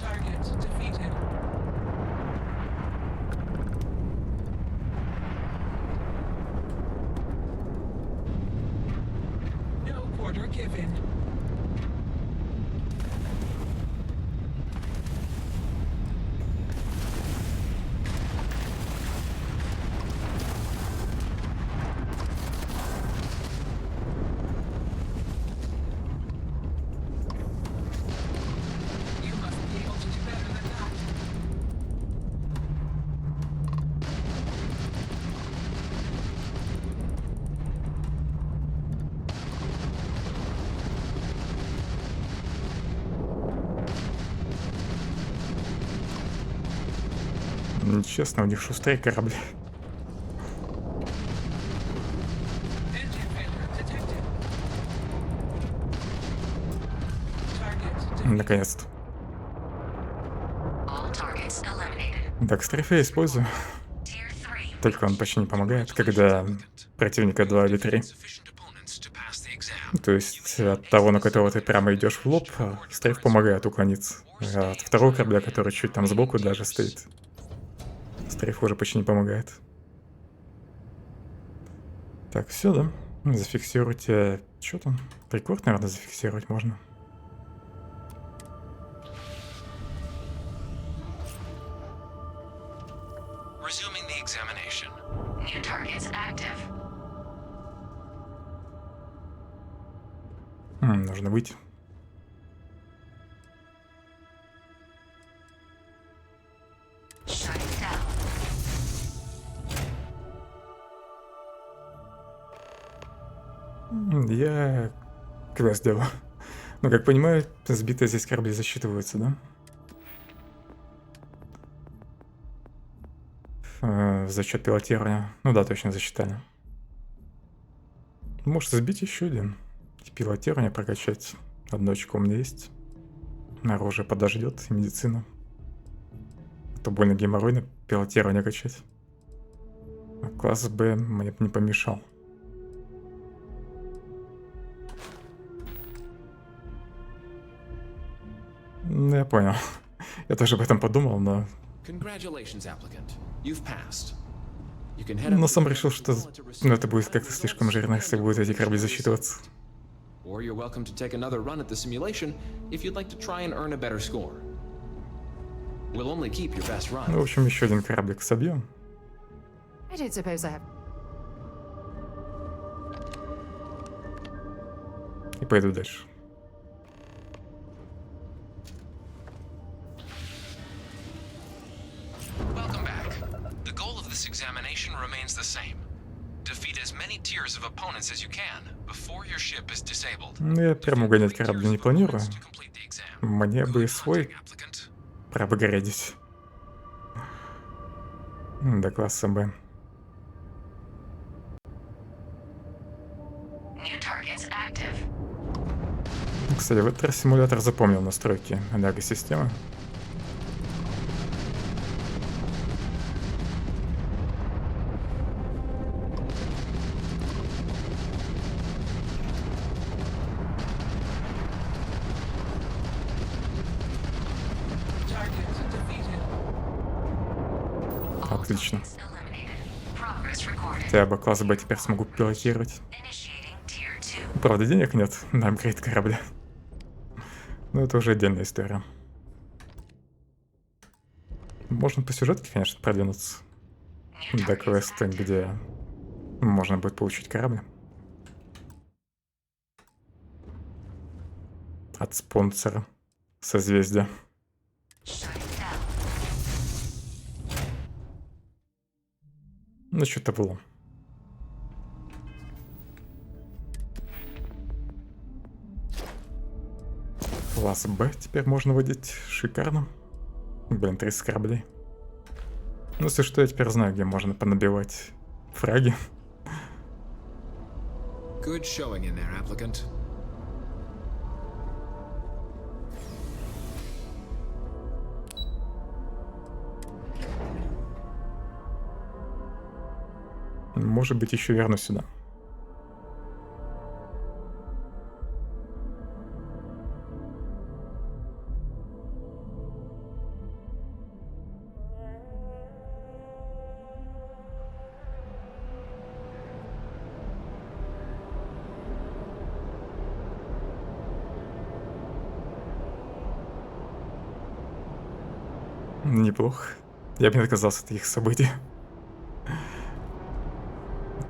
Target defeated. No quarter given. You must be able to do better than that. Нечестно, у них шустрее корабли. Engine failure detected. Target Наконец-то. All targets eliminated. Так, стрифе использую. Только он почти не помогает, когда противника 2 или 3. То есть от того, на которого ты прямо идешь в лоб, стрейф помогает уклониться. А от второго корабля, который чуть там сбоку даже стоит, стрейф уже почти не помогает. Так, все, да? Зафиксируйте... Что там? Рекорд, наверное, зафиксировать можно. Resuming the examination. New targets active. Нужно выйти. Shut down. Я квест делаю. Ну, как понимаю, сбитые здесь корабли засчитываются, да? За счет пилотирования. Ну да, точно засчитали. Может сбить еще один. И пилотирование прокачать. Одно очко у меня есть. Оружие подождет и медицина. А то больно геморройно пилотирование качать. А класс Б мне бы не помешал. Ну, я понял. Я тоже об этом подумал, но... Но сам решил, что это будет как-то слишком жирно, если будут эти корабли засчитываться. Or you're welcome to take another run at the simulation if you'd like to try and earn a better score. We'll only keep your best run. Ну, в общем, еще один кораблик собьем. I don't suppose I have... И пойду дальше. Welcome back. The goal of this examination remains the same. Defeat as many tiers of opponents as you can before your ship is disabled. Ну, я прямо угонять корабль не планирую. Мне бы свой пробогоредить. До класса Б. Кстати, в этот раз симулятор запомнил настройки энергосистемы. Отлично. Хотя бы класс Б теперь смогу пилотировать. Правда, денег нет на апгрейд корабля. Но это уже отдельная история. Можно по сюжетке, конечно, продвинуться до квеста, где можно будет получить корабль. От спонсора созвездия. Ну, что-то было. Класс Б теперь можно водить шикарно. Блин, 30 кораблей. Ну, если что, я теперь знаю, где можно понабивать фраги. Good showing in there, applicant. Может быть, еще вернусь сюда. Неплохо. Я бы не отказался от таких событий.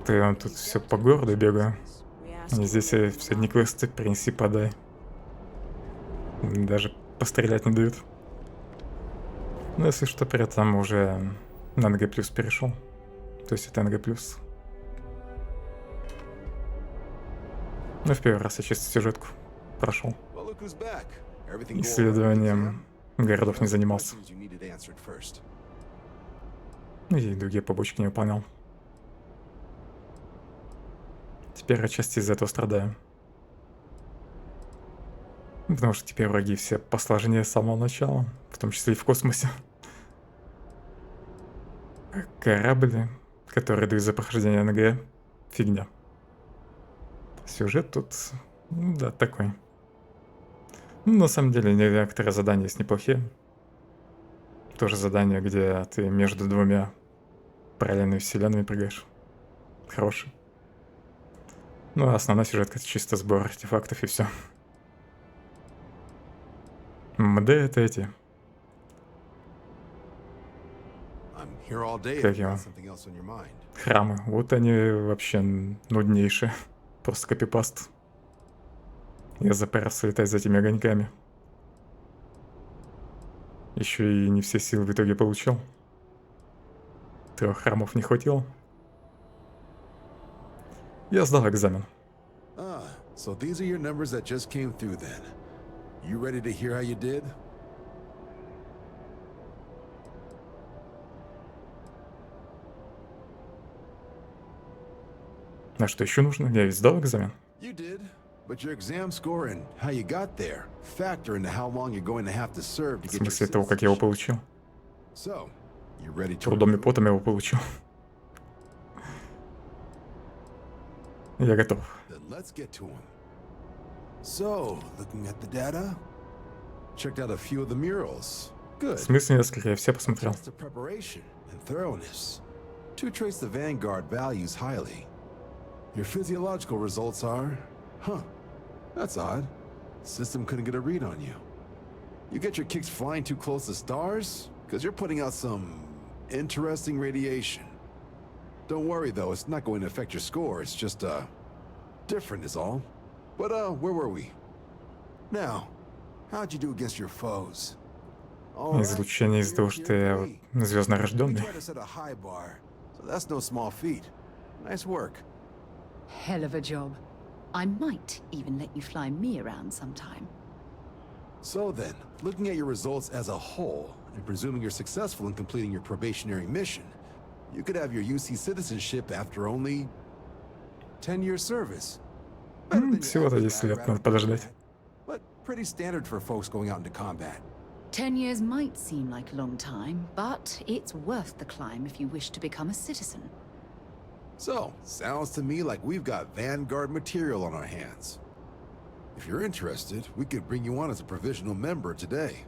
Я тут все по городу бегаю. И здесь все одни квесты принеси, подай. Даже пострелять не дают. Но если что, при этом уже на НГ плюс перешел. То есть это НГ плюс. Ну, в первый раз я чисто сюжетку прошел. Исследованием городов не занимался. И другие побочки не выполнял. Теперь отчасти из-за этого страдаю. Потому что теперь враги все посложнее с самого начала, в том числе и в космосе. А корабли, которые дают за прохождение НГ, фигня. Сюжет тут, ну да, такой. Ну, на самом деле, некоторые задания есть неплохие. Тоже задание, где ты между двумя параллельными вселенными прыгаешь. Хороший. Ну, а основная сюжетка — это чисто сбор артефактов и все. МД — это эти. Как его? Храмы. Вот они вообще нуднейшие. Просто копипаст. Я запарился летать за этими огоньками. Еще и не все силы в итоге получил. 3 храмов не хватило. Я сдал экзамен. So these are your numbers that just came through then. You ready to hear how you did? А что еще нужно? Я ведь сдал экзамен. You did, but your exam score and how you got there factor into how long you're going to have to serve to В get your смысле того, как я его получил. So, you ready to Трудом и потом я его получил. Я готов. Then let's get to 'em. So, looking at the data, Checked out a few of the murals. В Good. смысле несколько, я все посмотрел. Just the preparation and thoroughness. Two traits the Vanguard values highly. Your physiological results are, that's odd. System couldn't get a read on you. You get your kicks flying too close to stars? Because you're putting out some interesting radiation. Don't worry though, it's not going to affect your score, it's just, different is all. But, where were we? Now, how'd you do against your foes? Излучение из-за того, что я вот звезднорожденный. Try to set a high bar, so that's no small feat. Nice work. Hell of a job. I might even let you fly me around sometime. So then, looking at your results as a whole, and presuming you're successful in completing your probationary mission, you could have your UC citizenship after only 10 years service. Всего-то 10 лет надо подождать. But pretty standard for folks going out into combat. 10 years might seem like a long time, but it's worth the climb if you wish to become a citizen. So, sounds to me like we've got Vanguard material on our hands. If you're interested, we could bring you on as a provisional member today.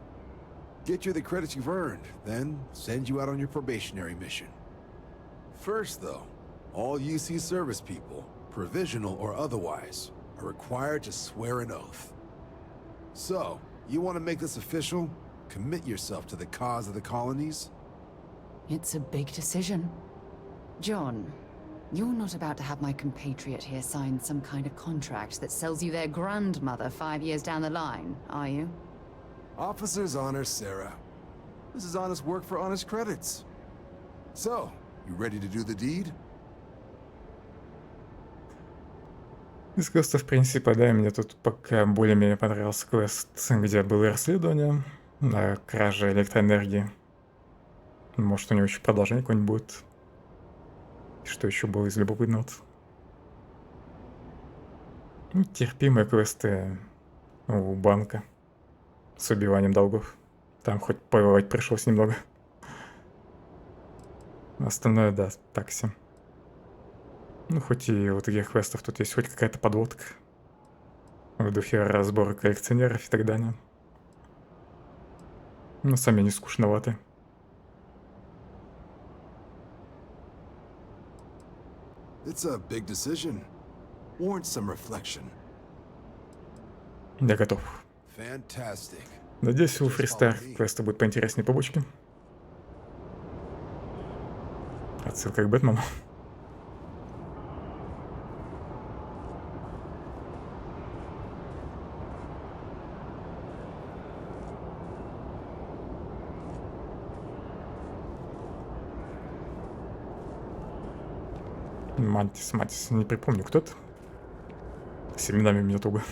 Get you the credits you've earned, then send you out on your probationary mission. First, though, all UC service people, provisional or otherwise, are required to swear an oath. So, you want to make this official? Commit yourself to the cause of the colonies? It's a big decision. John, you're not about to have my compatriot here sign some kind of contract that sells you their grandmother 5 years down the line, are you? Officer's honor, Sarah. This is honest work for honest credits. So, you ready to do the deed? Из квестов, в принципе, да, мне тут пока более-менее понравился квест, где было расследование на краже электроэнергии. Может, у него еще продолжение какое-нибудь будет. Что еще было из любопытного? Ну, терпимые квесты у банка с убиванием долгов. Там хоть повоевать пришлось немного. Остальное, да, такси. Ну, хоть и у таких квестов тут есть хоть какая-то подводка. В духе разбора коллекционеров и так далее. Но сами не скучноваты. It's a big decision. Warrants some reflection. Я готов. Fantastic. Надеюсь, у фристар квеста будет поинтереснее побочки. Отсылка к Бэтмену. Мантис, не припомню, кто это. С именами мне туго.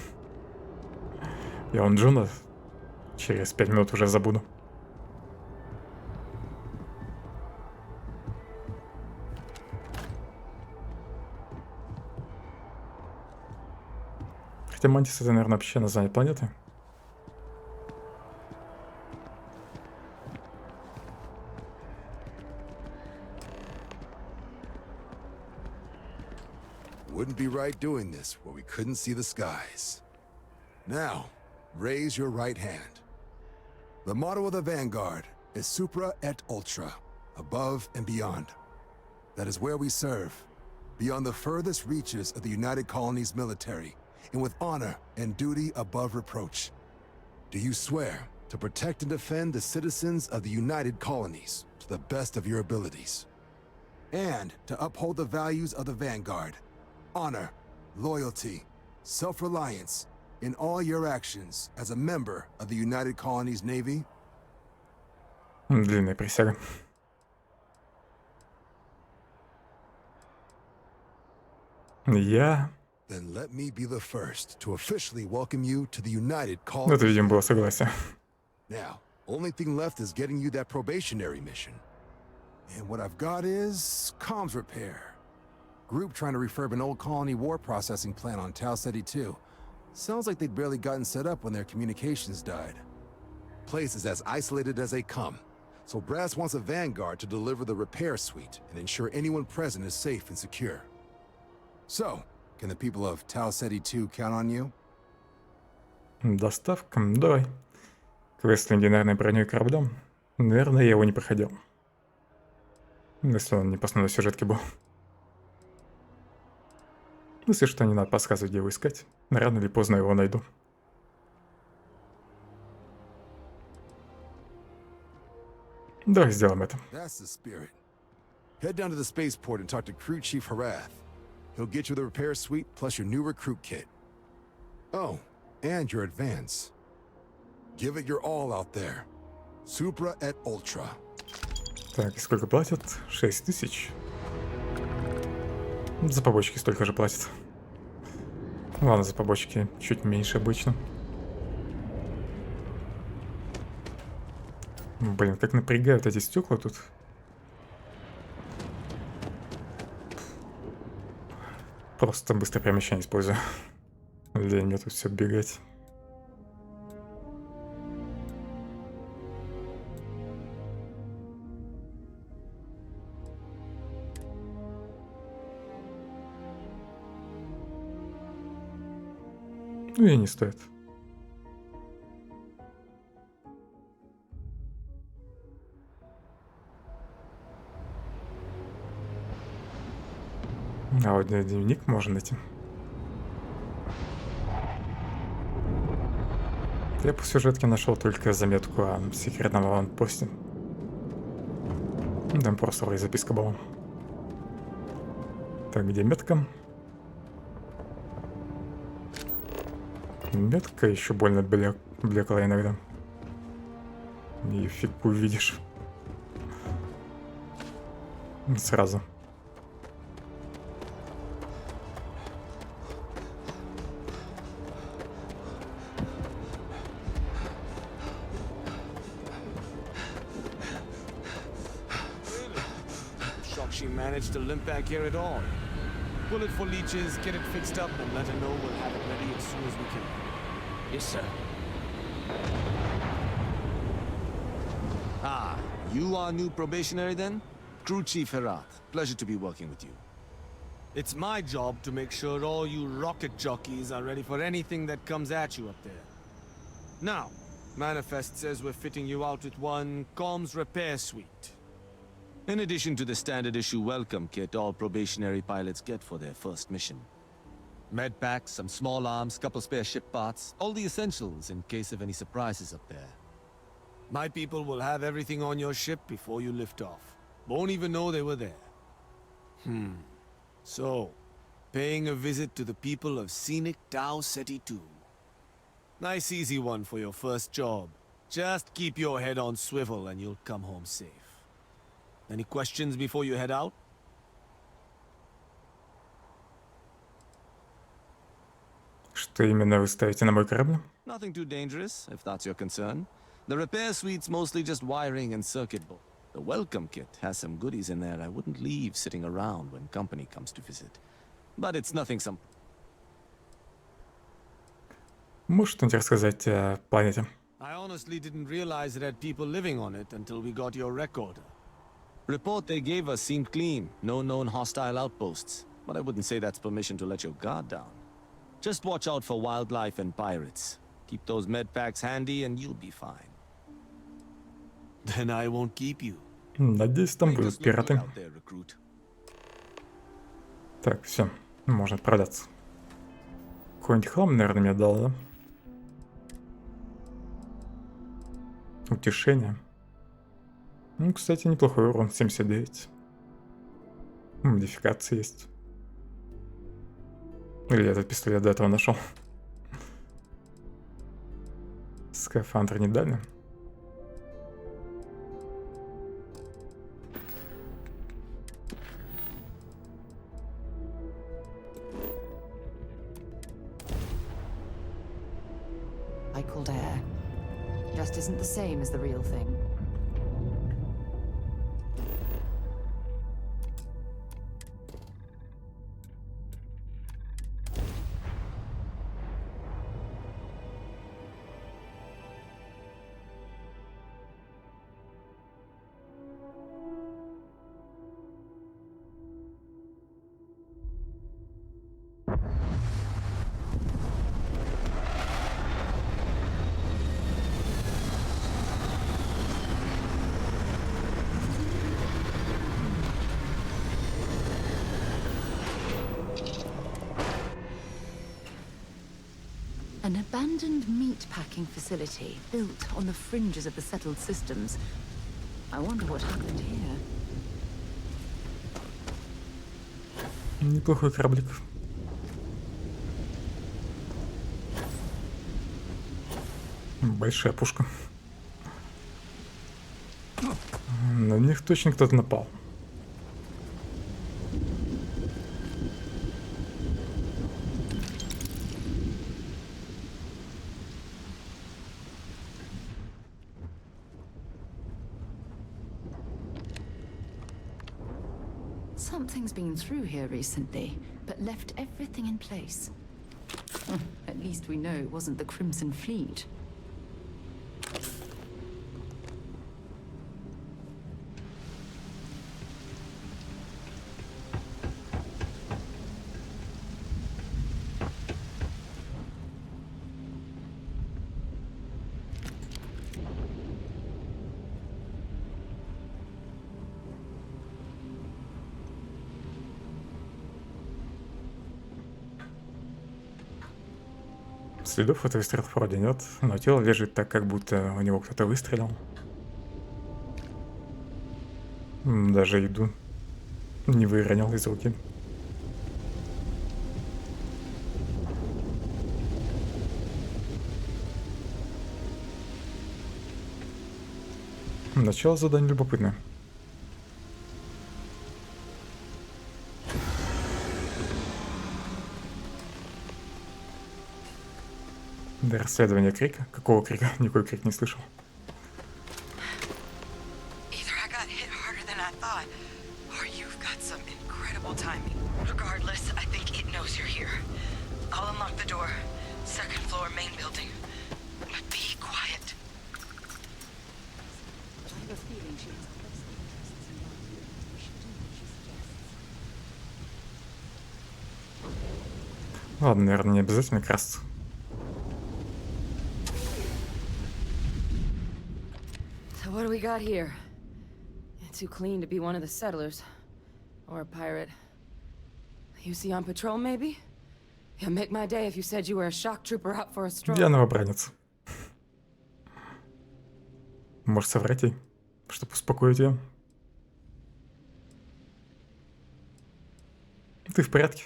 Я он Джона через 5 минут уже забуду. Хотя Мантис это, наверное, вообще название планеты. Wouldn't be right doing this where we couldn't see the skies. Now, raise your right hand. The motto of the Vanguard is Supra et Ultra, above and beyond. That is where we serve, beyond the furthest reaches of the United Colonies military, and with honor and duty above reproach. Do you swear to protect and defend the citizens of the United Colonies to the best of your abilities? And to uphold the values of the Vanguard, honor, loyalty, self-reliance, in all your actions as a member of the United Colonies Navy? Длинная присяга. Я... Then let me be the first to officially welcome you to the United Ну, Colonies. это, видимо, было согласие. Now, only thing left is getting you that probationary mission. And what I've got is comms repair. Group trying to refurb an old colony war processing plant on Tau Ceti 2. Sounds like they'd barely gotten set up when their communications died. Place is as isolated as they come, so Brass wants a Vanguard to deliver the repair suite and ensure anyone present is safe and secure. So, can the people of Tau Ceti 2 count on you? Доставка, давай. Квест легендарной броней кораблем. Наверное, я его не проходил. Если он не по основной сюжетке был. Если что, не надо подсказывать, где его искать. Рано или поздно его найду. Давай сделаем это. That's the spirit. Head down to the spaceport and talk to Crew Chief Harath. He'll get you the repair suite plus your new recruit kit. Oh, and your advance. Give it your all out there. Supra et Ultra. Так, и сколько платят? 6000. За побочки столько же платят. Ладно, за побочки чуть меньше обычно. Блин, как напрягают эти стекла тут. Просто быстрое перемещение использую. Лень мне тут все бегать. Ну и не стоит. Аудиодневник можно найти. Я по сюжетке нашел только заметку о секретном аванпосте. Там просто вроде записка была. Так, где метка? Метка еще больно блекла иногда. И фиг увидишь. Сразу. She managed to limp back here at all. Pull it for leeches, get it fixed up, and let her know we'll have it ready as soon as we can. Yes, sir. Ah, you are new probationary then? Crew Chief Herath. Pleasure to be working with you. It's my job to make sure all you rocket jockeys are ready for anything that comes at you up there. Now, Manifest says we're fitting you out with one comms repair suite. In addition to the standard issue welcome kit all probationary pilots get for their first mission. Med packs, some small arms, couple spare ship parts, all the essentials in case of any surprises up there. My people will have everything on your ship before you lift off. Won't even know they were there. So, paying a visit to the people of scenic Tau Ceti 2. Nice easy one for your first job. Just keep your head on swivel and you'll come home safe. Any questions before you head out? Что именно вы ставите на мой корабль? Nothing too dangerous, if that's your concern. The repair suite's mostly just wiring and circuit board. The welcome kit has some goodies in there I wouldn't leave sitting around when company comes to visit. But it's nothing some... Можешь что-нибудь рассказать о планете? I honestly didn't realize it had people living on it until we got your recorder. Report they gave us seemed clean, no known hostile outposts. But I wouldn't say that's permission to let your guard down. Just watch out for wildlife and pirates. Keep those med packs handy and you'll be fine. Then I won't keep you. Надеюсь, там будут пираты. Так, все, можно отправляться. Какой-нибудь хлам, наверное, мне дал, да? Утешение. Ну, кстати, неплохой урон, 79. Модификации есть. Или я этот пистолет до этого нашел. Скафандр не дали. Cycled air. Just isn't the same as the real thing. An abandoned meat-packing facility built on the fringes of the settled systems. I wonder what happened here. Неплохой кораблик. Большая пушка. На них точно кто-то напал. Something's been through here recently, but left everything in place. At least we know it wasn't the Crimson Fleet. Следов от выстрелов вроде нет, но тело лежит так, как будто у него кто-то выстрелил. Даже еду не выронил из руки. Начало задания любопытное. До расследования крика? Какого крика? Никакой крик не слышал. Either I got hit harder than I thought, or you've got some incredible timing. Regardless, I think it knows you're here. I'll unlock the door. Second floor, main building. But be quiet. I have a feeling she has close interests in what we should do what she suggests. Ладно, наверное, не обязательно красться. So what do we got here? Too clean to be one of the settlers. Or a pirate. You see on patrol, maybe? It'd make my day if you said you were a shock trooper out for a stroll. Я новобранец. Может соврать ей, чтобы успокоить ее. Ты в порядке?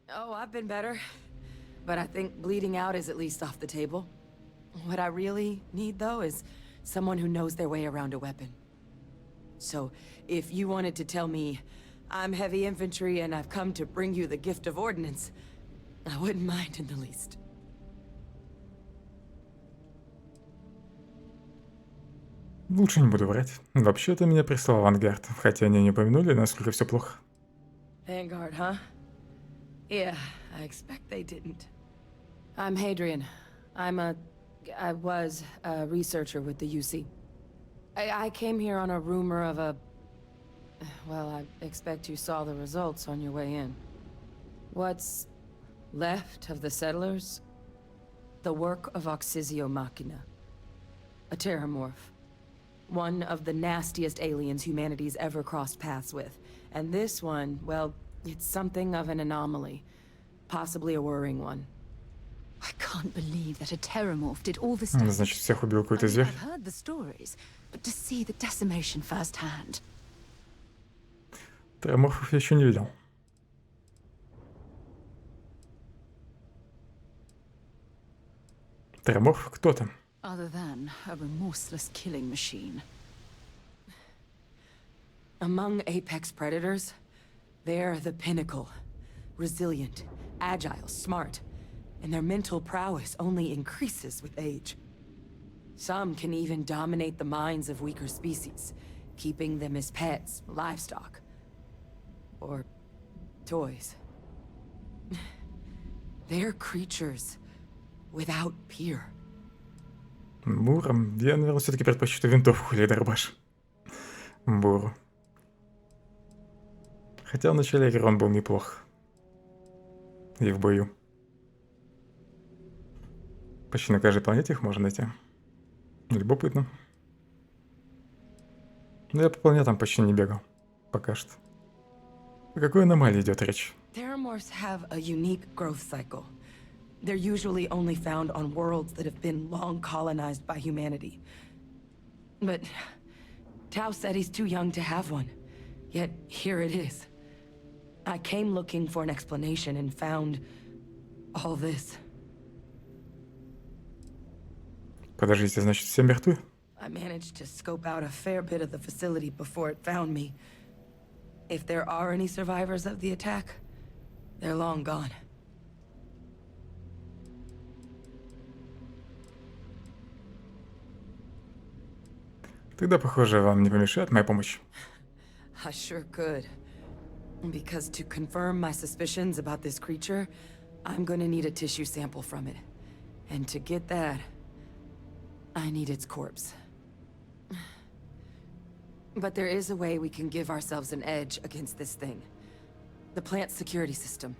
Oh, I've been better. But I think bleeding out is at least off the table. What I really need, though, is someone who knows their way around a weapon. So, if you wanted to tell me, I'm heavy infantry and I've come to bring you the gift of ordnance, I wouldn't mind in the least. Лучше не буду врать. Вообще-то меня прислал авангард, хотя они не упомянули, насколько все плохо. Vanguard, huh? Yeah, I expect they didn't. I'm Hadrian. I was a researcher with the UC. I came here on a rumor of a... Well, I expect you saw the results on your way in. What's left of the settlers? The work of Oxysio Machina. A terramorph. One of the nastiest aliens humanity's ever crossed paths with. And this one, well, it's something of an anomaly. Possibly a worrying one. I can't believe that a terramorph did all this damage. Значит, всех убил какой-то зверь. I've heard the stories, but to see the decimation firsthand. Терраморфов я еще не видел. Терраморф кто-то. Other than a remorseless killing machine. Among apex predators, they're the pinnacle. Resilient, agile, smart. And their mental prowess only increases with age. Some can even dominate the minds of weaker species, keeping them as pets, livestock, or toys. They're creatures without peer. Буром. Я, наверное, все-таки предпочту винтовку или дробаш. Буру. Хотя в начале игры он был неплох. И в бою. Почти на каждой планете их можно найти. Любопытно. Но я по планетам почти не бегал. Пока что. О какой аномалии идет речь? Terramorphs have a unique growth cycle. They're usually only found on worlds that have been long colonized by humanity. But Tao said he's too young to have one. Yet here it is. I came looking for an explanation and found all this. Подождите, значит, все мертвы? I managed to scope out a fair bit of the facility before it found me. If there are any survivors of the attack, they're long gone. Тогда, похоже, вам не помешает моя помощь. I sure could. Because to confirm my suspicions about this creature, I'm gonna need a tissue sample from it. And to get that, I need its corpse. But there is a way we can give ourselves an edge against this thing. The plant security system.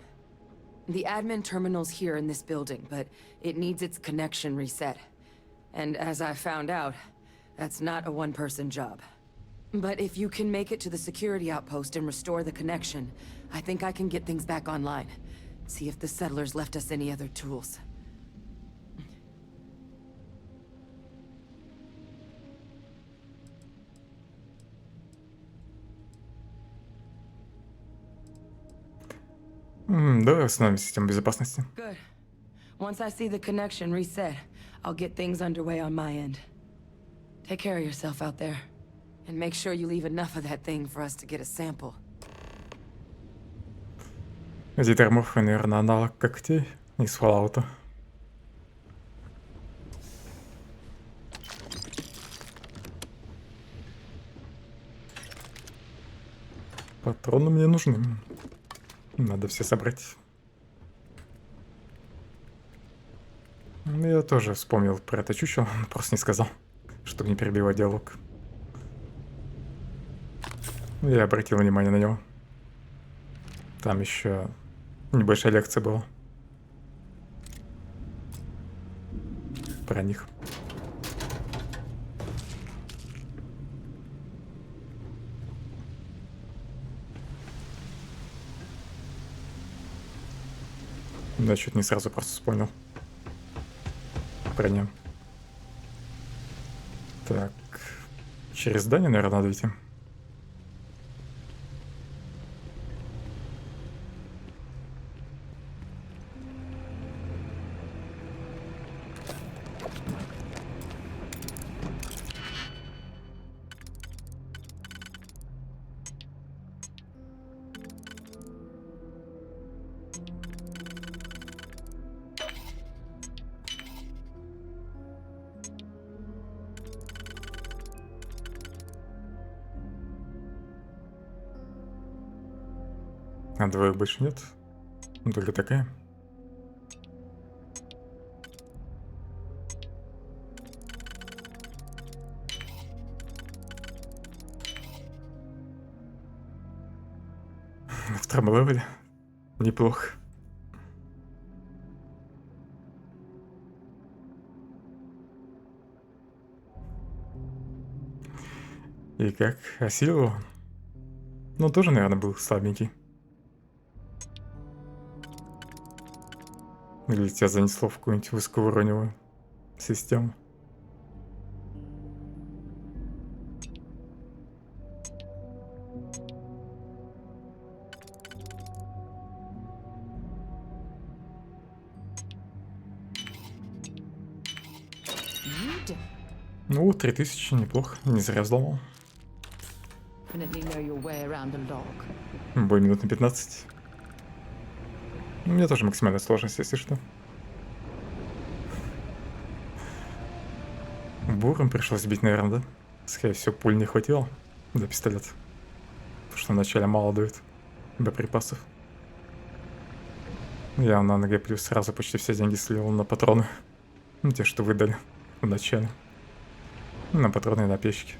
The admin terminal's here in this building, but it needs its connection reset. And as I found out, that's not a one-person job. But if you can make it to the security outpost and restore the connection, I think I can get things back online. See if the settlers left us any other tools. Давай установим систему безопасности. Good. Once I see the connection reset, I'll get things underway on my end. Take care of yourself out there. And make sure you leave enough of that thing for us to get a sample. Эти терморфы, наверное, аналог когтей из Fallout. Патроны мне нужны. Надо все собрать. Я тоже вспомнил про это чучело, просто не сказал, чтобы не перебивать диалог. Я обратил внимание на него. Там еще небольшая лекция была. Про них. Да, чуть не сразу просто вспомнил про него. Так, через здание, наверное, надо идти. А двоих больше нет. Ну, только такая. В втором левеле. Неплохо. И как? Осилил? Ну, тоже, наверное, был слабенький. Или тебя занесло в какую-нибудь высокоуровневую систему. Ну, 3000, неплохо. Не зря взломал. Бой минут на 15. У меня тоже максимальная сложность, если что. Буром пришлось бить, наверное, да? Скорее всего, пуль не хватило для пистолета. Потому что вначале мало дают боеприпасов. Я на НГ плюс сразу почти все деньги слил на патроны. Ну, те, что выдали в начале. На патроны и на печки.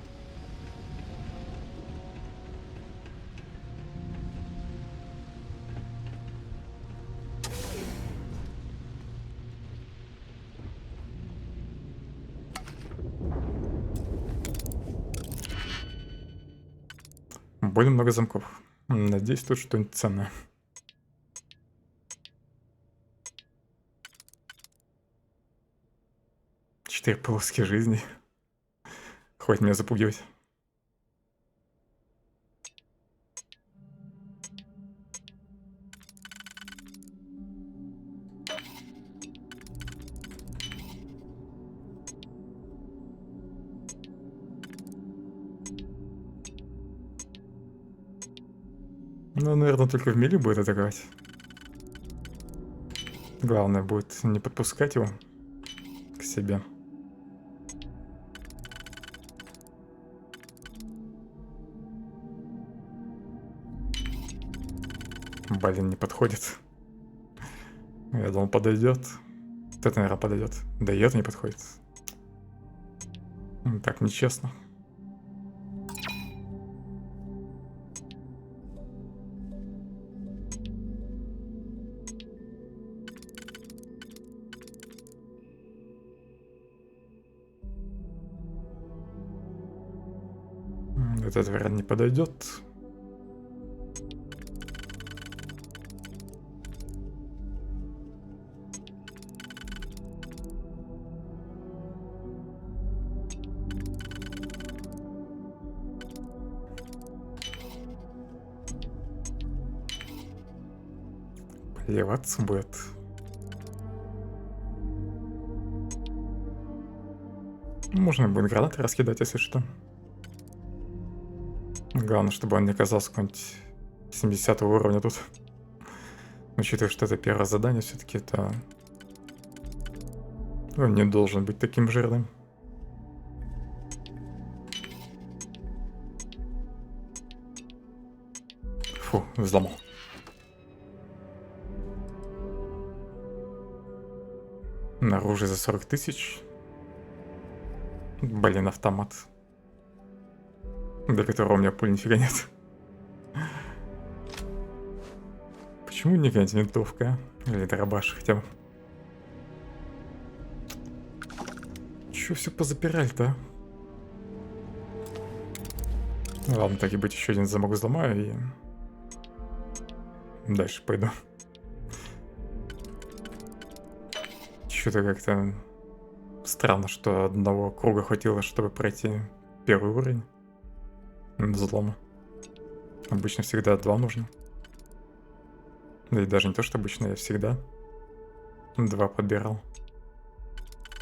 Более много замков. Надеюсь, тут что-нибудь ценное. 4 полоски жизни. Хватит меня запугивать. Ну, наверное, только в мили будет атаковать. Главное будет не подпускать его к себе. Блин, не подходит. Я думал, подойдет. Вот это, наверное, подойдет. Да и это не подходит. Так нечестно. Этот вариант не подойдет. Плеваться будет. Можно будет гранаты раскидать, если что. Главное, чтобы он не оказался какой-нибудь 70 уровня тут. Учитывая, что это первое задание, все-таки это... Он не должен быть таким жирным. Фу, взломал. На оружие за 40 тысяч. Блин, автомат. До которого у меня пуль нифига нет. Почему не какая-нибудь винтовка? Или дробаш хотя бы? Чё все позапирали-то? Ну, ладно, так и быть, еще один замок взломаю и... Дальше пойду. Что-то как-то странно, что одного круга хватило, чтобы пройти первый уровень взлома. Обычно всегда 2 нужно. Да и даже не то, что обычно, я всегда 2 подбирал.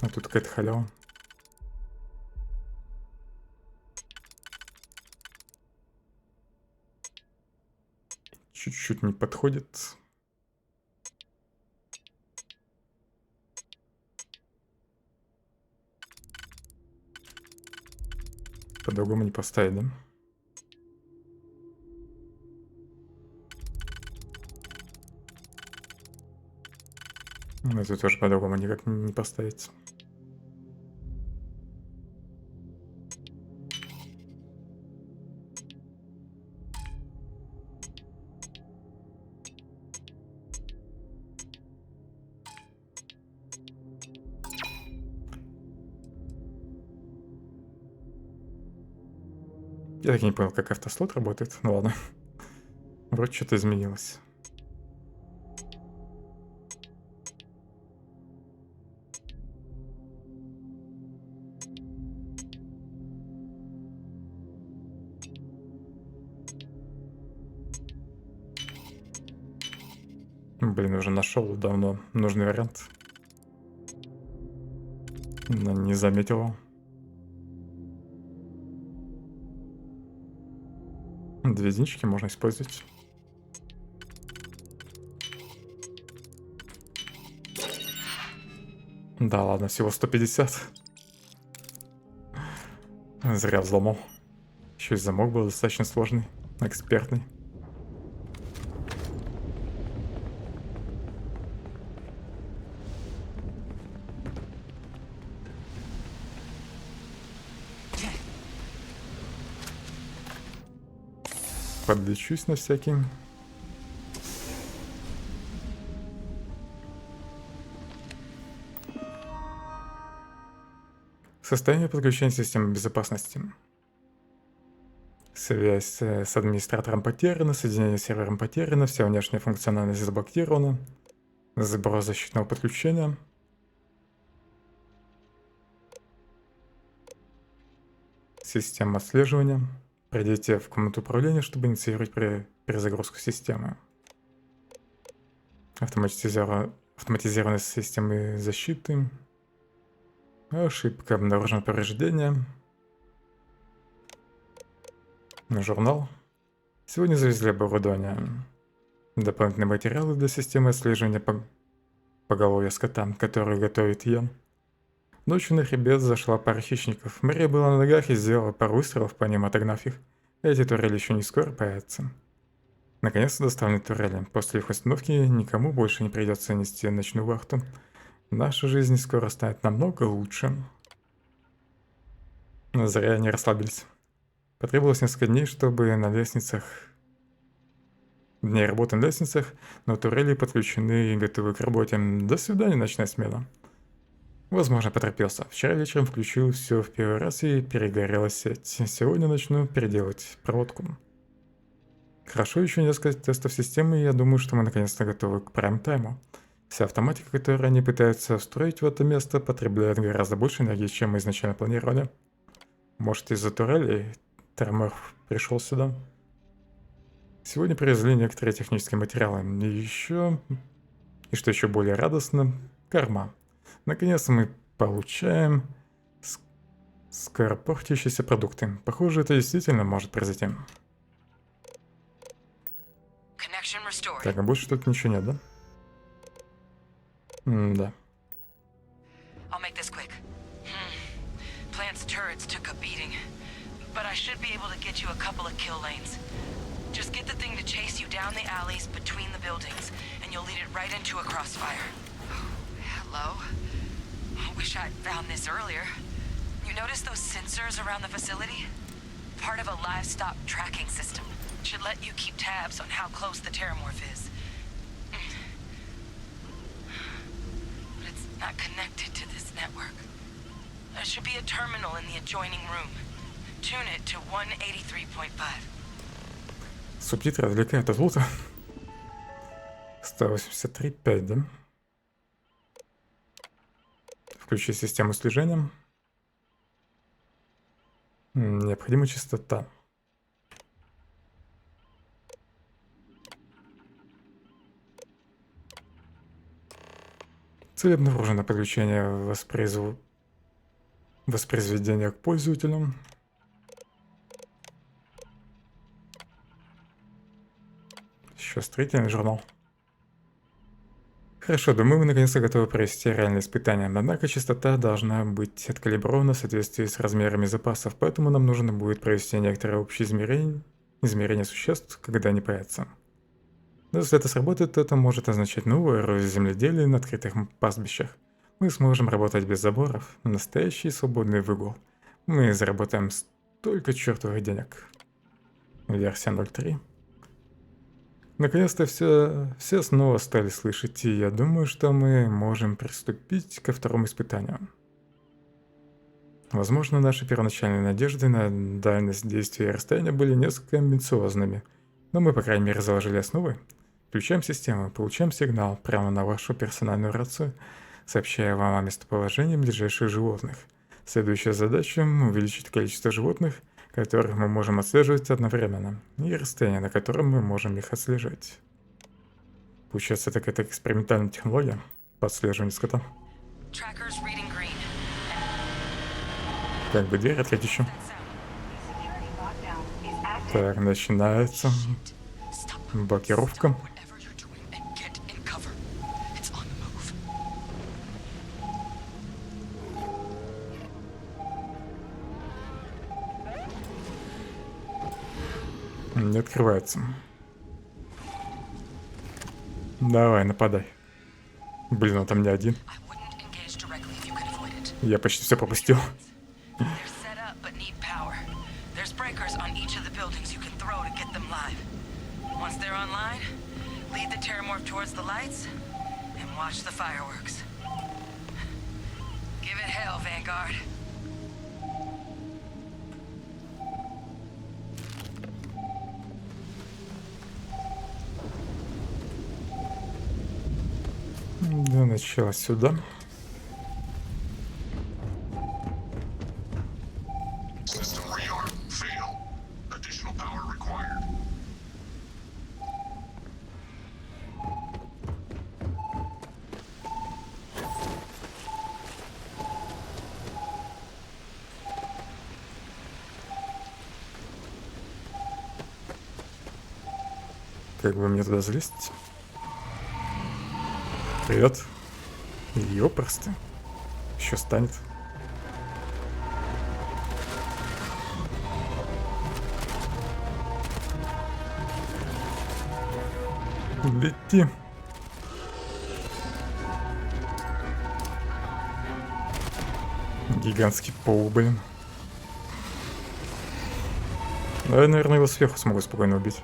А тут какая-то халява. Чуть-чуть не подходит. По-другому не поставить, да? Это тоже по-другому никак не поставить. Я так и не понял, как автослот работает. Ну ладно. Вроде что-то изменилось. Блин, уже нашел давно нужный вариант. Но не заметил его. 2 единички можно использовать. Да ладно, всего 150. Зря взломал. Еще и замок был достаточно сложный, экспертный. Подлечусь на всякий. Состояние подключения системы безопасности. Связь с администратором потеряна, соединение с сервером потеряно, вся внешняя функциональность заблокирована. Сброс защитного подключения. систему отслеживания. Пройдите в комнату управления, чтобы инициировать перезагрузку системы. Автоматизированные системы защиты. Ошибка, обнаружено повреждение. Журнал. Сегодня завезли оборудование. Дополнительные материалы для системы отслеживания поголовья скота, которую готовит я. Ночью на хребет зашла пара хищников. Мария была на ногах и сделала пару выстрелов по ним, отогнав их. Эти турели еще не скоро появятся. Наконец-то доставлены турели. После их установки никому больше не придется нести ночную вахту. Наша жизнь скоро станет намного лучше. Зря они расслабились. Потребовалось несколько дней, чтобы на лестницах... Дней работы на лестницах, но турели подключены и готовы к работе. До свидания, ночная смена. Возможно, поторопился. Вчера вечером включил все в первый раз и перегорела сеть. Сегодня начну переделать проводку. Хорошо, еще несколько тестов системы, и я думаю, что мы наконец-то готовы к прайм-тайму. Вся автоматика, которую они пытаются встроить в это место, потребляет гораздо больше энергии, чем мы изначально планировали. Может, из-за турелей Терморф пришел сюда? Сегодня привезли некоторые технические материалы. И что еще более радостно, корма. Наконец-то мы получаем скоропортящиеся продукты. Похоже, это действительно может произойти. Так, а больше тут ничего нет, да? Да. Just get the thing to chase you down the alleys between the buildings, and you'll lead it right into a crossfire. Hello? I wish I'd found this earlier. You notice those sensors around the facility? Part of a livestock tracking system. Should let you keep tabs on how close the terramorph is. But it's not connected to this network. There should be a terminal in the adjoining room. Tune it to 183.5. Субтитры отвлекают от лута. 183.5, да? Включи систему слежения. Необходима частота. Цель обнаружена. Подключение воспроизведения к пользователю. Еще строительный журнал. Хорошо, думаю, мы наконец-то готовы провести реальное испытание. Однако частота должна быть откалибрована в соответствии с размерами запасов, поэтому нам нужно будет провести некоторые общие измерения существ, когда они появятся. Но если это сработает, то это может означать новую эру земледелия на открытых пастбищах. Мы сможем работать без заборов, настоящий свободный выгул. Мы заработаем столько чертовых денег. Версия 0.3. Наконец-то все снова стали слышать, и я думаю, что мы можем приступить ко второму испытанию. Возможно, наши первоначальные надежды на дальность действия и расстояния были несколько амбициозными, но мы, по крайней мере, заложили основы. Включаем систему, получаем сигнал прямо на вашу персональную рацию, сообщая вам о местоположении ближайших животных. Следующая задача — увеличить количество животных, которых мы можем отслеживать одновременно, и расстояние, на котором мы можем их отслеживать. Получается, это какая-то экспериментальная технология по отслеживанию скота. Как бы дверь открыть еще. Так, начинается блокировка. Не открывается. Давай, нападай. Блин, он там не один. Я почти все пропустил. Для начала сюда. Как бы мне туда залезть? Привет. Ёпрсты. Еще станет. Лети. Гигантский паук, блин. Да, я, наверное, его сверху смогу спокойно убить.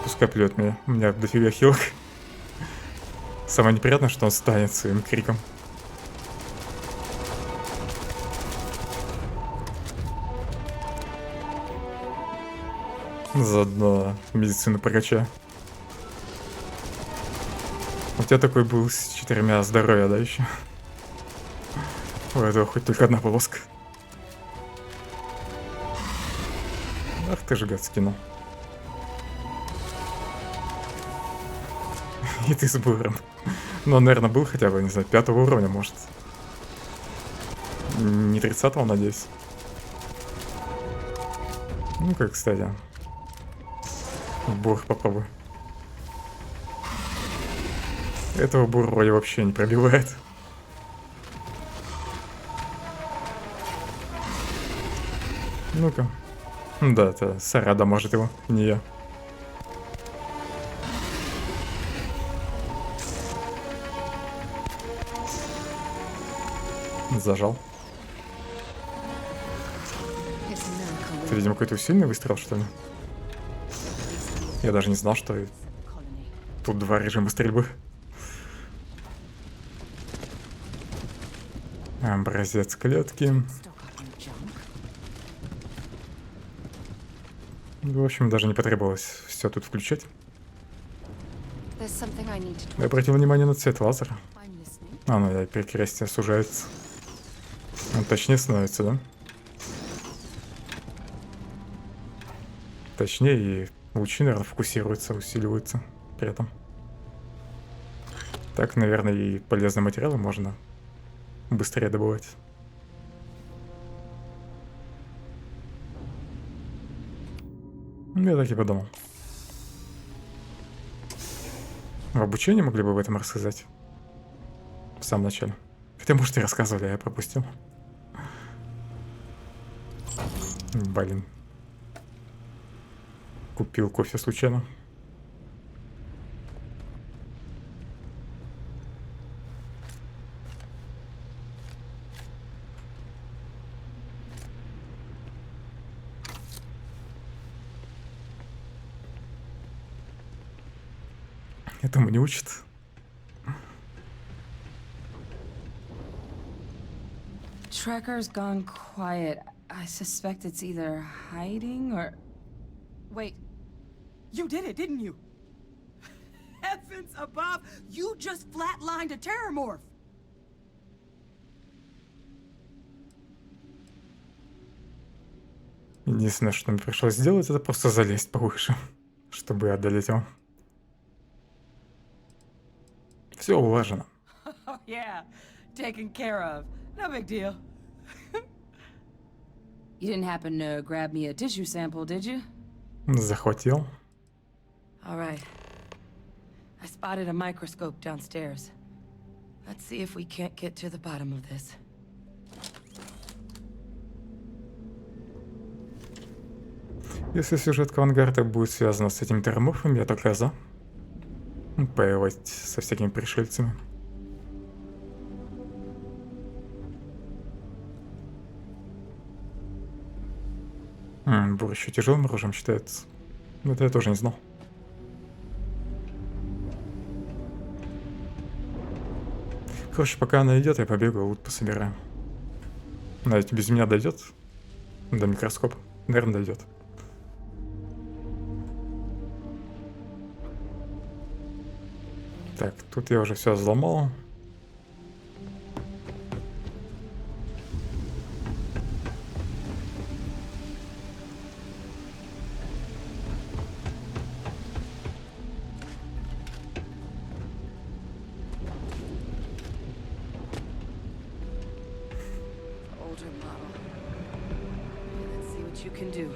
Пускай плюет меня. У меня дофига хилок. Самое неприятное, что он станет своим криком. Заодно медицину прокачаю. У тебя такой был с 4 здоровья, да, еще? У этого хоть только одна полоска. Ах ты же гад скинул. И ты с буром. Ну, он, наверное, был хотя бы, не знаю, 5-го уровня, может. Не 30-го, надеюсь. Ну, как, кстати. Бур попробуй. Этого бур вроде вообще не пробивает. Ну-ка. Да, это Сарада может его, не я. Зажал. Это, видимо, какой-то усиленный выстрел, что ли? Я даже не знал, что тут 2 режима стрельбы. Образец клетки. В общем, даже не потребовалось все тут включать. Я обратил внимание на цвет лазера. А, ну да, перекрестие сужается. Он точнее становится, да? Точнее, и лучи, наверное, фокусируются, усиливаются при этом. Так, наверное, и полезные материалы можно быстрее добывать. Я так и подумал. В обучении могли бы об этом рассказать. В самом начале. Хотя, может, и рассказывали, а я пропустил. Блин. Купил кофе случайно. Этому не учат. Tracker's gone quiet. I suspect it's either hiding or... Wait. You did it, didn't you? Heavens above! You just flatlined a terramorph! Единственное, что мне пришлось сделать, это просто залезть повыше, чтобы одолеть его. Все улажено. Oh, yeah. Taken care of. No big deal. You didn't happen to grab me a tissue sample, did you? Захватил. All right. I spotted a microscope downstairs. Let's see if we can't get to the bottom of this. Если сюжет авангарда будет связан с этими терраморфами, я только за. Поевать со всякими пришельцами. Бур еще тяжелым оружием считается. Это я тоже не знал. Короче, пока она идет, я побегу, лут пособираю. Она ведь без меня дойдет до микроскопа. Наверное, дойдет. Так, тут я уже все взломал. what you can do.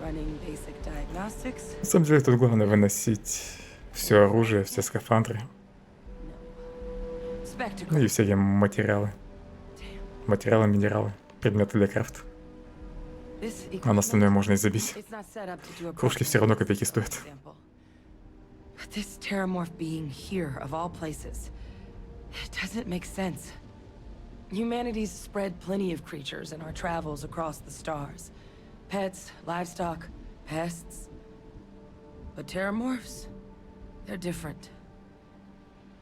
Running basic diagnostics. На самом деле тут главное выносить все оружие, все скафандры. Ну и всякие материалы. Материалы, минералы, предметы для крафта. А на остальное можно и забить. Кружки все равно копейки стоят. But this terramorph being here, of all places, it doesn't make sense. Humanity's spread plenty of creatures in our travels across the stars. Pets, livestock, pests. But terramorphs, they're different.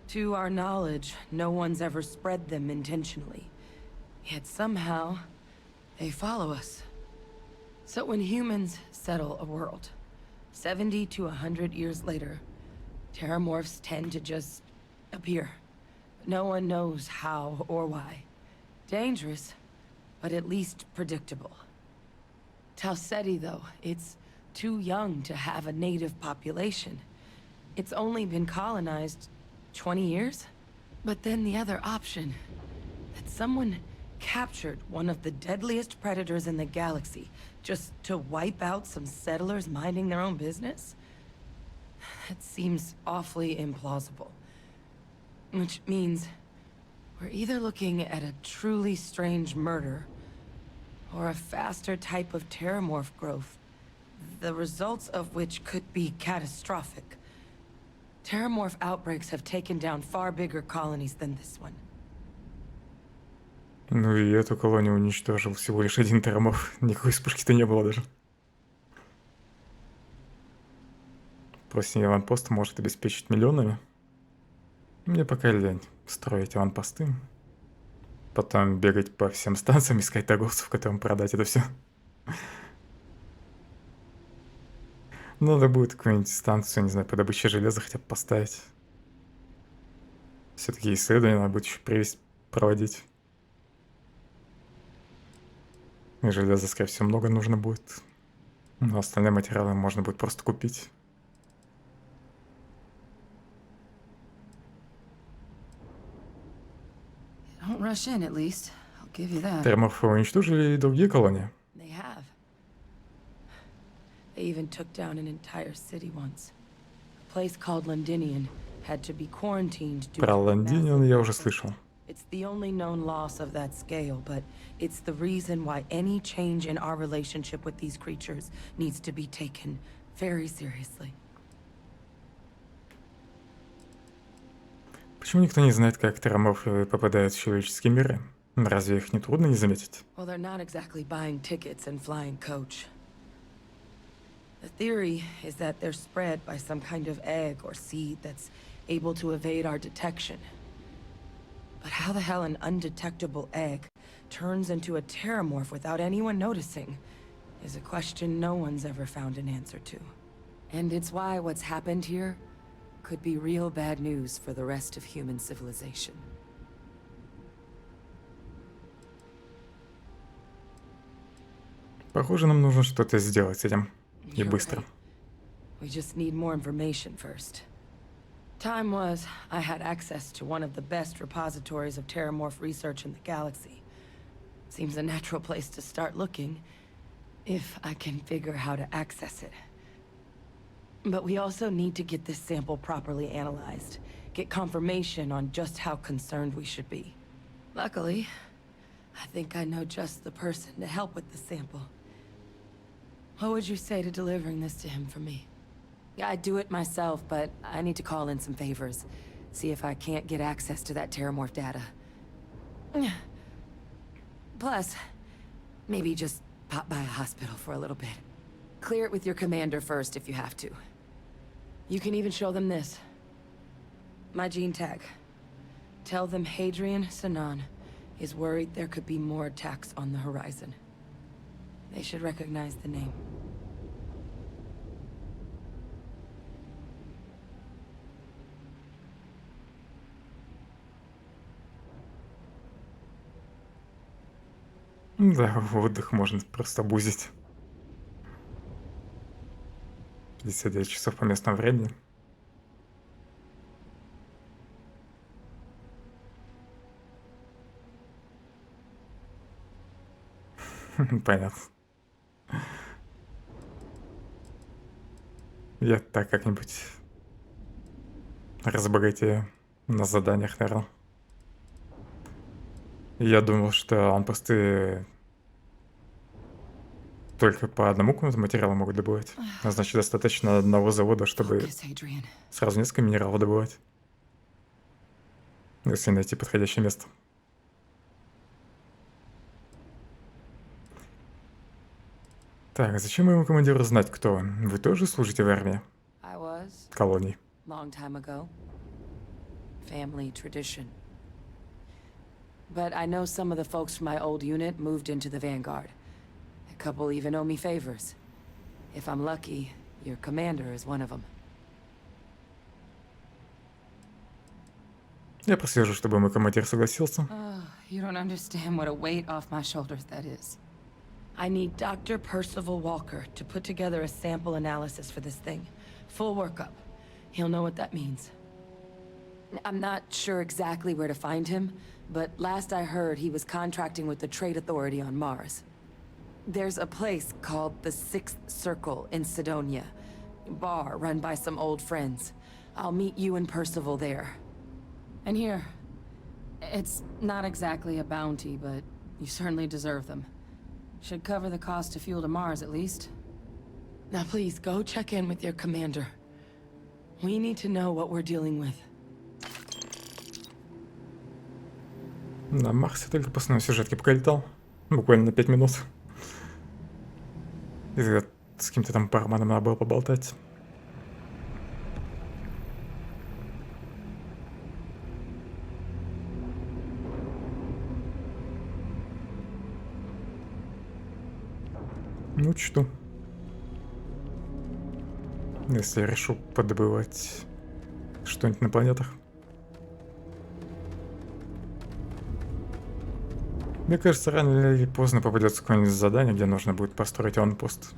To our knowledge, no one's ever spread them intentionally. Yet somehow, they follow us. So when humans settle a world, 70 to 100 years later, terramorphs tend to just appear. No one knows how or why. Dangerous, but at least predictable. Talseti, though, it's too young to have a native population. It's only been colonized 20 years? But then the other option, that someone captured one of the deadliest predators in the galaxy just to wipe out some settlers minding their own business? That seems awfully implausible. Which means we're either looking at a truly strange murder or a faster type of terramorph growth, the results of which could be catastrophic. Terramorph outbreaks have taken down far bigger colonies than this one. Ну и эту колонию уничтожил всего лишь один терраморф. Никакой вспышки-то не было даже. Просто аванпост может обеспечить миллионами. Мне пока лень строить аванпосты. Потом бегать по всем станциям, искать торговцев, которым продать это все. Надо будет какую-нибудь станцию, не знаю, по добыче железа хотя бы поставить. Все-таки исследования надо будет еще проводить. И железа, скорее всего, много нужно будет. Но остальные материалы можно будет просто купить. Don't rush in, at least. I'll give you that. Терраморфы уничтожили и другие колонии. They have. They even took down an entire city once. A place called Londinian had to be quarantined due Про to Лондиниан я уже слышал. It's the only known loss of that scale, but it's the reason why any change in our relationship with these creatures needs to be taken very seriously. Почему никто не знает, как терраморфы попадают в человеческие миры? Разве их не трудно не заметить? Well, they're not exactly buying tickets and flying coach. The theory is that they're spread by some kind of egg or seed that's able to evade our detection. But how the hell an undetectable egg turns into a terramorph without anyone noticing is a question no one's ever found an answer to. And it's why what's happened here could be real bad news for the rest of human civilization. Похоже, нам нужно что-то сделать с этим. И You're быстро. right. We just need more information first. Time was, I had access to one of the best repositories of terramorph research in the galaxy. Seems a natural place to start looking, if I can figure how to access it. But we also need to get this sample properly analyzed, get confirmation on just how concerned we should be. Luckily, I think I know just the person to help with the sample. What would you say to delivering this to him for me? I'd do it myself, but I need to call in some favors. See if I can't get access to that terramorph data. Plus, maybe just pop by a hospital for a little bit. Clear it with your commander first if you have to. You can even show them this. My gene tag. Tell them Hadrian Sinan is worried there could be more attacks on the horizon. They should recognize the name. Да, отдых можно просто бузить. 59 часов по местному времени. Понятно. Я так как-нибудь разбогатею на заданиях, наверное. Я думал, что он просто только по одному какому-то материалу могут добывать. А значит, достаточно одного завода, чтобы сразу несколько минералов добывать. Если найти подходящее место. Так, зачем моему командиру знать, кто он? Вы тоже служите в армии? Колонии. Long time ago. Family tradition. But I know some of the folks from my old unit moved into the Vanguard. A couple even owe me favors. If I'm lucky, your commander is one of them. Я прослежу, чтобы мой командир согласился. You don't understand what a weight off my shoulders that is. I need Dr. Percival Walker to put together a sample analysis for this thing. Full workup. He'll know what that means. I'm not sure exactly where to find him, but last I heard he was contracting with the Trade Authority on Mars. There's a place called the Sixth Circle in Sidonia. Bar run by some old friends. I'll meet you and Percival there. And here, it's not exactly a bounty, but you certainly deserve them. Should cover the cost to fuel to Mars, at least. Now please, go check in with your commander. We need to know what we're dealing with. На Марсе только по основной сюжетке пока летал. Буквально на 5 минут. И с кем-то там парманом надо было поболтать. Ну, учту. Если решу подобывать что-нибудь на планетах. Мне кажется, рано или поздно попадется какое-нибудь задание, где нужно будет построить аванпост.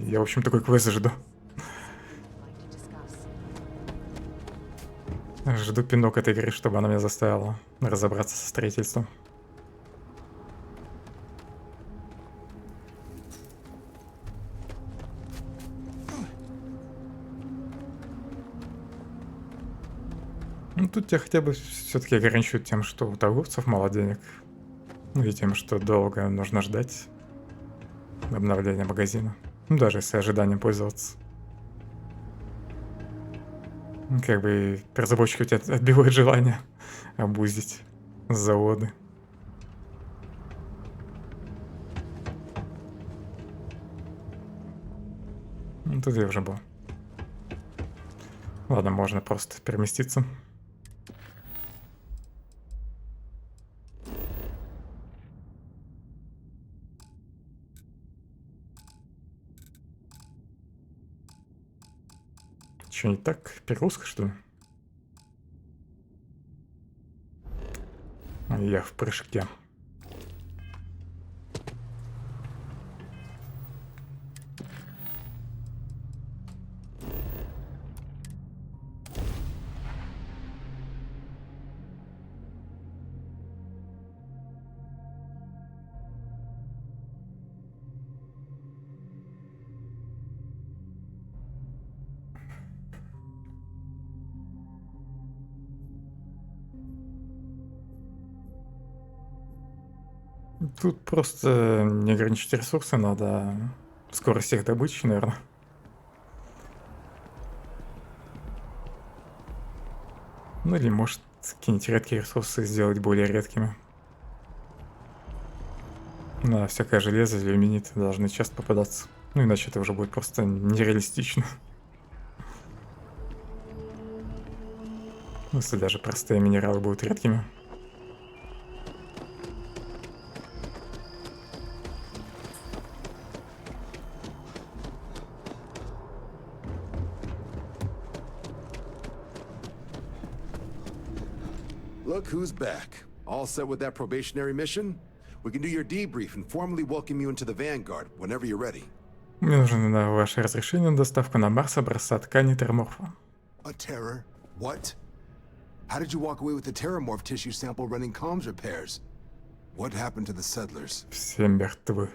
Я, в общем, такой квест жду. Жду пинок этой игры, чтобы она меня заставила разобраться со строительством. Ну, тут тебя хотя бы все-таки ограничивают тем, что у торговцев мало денег. Ну и тем, что долго нужно ждать обновления магазина. Ну, даже если ожиданием пользоваться. Как бы разработчики у тебя отбивают желание обузить заводы. Ну, тут я уже был. Ладно, можно просто переместиться. Что, не так? Перегрузка, что ли? Я в прыжке. Тут просто не ограничить ресурсы надо, а скорость их добычи, наверное. Ну или может какие-нибудь редкие ресурсы сделать более редкими. На всякое железо, алюминиты должны часто попадаться. Ну иначе это уже будет просто нереалистично. Если даже простые минералы будут редкими. Look who's back. All set with that probationary mission? We can do your debrief and formally welcome you into the Vanguard whenever you're ready. Мне нужно ваше разрешение на доставку на Марс образца ткани терморфа. A terror? What? How did you walk away with the terramorph tissue sample running comms repairs? What happened to the settlers? Все мертвы.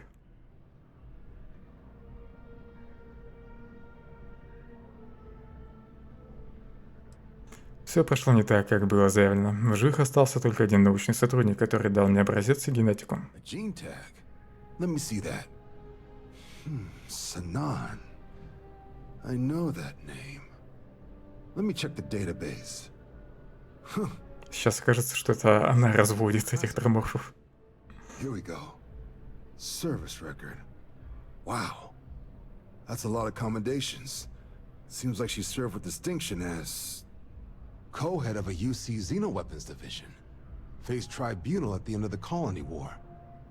Все пошло не так, как было заявлено. В живых остался только один научный сотрудник, который дал мне образец и генетику. Gene tag. Let me see that. Sanan. I know that name. Let me check the database. Сейчас кажется, что это она разводит этих троморфов. Here we go. Service record. Wow. That's a lot of commendations. Seems like she served with distinction as co-head of a UC Xenoweapons division. Faced tribunal at the end of the Colony War.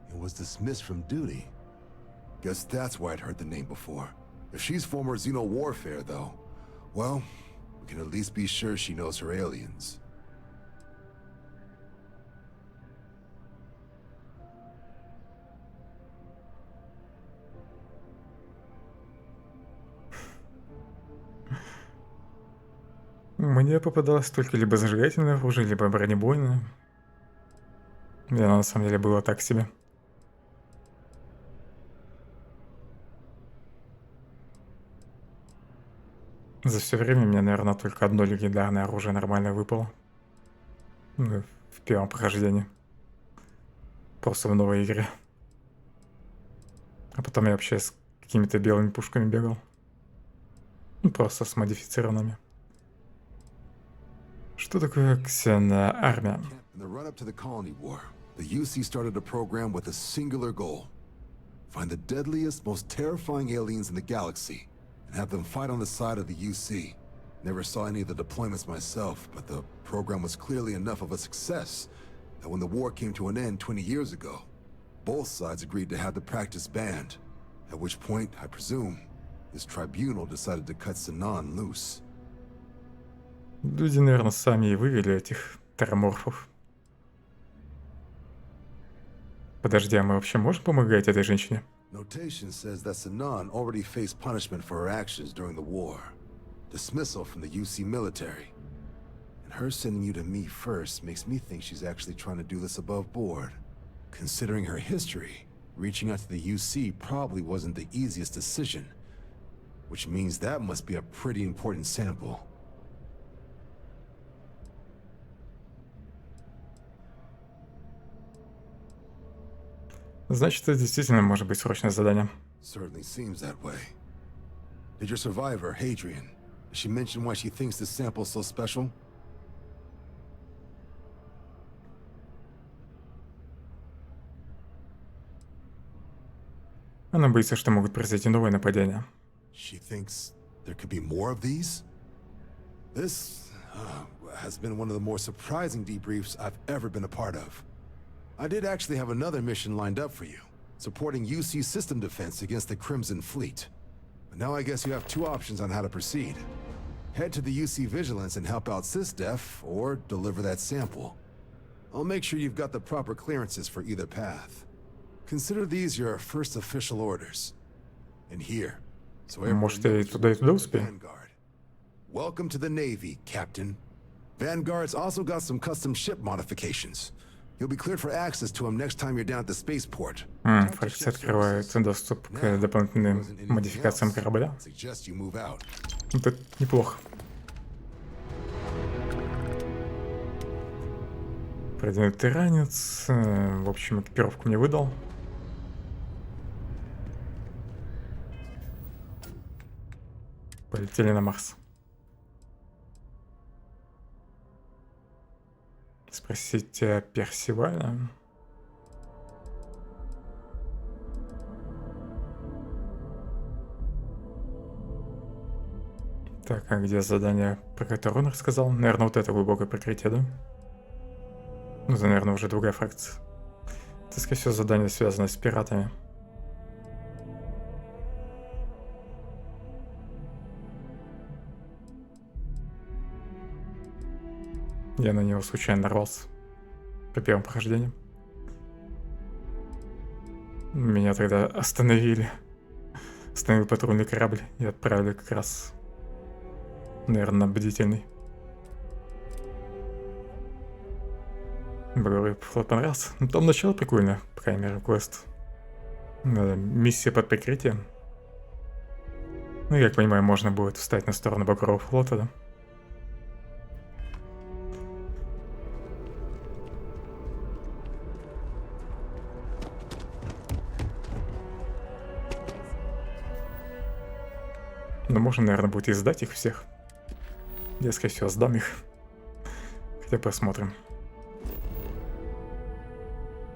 And was dismissed from duty. Guess that's why I'd heard the name before. If she's former Xeno warfare, though, well, we can at least be sure she knows her aliens. Мне попадалось только либо зажигательное оружие, либо бронебойное. И оно на самом деле было так себе. За все время мне, наверное, только одно легендарное оружие нормально выпало. Ну, в первом прохождении. Просто в новой игре. А потом я вообще с какими-то белыми пушками бегал. Ну, просто с модифицированными. Что такое ксеноармия? In the run-up to the Colony War, the UC started a program with a singular goal. Find the deadliest, most terrifying aliens in the galaxy, and have them fight on the side of the UC. Never saw any of the deployments myself, but the program was clearly enough of a success that when the war came to an end 20 years ago, both sides agreed to have the practice banned, at which point, I presume, this tribunal decided to cut Sanan loose. Люди, наверное, сами и вывели этих тераморфов. Подожди, а мы вообще можем помогать этой женщине? Notation says that Sanan already faced punishment for her actions during the war. Dismissal from the UC military. And her sending you to me first makes me think she's actually trying to do this above board. Considering her history, reaching out to the UC probably wasn't the easiest decision. Which means that must be a pretty important sample. Значит, это действительно может быть срочное задание. Certainly seems that way. Did your survivor, Hadrian, did she mention why she thinks this sample is so special? Она боится, что могут произойти новые нападения. She thinks there could be more of these? This has been one of the more surprising debriefs I've ever been a part of. I did actually have another mission lined up for you, supporting UC system defense against the Crimson Fleet. But now I guess you have two options on how to proceed. Head to the UC Vigilance and help out SysDef, or deliver that sample. I'll make sure you've got the proper clearances for either path. Consider these your first official orders. And here, so Может, я и туда успею? welcome to the Navy, Captain. Vanguard's also got some custom ship modifications. You'll be cleared for access to them next time you're down at the spaceport. Фракция открывает доступ к дополнительным модификациям корабля. Это неплохо. Продвинутый ранец. В общем, экипировку мне выдал. Полетели на Марс. Спросите о Персивале. Так, а где задание, про которое он рассказал? Наверное, вот это глубокое прикрытие, да? Ну, это, наверное, уже другая фракция. Это, скорее всего, задание связано с пиратами. Я на него случайно нарвался по первому прохождению. Меня тогда остановили. Остановил патрульный корабль и отправили как раз, наверное, на бдительный. Багровый флот понравился. Ну, там начало прикольно, по крайней мере, квест. Миссия под прикрытием. Ну, я как понимаю, можно будет встать на сторону Багрового флота, да? Но можно, наверное, будет и сдать их всех. Я, скорее всего, сдам их. Хотя посмотрим.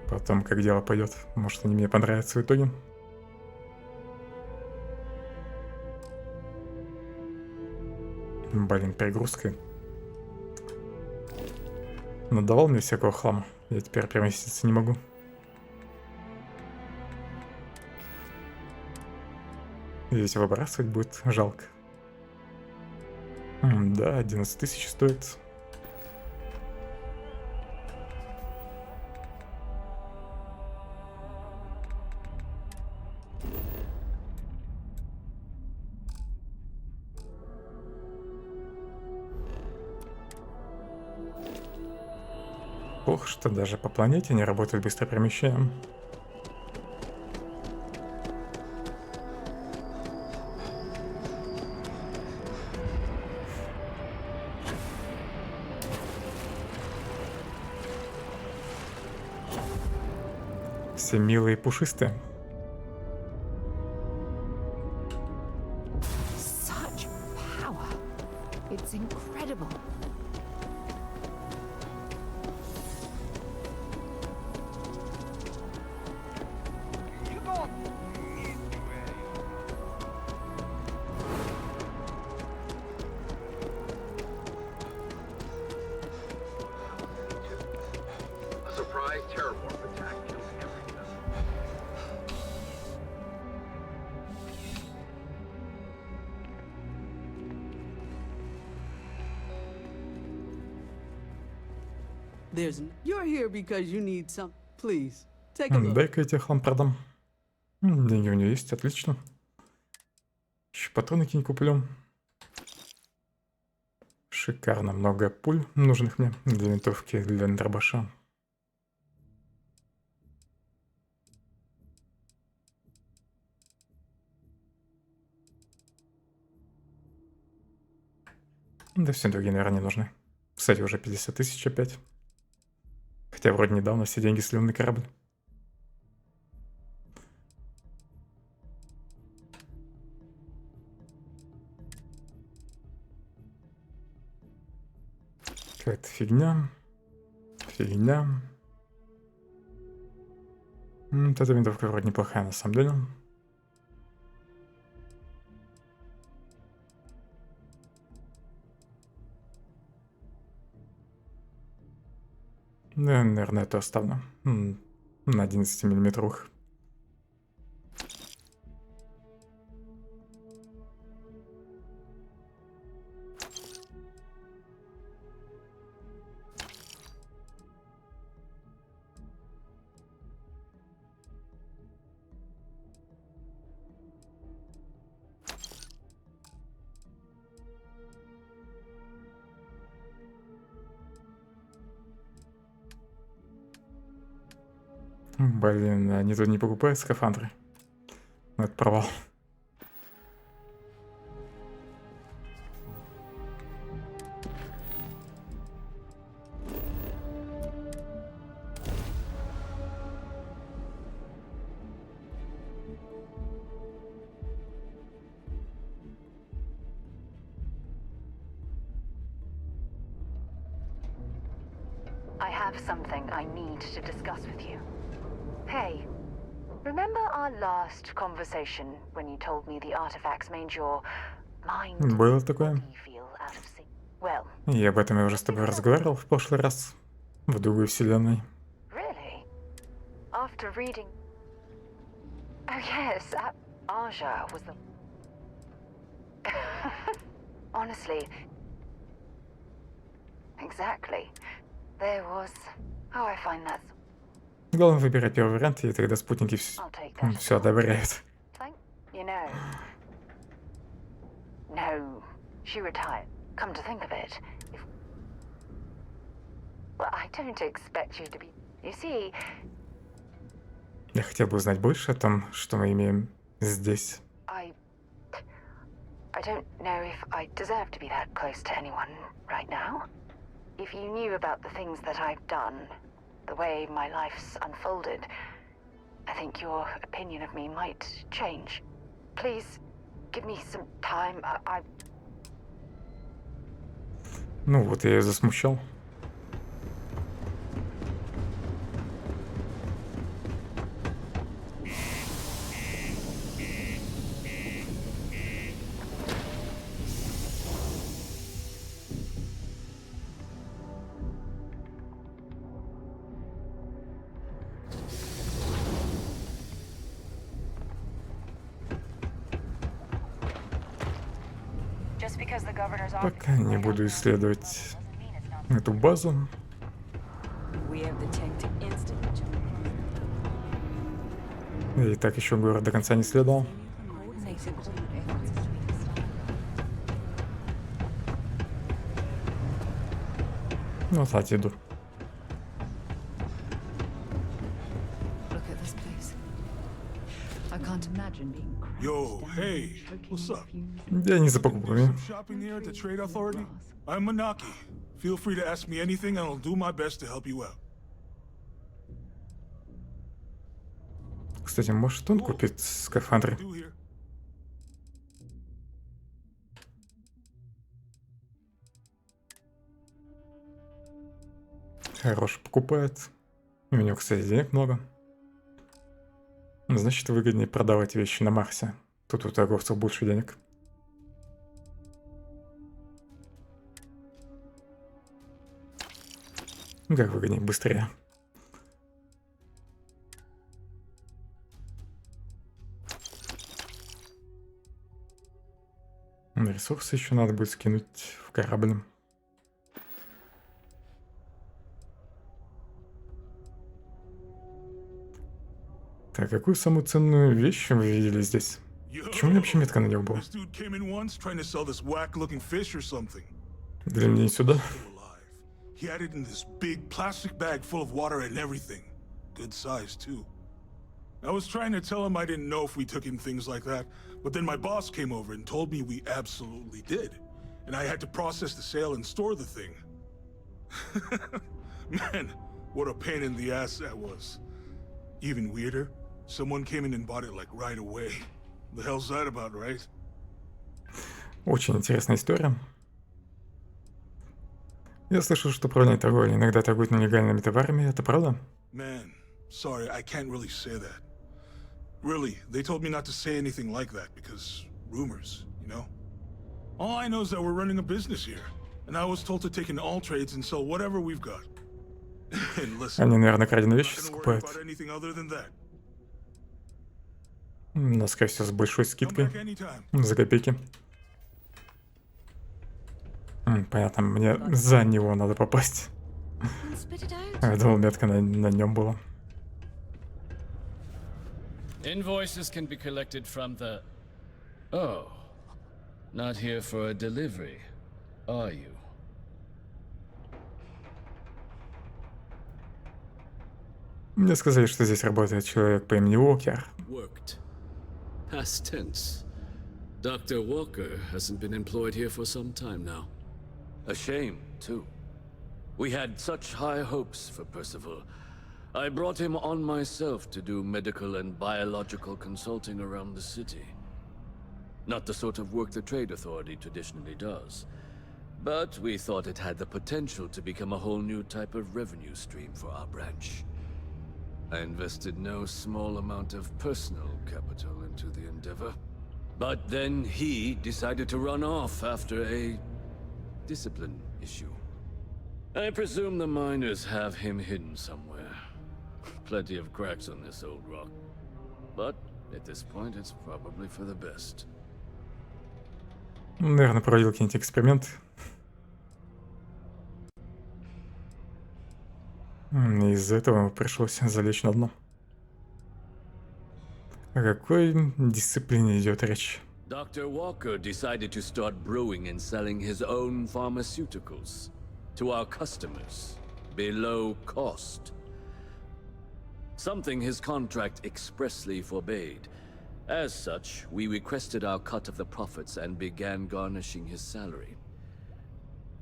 Потом, как дело пойдет. Может, они мне понравятся в итоге. Блин, перегрузка. Надавал мне всякого хлама. Я теперь переместиться не могу. Здесь выбрасывать будет жалко. Да, 11 тысяч стоит. Плохо, что даже по планете не работает быстрое перемещение. Все милые и пушистые. Such power. It's incredible. You're here because you need some. Please, take a look. Дай-ка я тебе хлам продам. Деньги у него есть, отлично. Еще патроны какие-нибудь куплю. Шикарно, много пуль нужных мне для винтовки, для дробаша. Да все другие, наверное, не нужны. Кстати, уже 50 тысяч опять. Хотя вроде недавно все деньги слил на корабль. Какая-то фигня. Фигня. Вот эта винтовка вроде неплохая на самом деле. Да, наверное, это оставлю. На 11 миллиметровых. Блин, они тут не покупают скафандры. Ну, это провал. I have something I need to discuss with you. Hey, remember our last conversation when you told me the artifacts made your mind Было такое. feel out of sync? Well, И об этом я уже с тобой разговаривал в прошлый раз. В другой вселенной. really? After reading... Oh yes, Aja was the... Honestly... Exactly. There was... Oh, I find that... Главное выбирать первый вариант, и тогда спутники все одобряют. You know... No, she retired. Come to think of it, if... Well, I don't expect you to be... You see... Я хотел бы узнать больше о том, что мы имеем здесь. I don't know if I deserve to be that close to anyone right now. If you knew about the things that I've done, the way my life's unfolded, I think your opinion of me might change. Please, give me some time. I Ну вот я ее засмущал. Пока не буду исследовать эту базу. И так еще город до конца не исследовал. Ну, кстати, иду. Yo, hey, what's up? Я не за покупками. Shopping here at the Trade Authority? I'm Manaki. Feel free to ask me anything and I'll do my best to help you out. Кстати, может он купит скафандры? Хороший покупает. У него, кстати, денег много. Значит, выгоднее продавать вещи на Марсе. Тут у торговцев больше денег. Как выгоднее, быстрее. Ресурсы еще надо будет скинуть в корабль. Так, какую самую ценную вещь вы видели здесь? Почему у меня вообще метка на него была? Для меня сюда. He had it in this big plastic bag full of water and everything. Good size, too. I was trying to tell him I didn't know if we took in things like that, but then my boss came over and told me we absolutely did. And I had to process the sale and store the thing. Man, what a pain in the ass that was. Even weirder, someone came in and bought it like right away. The hell's that about, right? Очень интересная история. Я слышал, что правильная торговля иногда торгуют нелегальными товарами. Это правда? Man, sorry, I can't really say that. Really, they told me not to say anything like that because rumors, you know? All I know is that we're running a business here, and I was told to take in all trades and sell whatever we've got. And listen, Они, наверное, краденые вещи I don't worry скупают. about anything other than that. Но, скорее всего, с большой скидкой. За копейки. Понятно, мне за него надо попасть. Я думал, метка на нем была. Invoices can be collected from the... Oh. Not here for a delivery, are you? Мне сказали, что здесь работает человек по имени Уокер. Worked. Past tense. Dr. Walker hasn't been employed here for some time now. A shame, too. We had such high hopes for Percival. I brought him on myself to do medical and biological consulting around the city. Not the sort of work the Trade Authority traditionally does. But we thought it had the potential to become a whole new type of revenue stream for our branch. I invested no small amount of personal capital into the endeavor. But then he decided to run off after a discipline issue. I presume the miners have him hidden somewhere. Plenty of cracks on this old rock. But at this point, it's probably for the best. Наверное, проводил какие-нибудь эксперименты. Из-за этого пришлось залечь на дно. О какой дисциплине идет речь? Dr. Walker decided to start brewing and selling his own pharmaceuticals to our customers below cost. Something his contract expressly forbade. As such, we requested our cut of the profits and began garnishing his salary.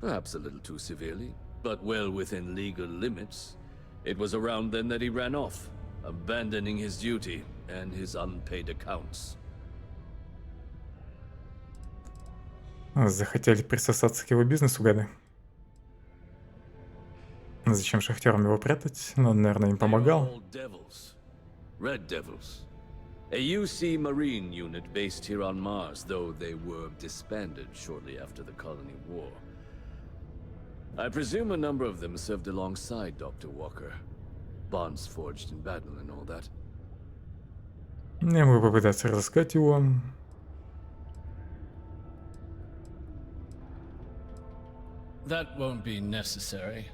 Perhaps a little too severely, but well within legal limits. It was around then that he ran off, abandoning his duty and his unpaid accounts. Захотели присосаться к его бизнесу, гады. Зачем шахтерам его прятать? Ну, он, наверное, им помогал. All devils. Red Devils. A UC Marine unit based here on Mars, though they were disbanded shortly after the colony war. I presume a number of them served alongside Dr. Walker. Bonds forged in battle and all that. Я могу попытаться разыскать его. That won't be necessary.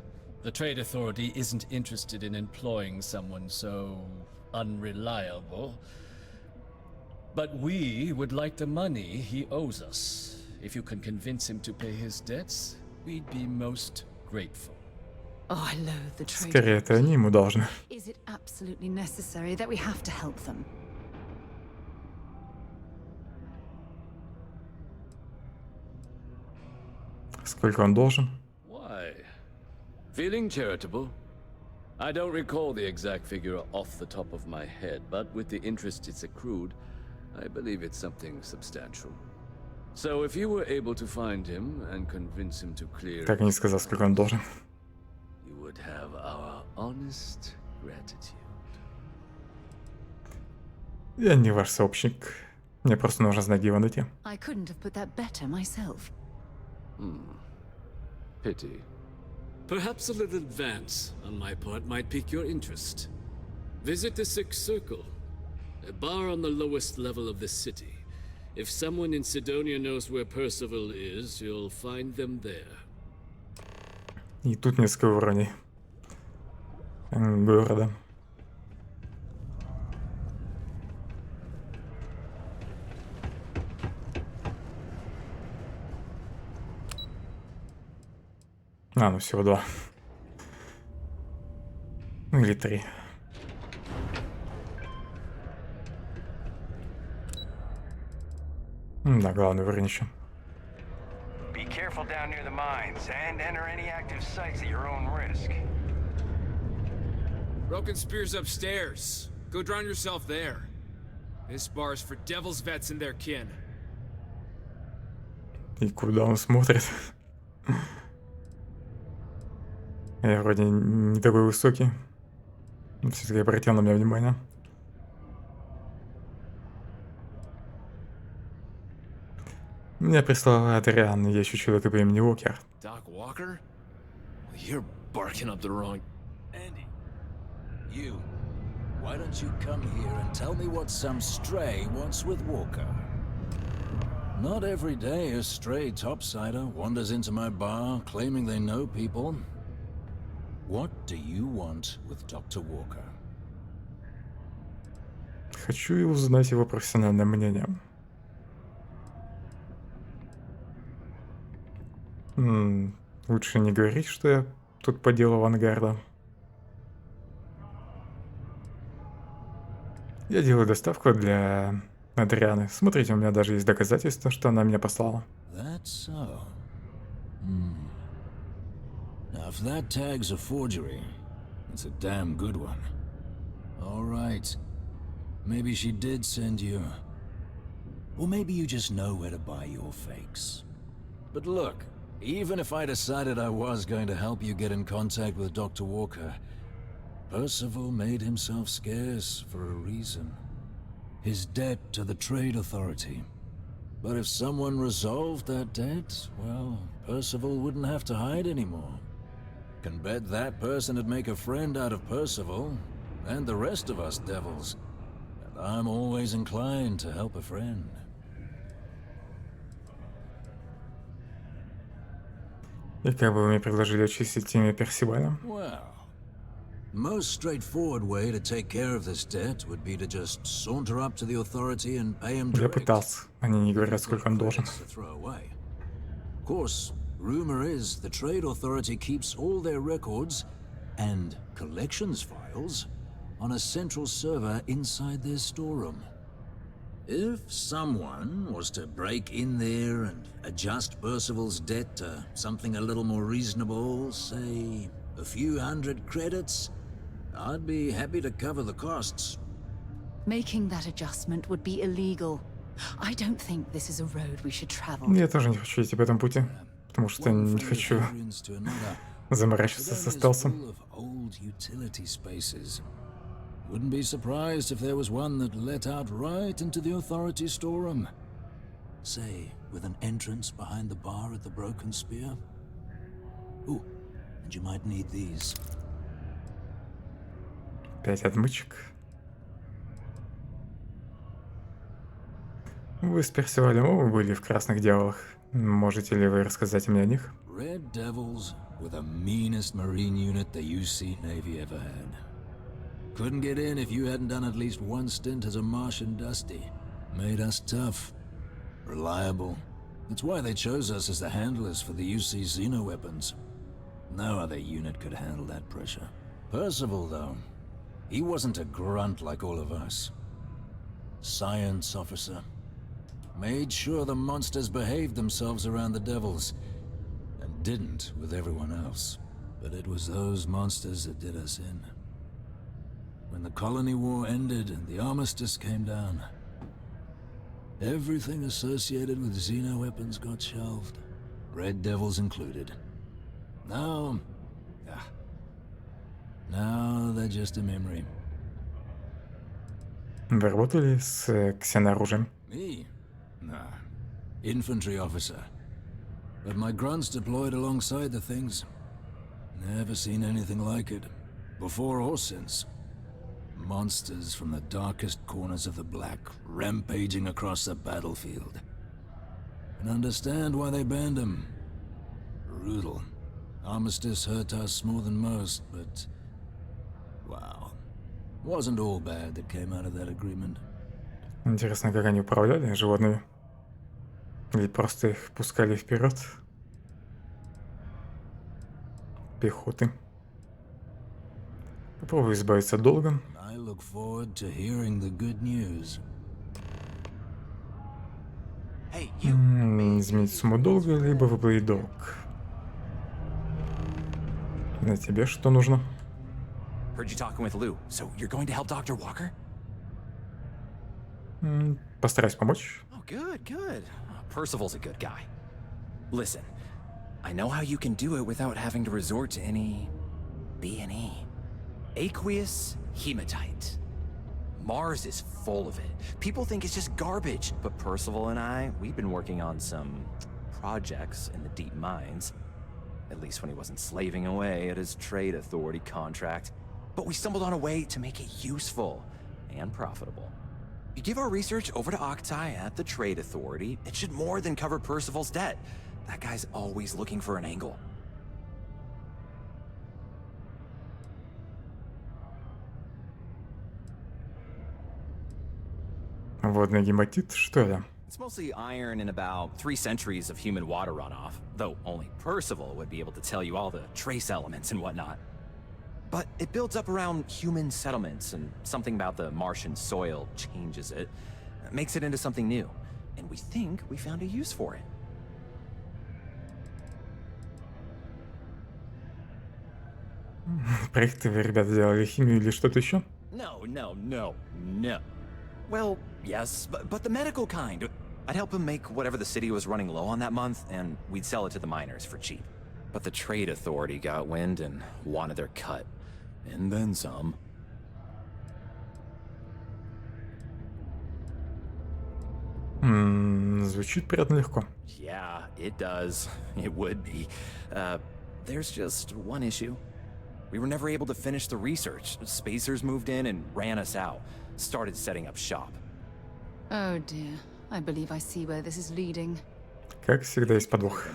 The Trade Authority isn't interested in employing someone so unreliable. But we would like the money he owes us. If you can convince him to pay his debts, we'd be most grateful. Oh, I loathe the trade. Скорее, это они ему должны. Is it absolutely necessary that we have to help them? Сколько он должен? Why? Feeling charitable? I don't recall the exact figure off the top of my head, but with the interest it's accrued, I believe it's something substantial. So if you were able to find him and convince him to clear, Так и не сказал, сколько он должен. you would have our honest gratitude. Я не ваш сообщник. Мне просто нужно знать, где его найти. I couldn't have put that better myself. Pity. Perhaps a little advance on my part might pique your interest. Visit the Sixth Circle, a bar on the lowest level of the city. If someone in Sidonia knows where Percival is, you'll find them there. И тут несколько уровней города. Ну всего 2. Или 3. Да, главный уровень еще. Be careful down near the mines and enter any active sites at your own risk. Broken spear's upstairs. Go drown yourself there. This bar's for devil's vets and their kin. И куда он смотрит? Я вроде не такой высокий. Но все-таки обратил на меня внимание. Меня прислал Адриан, я ищу человека по имени Уокер. Doc Walker? You're barking up the wrong... Andy, you. Why don't you come here and tell me what some stray wants with Walker? Not every day a stray topsider wanders into my bar claiming they know people. What do you want with Dr. Walker? Хочу узнать его профессиональное мнение. Лучше не говорить, что я тут по делу авангарда. Я делаю доставку для Адрианы. Смотрите, у меня даже есть доказательства, что она меня послала. That's so. Now, if that tag's a forgery, it's a damn good one. All right. Maybe she did send you. Or maybe you just know where to buy your fakes. But look, even if I decided I was going to help you get in contact with Dr. Walker, Percival made himself scarce for a reason. His debt to the Trade Authority. But if someone resolved that debt, well, Percival wouldn't have to hide anymore. Can bet that person would make a friend out of Percival, and the rest of us devils. And I'm always inclined to help a friend. И как бы вы мне предложили очистить имя Персиваля? Well, most straightforward way to take care of this debt would be to just saunter up to the authority and pay him Я direct. пытался. Они не говорят, сколько он должен. To throw away. Of course, rumor is the Trade Authority keeps all their records and collections files on a central server inside their storeroom. If someone was to break in there and adjust Percival's debt to something a little more reasonable, say a few hundred credits, I'd be happy to cover the costs. Making that adjustment would be illegal. I don't think this is a road we should travel. Я тоже не хочу идти по этому пути, потому что не хочу заморачиваться со стелсом. Wouldn't be surprised if there was one that let out right into the authority storeroom. Say, with an entrance behind the bar at the Broken Spear. Ooh, and you might need these. 5 отмычек. Вы с Персивалем оба были в Красных Дьяволах. Можете ли вы рассказать мне о них? Red Devils were the meanest marine unit the UC Navy ever had. Couldn't get in if you hadn't done at least one stint as a Martian Dusty. Made us tough. Reliable. That's why they chose us as the handlers for the UC Xeno weapons. No other unit could handle that pressure. Percival, though, he wasn't a grunt like all of us. Science officer. Made sure the monsters behaved themselves around the devils, and didn't with everyone else. But it was those monsters that did us in. When the colony war ended and the armistice came down, everything associated with Xeno weapons got shelved, Red Devils included. Now they're just a memory. Вы работали с ксенооружием? Me? Nah. Infantry officer. But my grunts deployed alongside the things. Never seen anything like it, before or since. Monsters from the darkest corners of the Black, rampaging across the battlefield. And understand why they banned them. Brutal. Armistice hurt us more than most, but... wow. Wasn't all bad that came out of that agreement. Интересно, как они управляли животными? Или просто их пускали вперед? Пехоты. Попробую избавиться от долга. I look forward to hearing the good news. Изменить сумму долга, либо выплатить долг. На тебе что нужно? Heard you talking with Lou, so you're going to help Dr. Walker? Постараюсь помочь. Oh, good, good. Percival's a good guy. Listen, I know how you can do it without having to resort to any B&E. Aqueous hematite. Mars is full of it. People think it's just garbage, but Percival and I, we've been working on some projects in the deep mines. At least when he wasn't slaving away at his trade authority contract. But we stumbled on a way to make it useful and profitable. You give our research over to Octai at the trade authority, it should more than cover Percival's debt. That guy's always looking for an angle. Водный гематит, что ли? It's mostly iron and about 3 centuries of human water runoff, though only Percival would be able to tell you all the trace elements and whatnot. But it builds up around human settlements, and something about the Martian soil changes it, makes it into something new. And we think we found a use for it. Проекты вы, ребята, делали химию или что-то еще? No. Well, yes, but the medical kind. I'd help him make whatever the city was running low on that month, and we'd sell it to the miners for cheap. But the trade authority got wind and wanted their cut. And then some. Звучит приятно легко. Yeah, it does. It would be. There's just one issue. We were never able to finish the research. Spacers moved in and ran us out. Started setting up shop. Oh dear. I believe I see where this is leading. Как всегда есть подвох.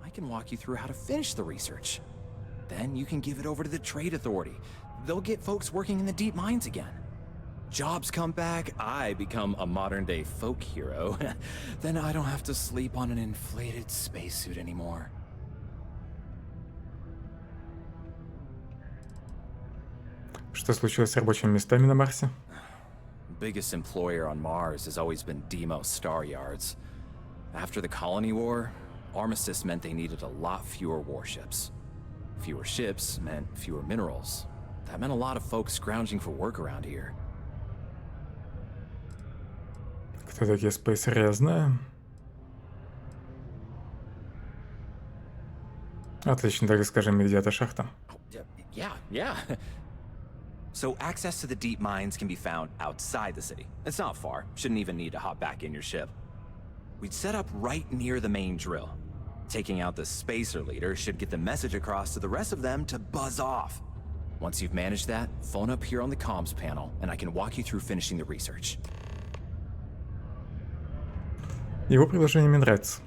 I can walk you through how to finish the research. Then you can give it over to the trade authority. They'll get folks working in the deep mines again. Jobs come back, I become a modern-day folk hero. Then I don't have to sleep on an inflated spacesuit anymore. Что случилось с рабочими местами на Марсе? Biggest employer on Mars has always been Demo Star Yards. After the colony war, armistice meant they needed a lot fewer warships. Fewer ships meant fewer minerals. That meant a lot of folks scrounging for work around here. Кто такие спейсеры, я знаю. Отлично, так скажем, где-то шахта. Yeah. So access to the deep mines can be found outside the city. It's not far. Shouldn't even need to hop back in your ship. We'd set up right near the main drill. Taking out the spacer leader should get the message across to the rest of them to buzz off. Once you've managed that, phone up here on the comms panel, and I can walk you through finishing the research. Его предложение мне нравится.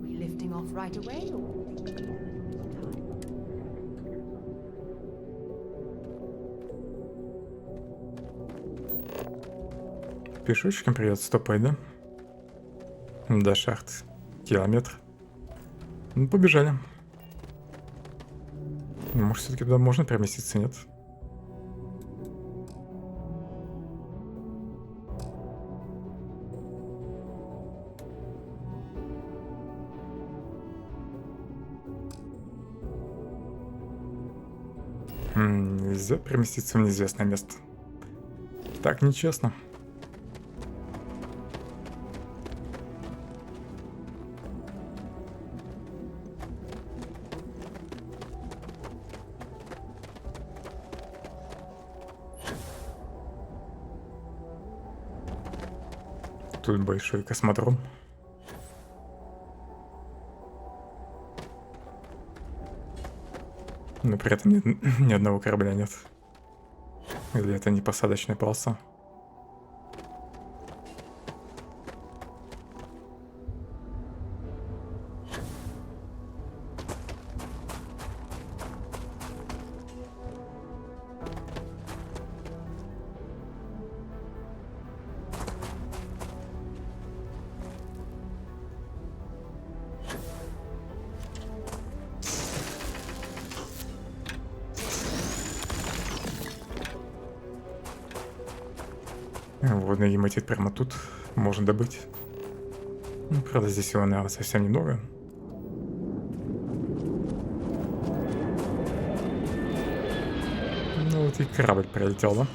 Lifting off right away, or? Пешочком придется стопать, да? До шахты. Километр. Ну, побежали. Может, все-таки туда можно переместиться, нет? Нельзя переместиться в неизвестное место. Так нечестно. Тут большой космодром. Но при этом ни одного корабля нет. Или это не посадочная полоса? Водный гематит прямо тут можно добыть. Ну, правда, здесь его, наверное, совсем немного. Ну вот и корабль прилетел, да?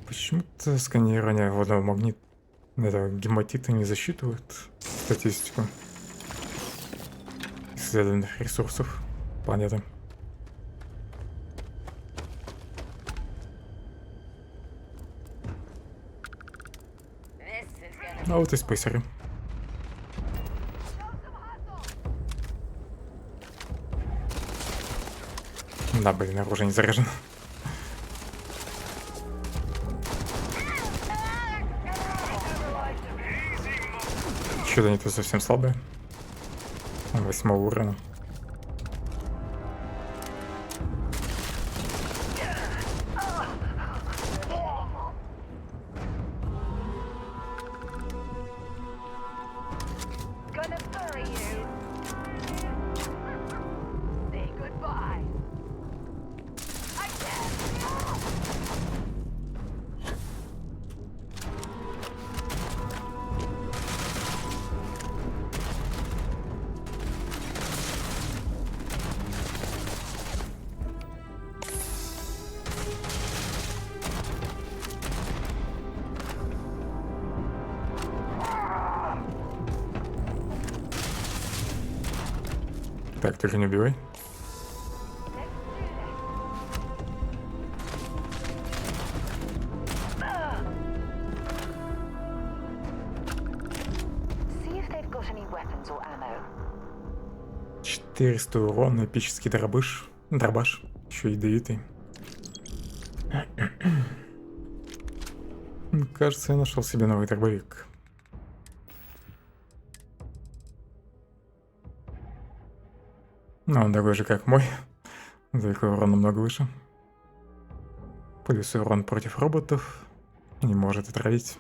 Почему-то сканирование водного магнита, этого гематита не засчитывают статистику исследованных ресурсов планеты. А вот и спейсеры. Да, блин, оружие не заряжено. Что-то они тут совсем слабые. 8 уровня. Gonna bury you. Так, только не убивай. See if they've got any weapons or ammo. 400 урона, эпический дробаш, еще ядовитый. Кажется, я нашел себе новый дробовик. Но он такой же, как мой. Только урон намного выше. Плюс урон против роботов. Не может отравить.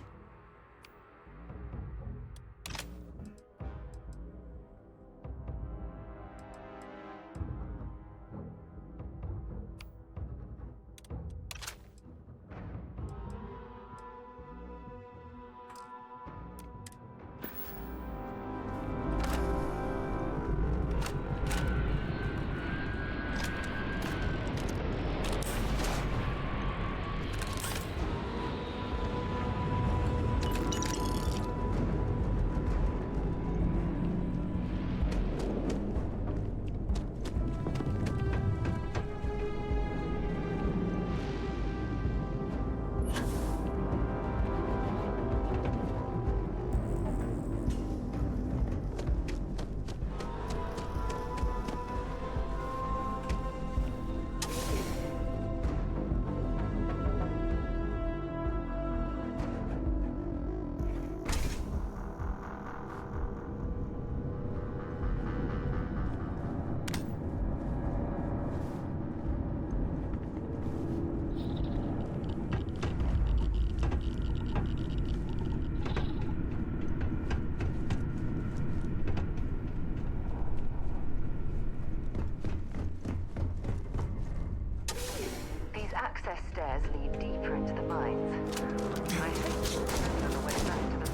These access stairs lead deeper into the mines. I think we'll find a way back to the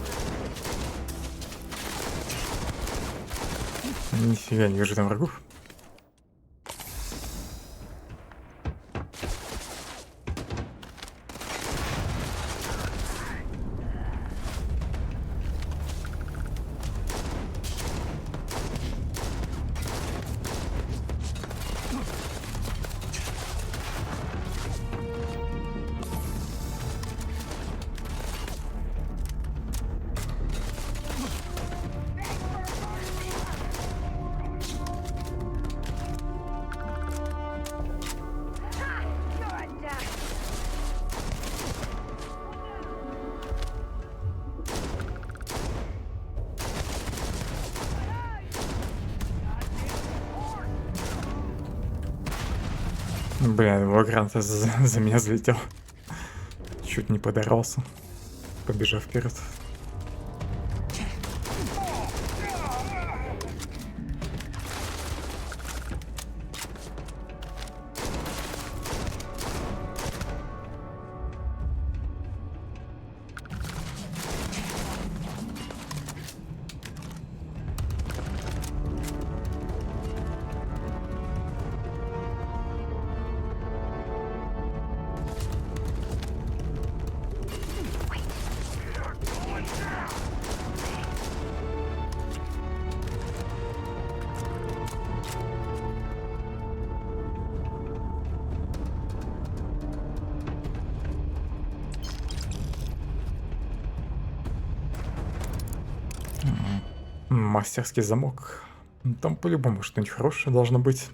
Нифига не вижу там врагов. Бля, его грант за меня залетел. Чуть не подорвался, побежав вперед. Мастерский замок. Там по-любому что-нибудь хорошее должно быть.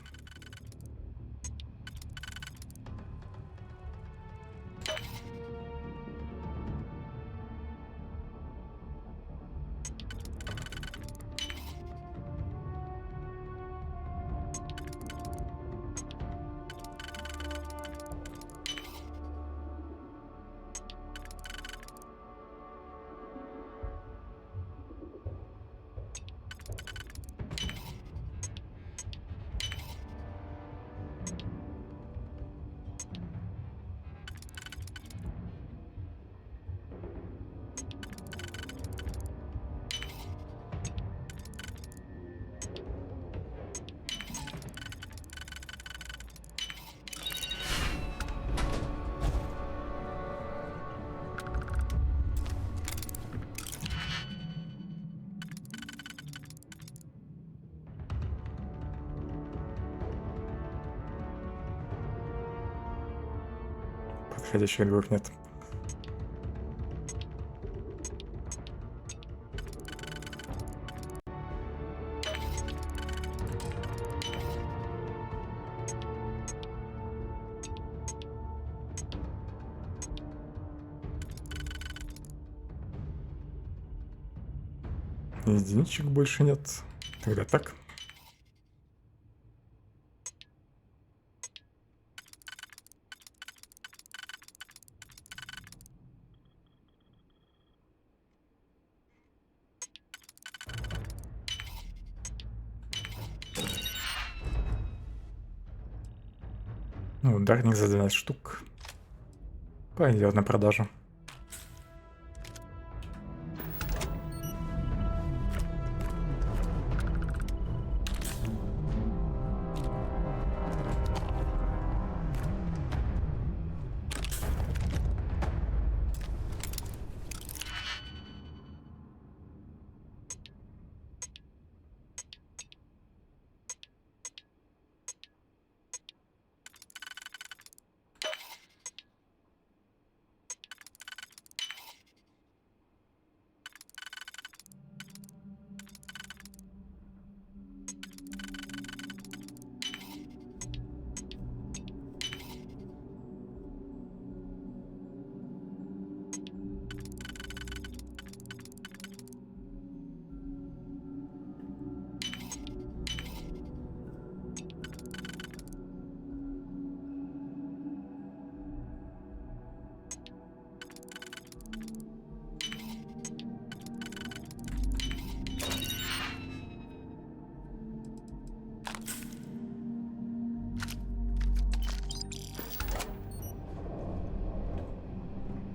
Подходящих двух нет. Единичек больше нет. Тогда так. Ну, ударник за 12 штук. Пойдет на продажу.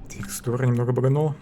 Текстура немного баганула.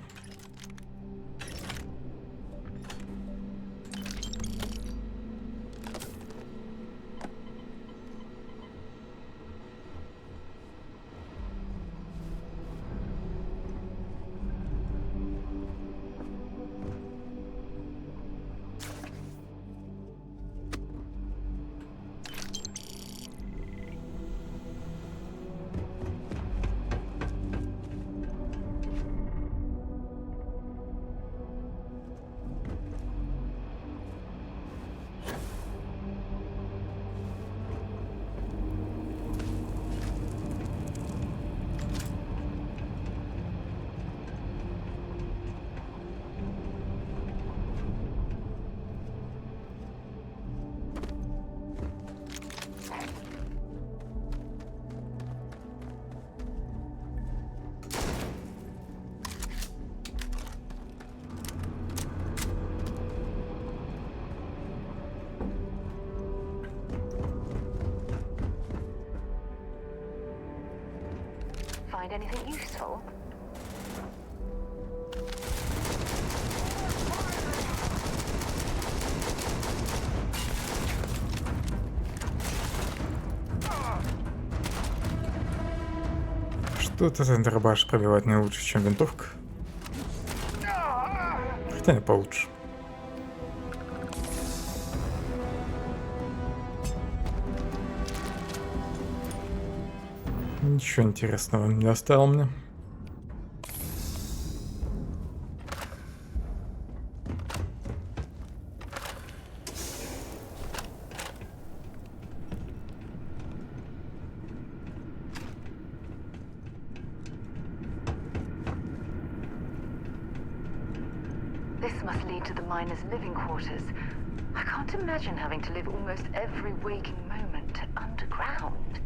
Find anything useful? Что-то этот дробаш пробивает не лучше, чем винтовка. Хотя не получше. Ничего интересного не оставил мне. This must lead to the miners' living quarters. I can't imagine having to live almost every waking moment underground.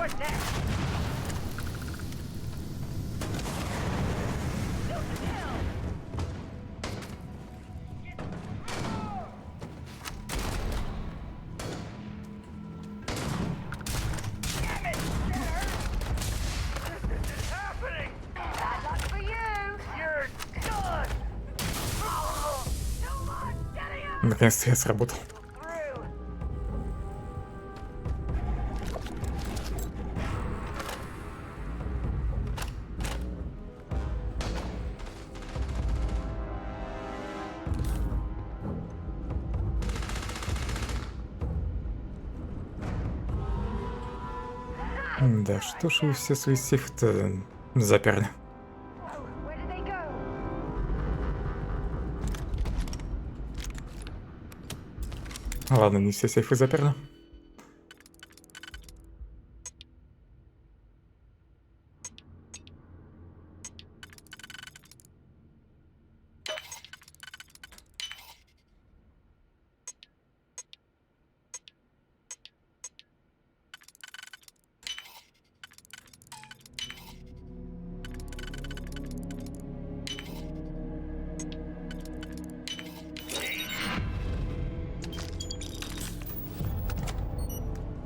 You're next. Наконец-то я сработал. Да что ж вы все свои сейфы-то заперли? Ладно, не все сейфы заперли.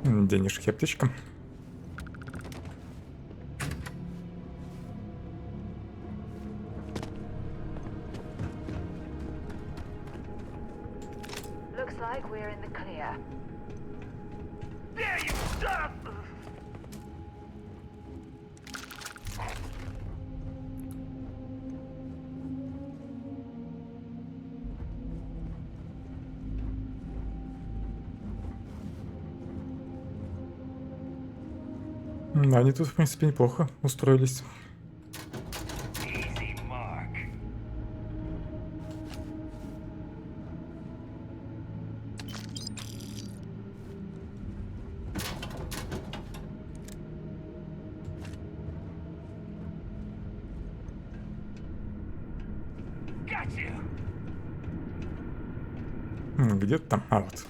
Денежки, аптечка. Looks like we're in the clear. There you stop! Они тут, в принципе, неплохо устроились. Easy mark. Got you. Где-то там, а вот.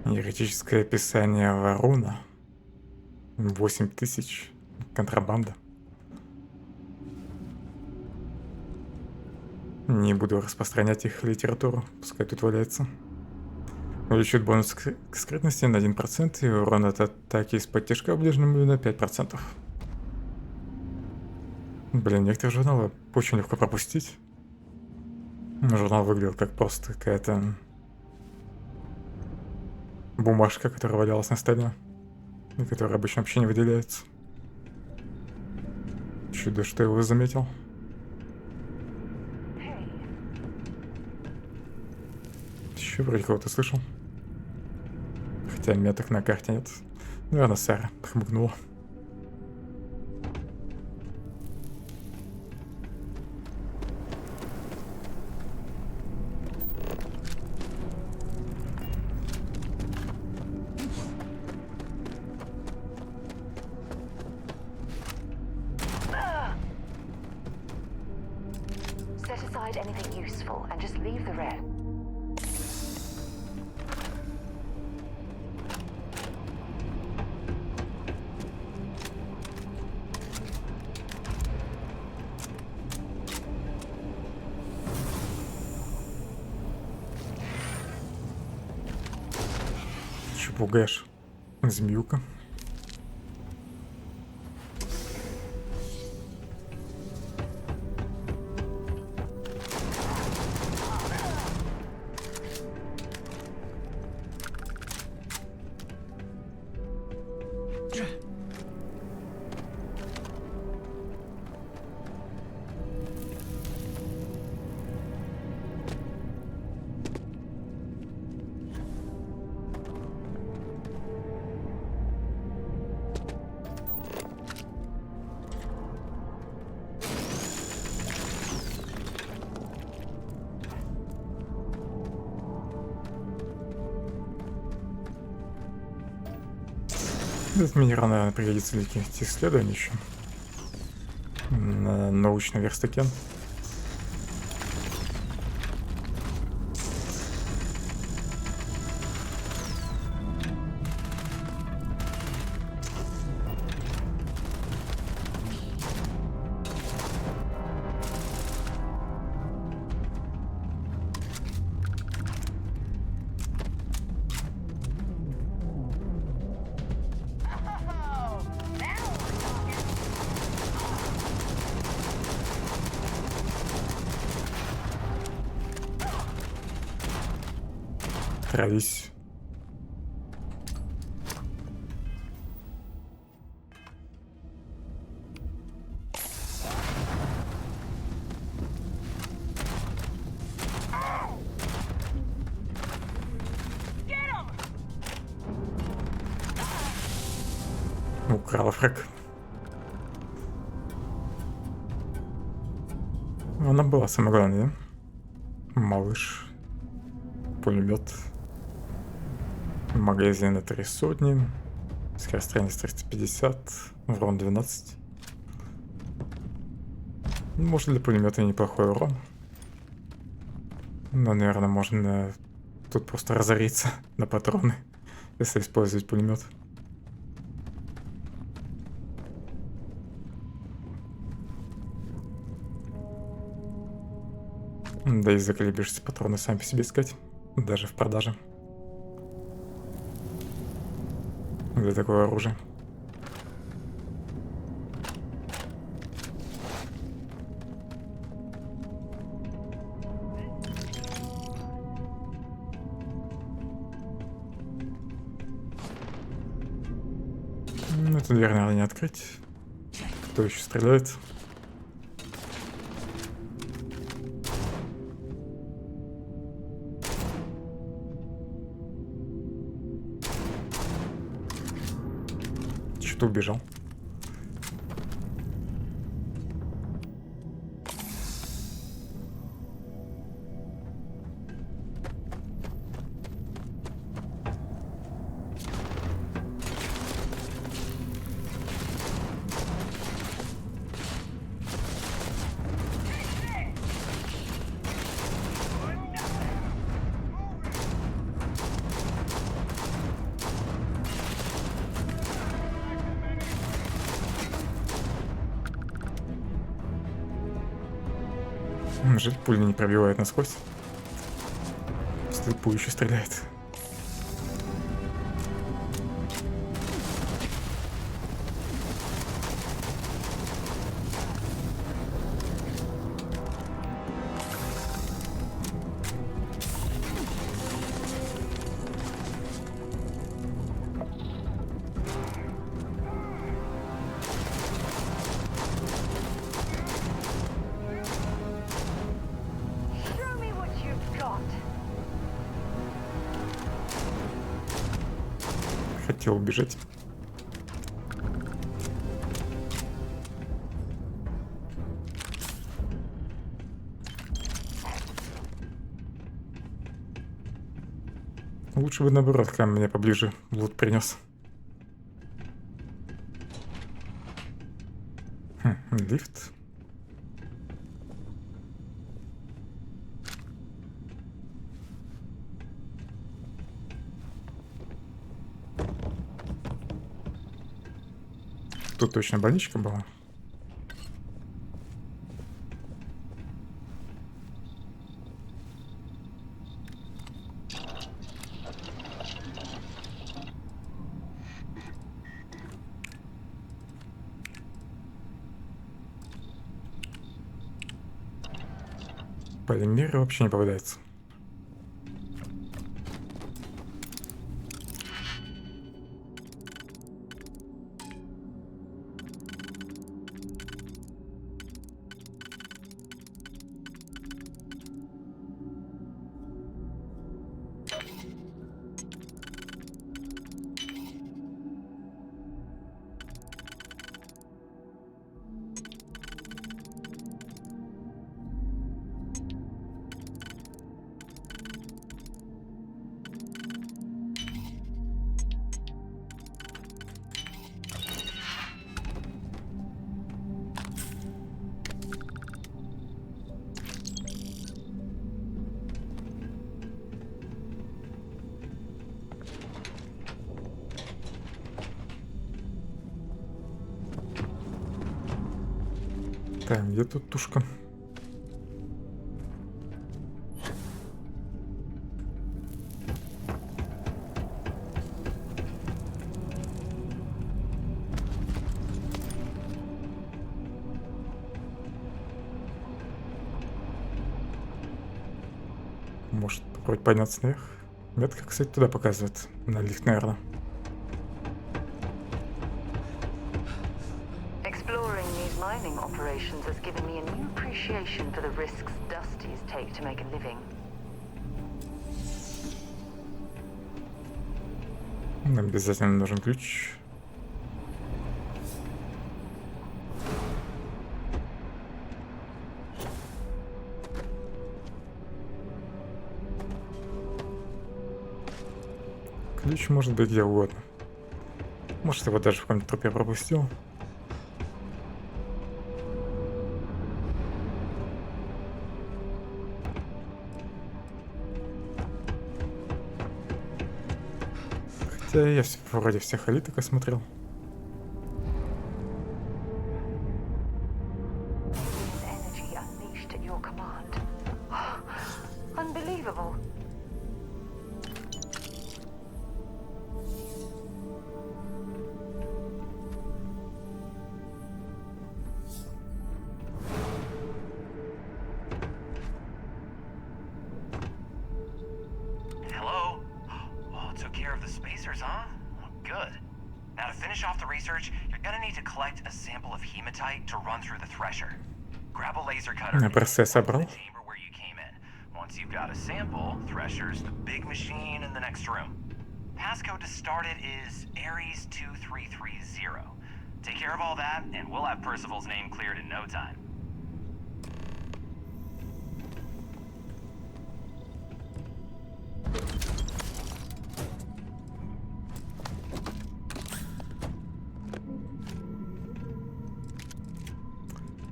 Еретическое описание ворона. 8000. Контрабанда. Не буду распространять их литературу, пускай тут валяется. Увеличивает бонус к скрытности на 1% и урон от атаки из-под тяжка в ближнем бою на 5%. Блин, некоторые журналы очень легко пропустить. Журнал выглядел как просто какая-то бумажка, которая валялась на столе, и которая обычно вообще не выделяется. Чудо, что его заметил. Еще вроде кого-то слышал. Хотя меток на карте нет. Наверное, Сара хмыкнула. Set aside anything useful and just leave the rest. Че пугаешь? Змеюка. Этот минерал, наверное, пригодится для каких-то исследований еще. На научный верстаке. Травись. Украл фраг. Она была самое главное, да? Малыш. Пулемет. Магазин на 300. Скорострельность 350. Урон 12. Может, для пулемета неплохой урон. Но, наверное, можно тут просто разориться на патроны, если использовать пулемет. Да и заколебишься патроны сами по себе искать, даже в продаже. Для такого оружия. Эту дверь, наверное, не открыть. Кто еще стреляет? Что-то убежал. Жаль, пуля не пробивает насквозь. Пуля еще стреляет. Хотел убежать. Лучше бы наоборот, ко мне поближе лут принес. Лифт. Тут точно больничка была. Полимеры вообще не попадается. Так, где тут тушка? Может, попробовать подняться наверх? Метка, кстати, туда показывает. На лифт, наверное. Exploring these mining operations has given me a new appreciation for the risks Dusties take to make a living. Нам обязательно нужен ключ. Ключ может быть где угодно. Может, его даже в каком-нибудь трупе пропустил. Хотя я вроде всех элиток осмотрел. Energy unleashed at your command. Unbelievable. Hello? Oh, took care of the spacers, huh? Good. Now to finish off the research, you're gonna need to collect a sample of hematite to run through the thresher. Grab a laser cutter. Я просто собрал. Once you've got a sample, thresher's the big machine in the next room. Passcode to start it is Ares 2330. Take care of all that, and we'll have Percival's name cleared in no time.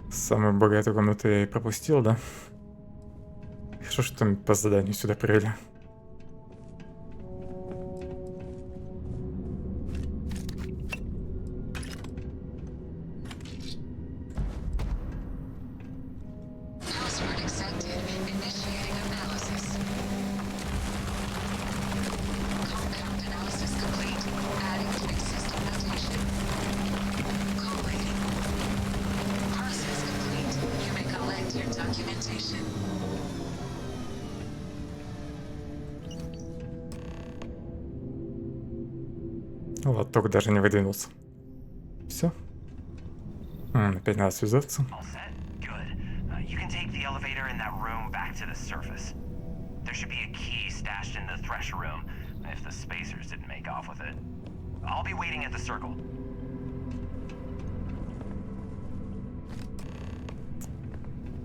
Самую богатую комнату я и пропустил, да? Хорошо, что мы по заданию сюда привели. Password accepted. Initiating analysis. Compound analysis complete. Adding to existing notation. Collating. Process complete. You may collect your documentation. Лоток даже не выдвинулся. Все. Опять надо связаться. You can take the elevator in that room back to the surface. There should be a key stashed in the thresher room, if the spacers didn't make off with it. I'll be waiting at the circle.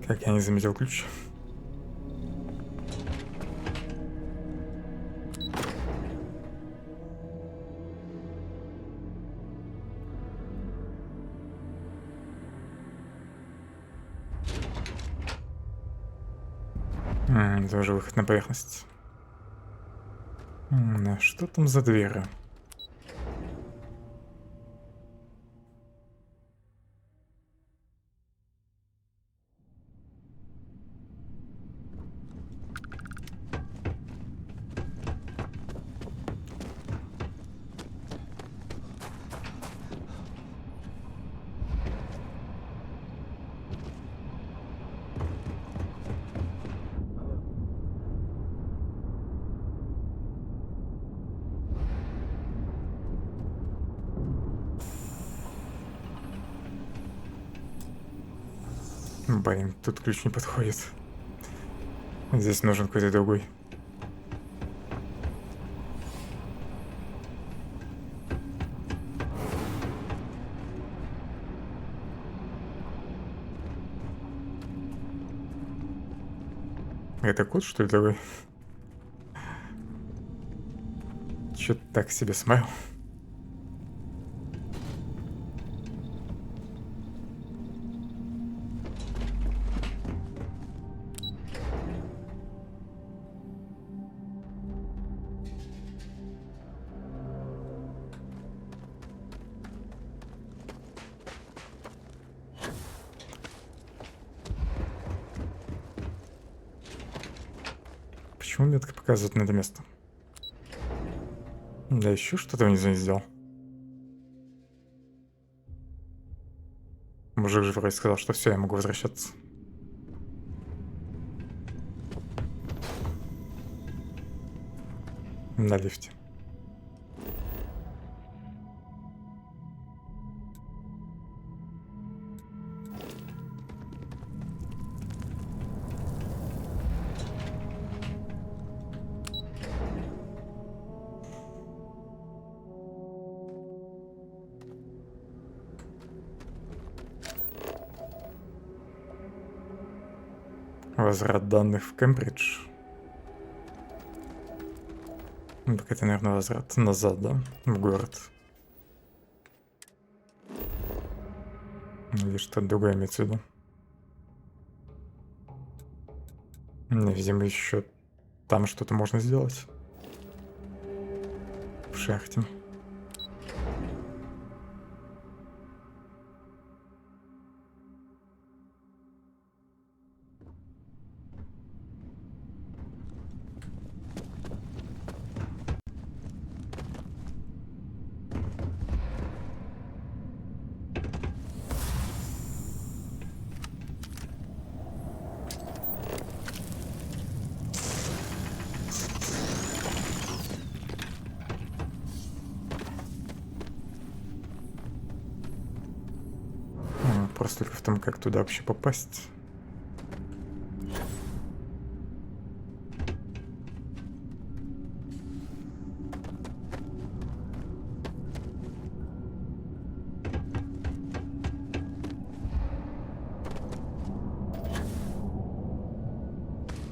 Как я не заметил ключ. Это уже выход на поверхность. А что там за дверь? Блин, тут ключ не подходит. Здесь нужен какой-то другой. Это код, что ли, такой? Чё-то так себе смайл. Почему метка показывает на это место? Да еще что-то внизу не сделал. Мужик же вроде сказал, что все, я могу возвращаться. на лифте. Возврат данных в Кембридж. Ну, так это, наверное, возврат назад, да? В город. Или что-то другое имеется в виду. Видимо, еще там что-то можно сделать. В шахте. Вопрос только в том, как туда вообще попасть.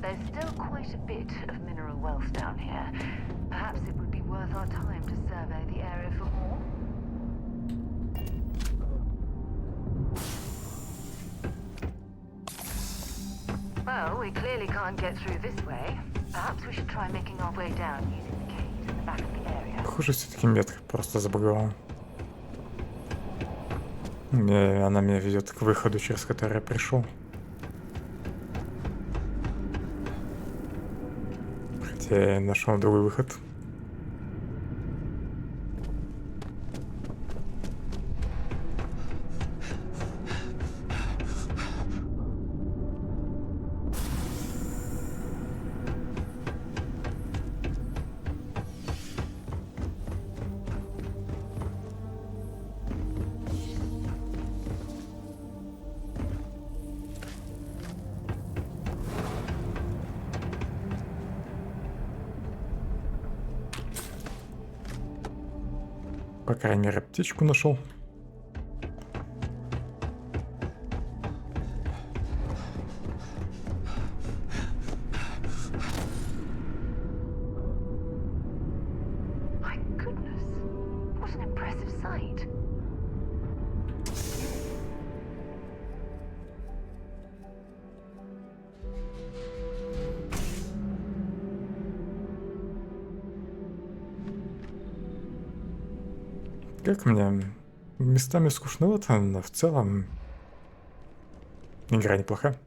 There's still quite a bit of mineral wealth down here. Perhaps it would be worth our time to survey the area for more. Well, we clearly can't get through this way. Perhaps we should try making our way down using the cage in the back of the area. Похоже, все-таки метка просто забаговала. Она меня ведет к выходу, через который я пришел. Хотя я нашел другой выход. По крайней мере, птичку нашел. My goodness, what an impressive sight. Как мне местами скучновато, но в целом игра неплоха.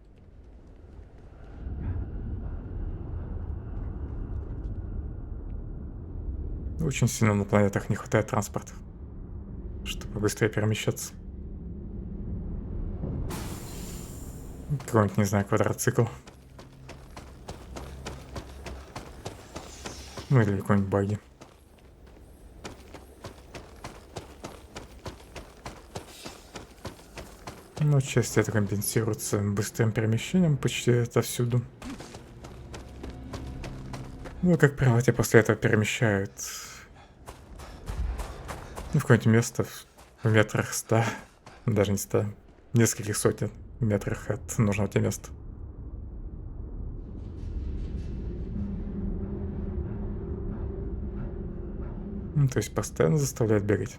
Очень сильно на планетах не хватает транспорта, чтобы быстрее перемещаться. Какой-нибудь, не знаю, квадроцикл. Ну или какой-нибудь багги. Но отчасти это компенсируется быстрым перемещением почти отовсюду. Ну, как правило, тебя после этого перемещают в какое-нибудь место в метрах 100, даже не 100, нескольких сотен метрах от нужного тебе места. Ну, то есть постоянно заставляют бегать.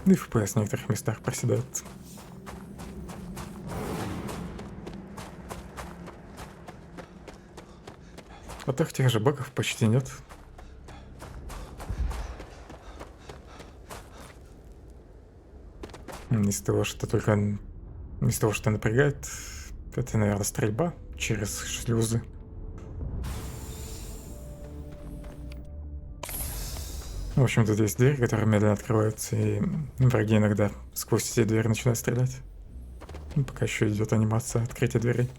И FPS в некоторых местах проседает. А так тех же багов почти нет. Из того, что напрягает, это, наверное, стрельба через шлюзы. В общем, тут есть дверь, которая медленно открывается, и враги иногда сквозь эти двери начинают стрелять. Пока еще идет анимация открытия дверей.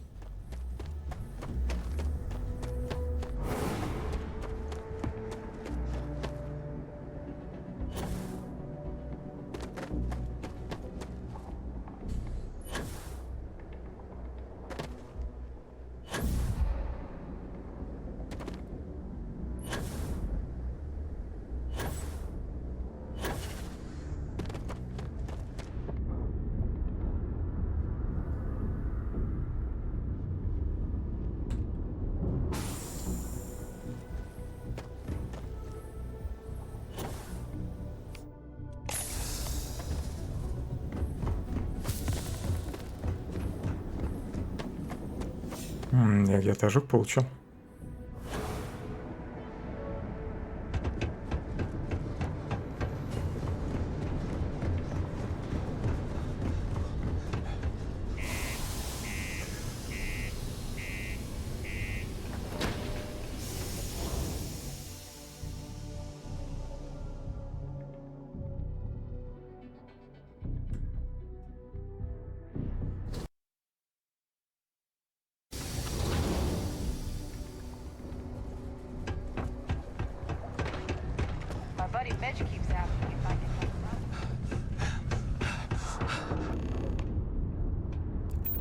Я где-то ожог получил.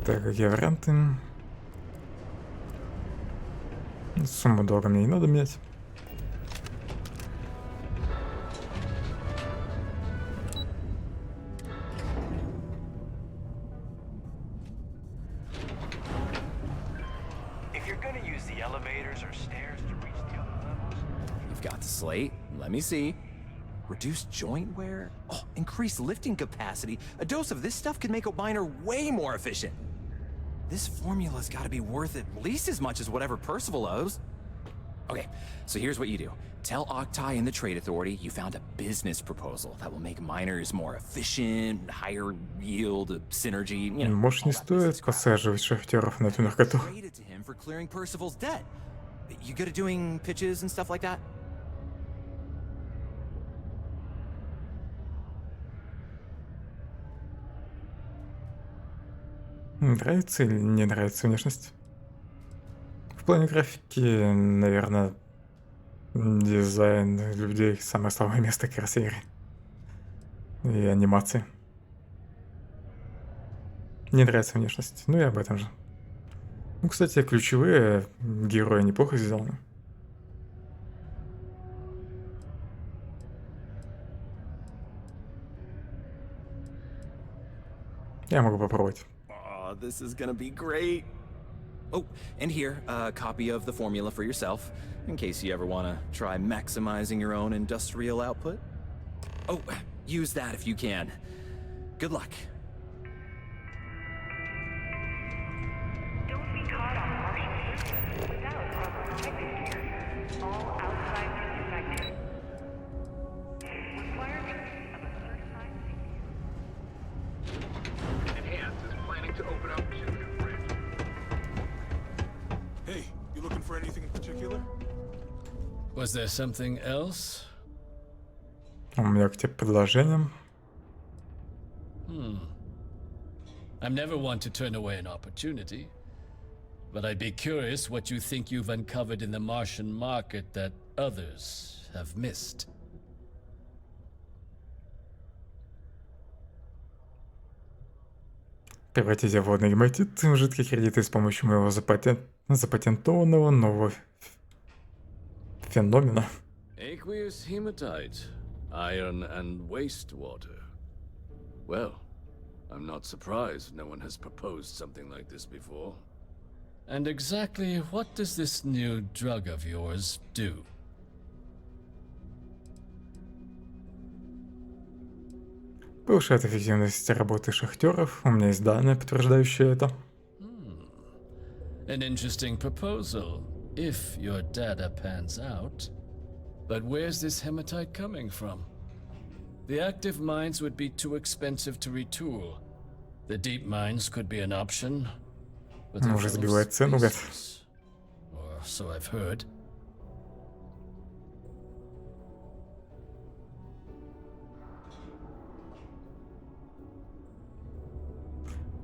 Так, какие варианты? Сумму долга мне не надо менять. You've got the slate. Let me see. Reduce joint wear? Oh, increase lifting capacity. A dose of this stuff could make a miner way more efficient. This formula's gotta be worth at least as much as whatever Percival owes. Okay, so here's what you do. Tell Octai and the Trade Authority you found a business proposal that will make miners more efficient, higher yield, synergy, you know. Может, не стоит посаживать шахтеров на эту наркоту? Trade it to him for clearing Percival's debt. You good at doing pitches and stuff like that? Нравится или не нравится внешность? В плане графики, наверное, дизайн людей самое слабое место как раз игры. И анимации. Не нравится внешность. Ну и об этом же. Ну, кстати, ключевые герои неплохо сделаны. Я могу попробовать. Oh, this is gonna be great. Oh, and here, a copy of the formula for yourself, in case you ever want to try maximizing your own industrial output. Oh, use that if you can. Good luck. Don't be caught on Martian surface without proper protective gear. All outside manufacturing requirements of a certified Enhance is planning to open up two new branches. Hey, you looking for anything in particular? Was there something else? У меня к тебе предложение. I'm never one to turn away an opportunity, but I'd be curious what you think you've uncovered in the Martian market that others have missed. Превратите водный гематит в жидкие кредиты с помощью моего запатентованного нового феномена. Aqueous hematite, iron and wastewater. Well, I'm not surprised no one has proposed something like this before. And exactly what does this new drug of yours do? Повышает эффективность работы шахтеров. У меня есть данные, подтверждающие это. An interesting proposal, if your data pans out. But where's this hematite coming from? The active mines would be too expensive to retool. The deep mines could be an option. But Уже сбивает цену, гад. Or so I've heard.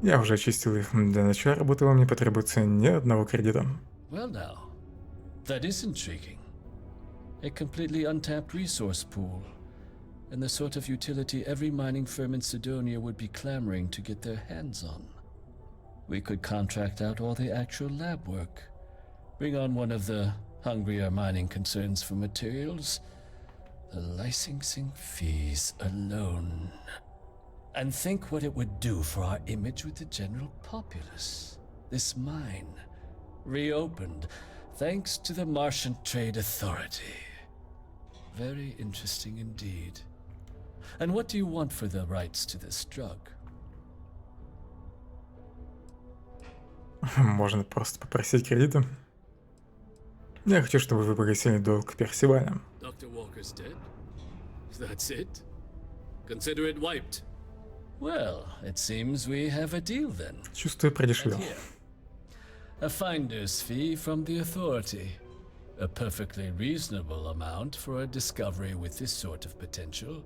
Я уже очистил их. Для начала работы вам не потребуется ни одного кредита. Well now, that is intriguing. A completely untapped resource pool, and the sort of utility every mining firm in Sidonia would be clamoring to get their hands on. We could contract out all the actual lab work, bring on one of the hungrier mining concerns for materials, the licensing fees alone. And think what it would do for our image with the general populace. This mine, reopened, thanks to the Martian Trade Authority. Very interesting indeed. And what do you want for the rights to this drug? Можно просто попросить кредита. Я хочу, чтобы вы погасили долг Персиваля. Dr. Walker's dead? That's it? Consider it wiped. Well, it seems we have a deal then. Чувствую, продешевел. A finder's fee from the authority. A perfectly reasonable amount for a discovery with this sort of potential.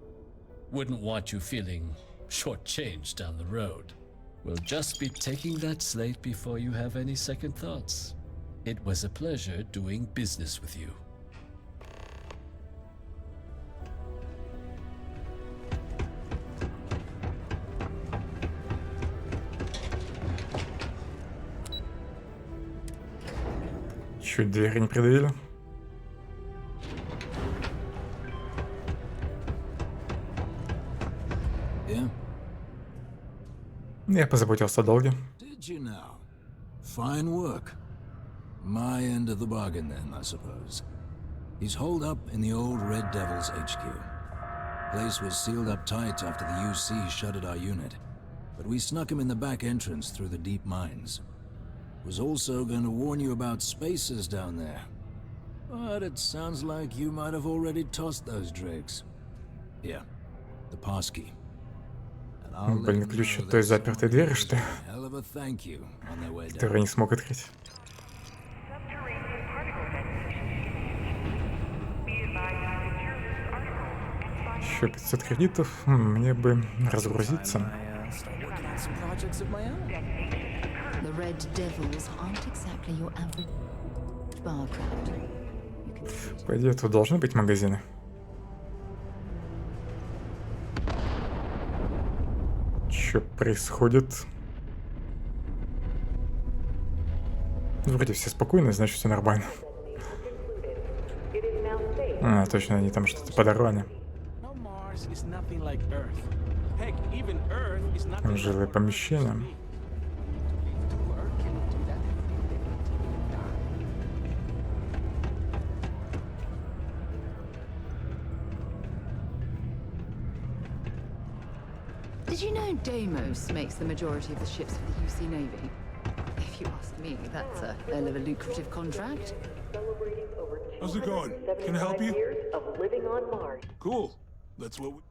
Wouldn't want you feeling shortchanged down the road. We'll just be taking that slate before you have any second thoughts. It was a pleasure doing business with you. Чуть двери не придавили. Я позаботился о долге. Did you now? Fine work. My end of the bargain then, I suppose. He's holed up in the old Red Devil's HQ. Place was sealed up tight after the UC shuttered our unit, but we snuck him in the back entrance through the deep mines. Was also going to warn you about spacers down there. But it sounds like you might have already tossed those drakes. Here, the passkey. Блин, ключ от той запертой двери, что ли? Которую я не смог открыть. Еще 500 кредитов. Мне бы разгрузиться. The Red Devils aren't exactly your average bar crowd. По идее, тут должны быть магазины. Что происходит? Вроде все спокойно, значит все нормально. А, точно, они там что-то подорвали. Жилые помещения. Did you know Deimos makes the majority of the ships for the UC Navy? If you ask me, that's a hell of a lucrative contract. How's it going? Can I help you? Cool. That's what we...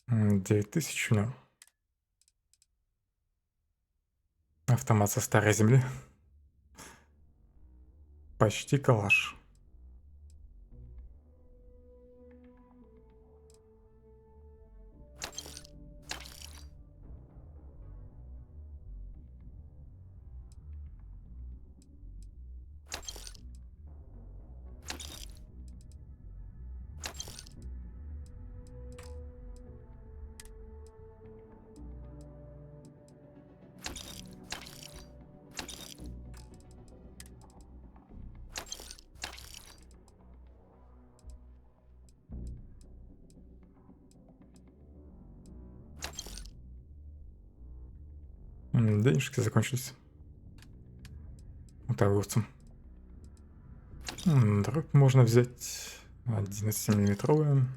9000, ну. Автомат со старой земли. Почти калаш. Денежки закончились. Торговцам. Дробь можно взять 11-миллиметровую.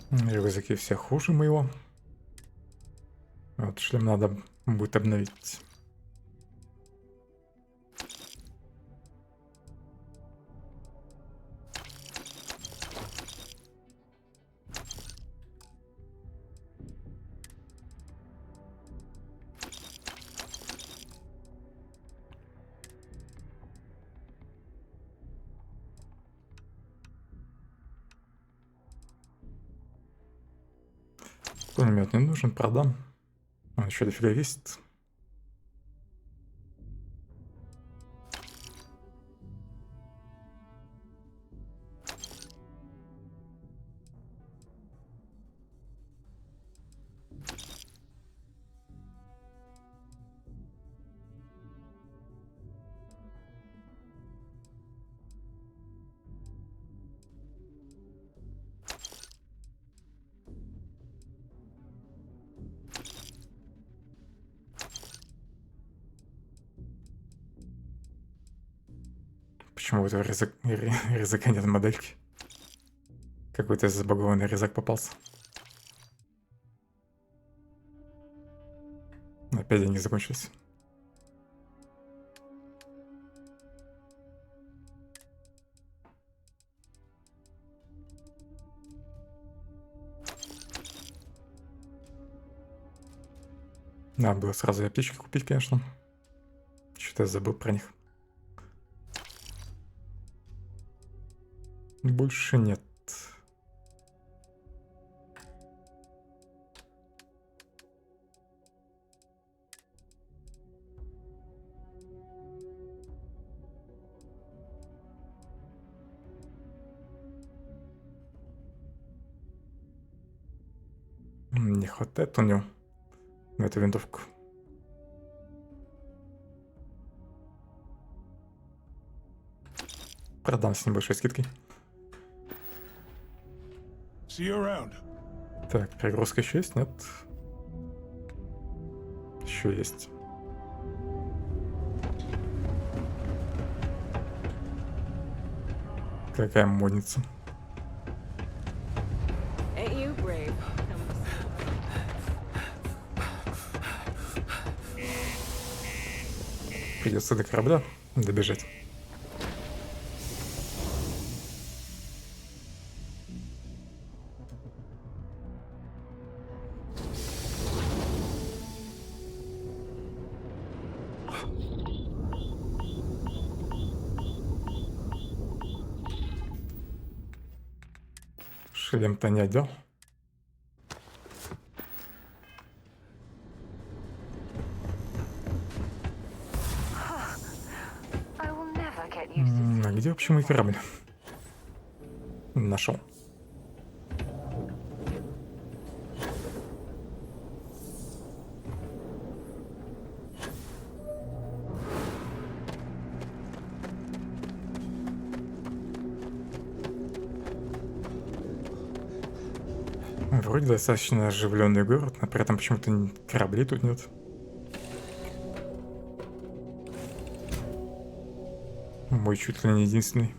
Рюкзаки все хуже моего. Вот шлем надо будет обновить. Пулемет не нужен, продам. Он еще дофига весит. Почему у этого резака нет модельки? Какой-то забагованный резак попался. Опять деньги закончились. Надо было сразу и аптечки купить, конечно. Что-то я забыл про них. Больше нет. Не хватает у него на эту винтовку. Продам с небольшой скидкой. Так, перегрузка еще есть? Нет. Еще есть. Какая модница. Придется до корабля добежать. Шлем-то не одел. А где вообще мой корабль? Нашел. Вроде достаточно оживленный город, но при этом почему-то кораблей тут нет. Мой чуть ли не единственный.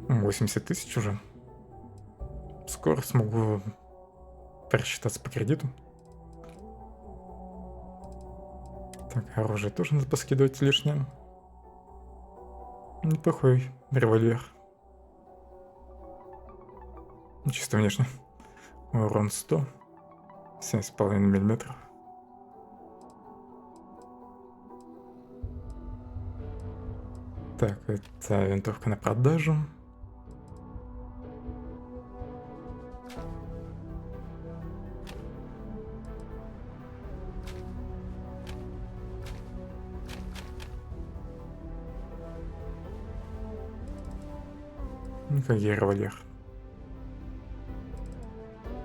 $80 000 уже. Скоро смогу просчитаться по кредиту. Так, оружие тоже надо поскидывать лишнее. Неплохой револьвер. Чисто внешне. Урон 100. 7,5 миллиметров. Так, это винтовка на продажу. Какой револьвер.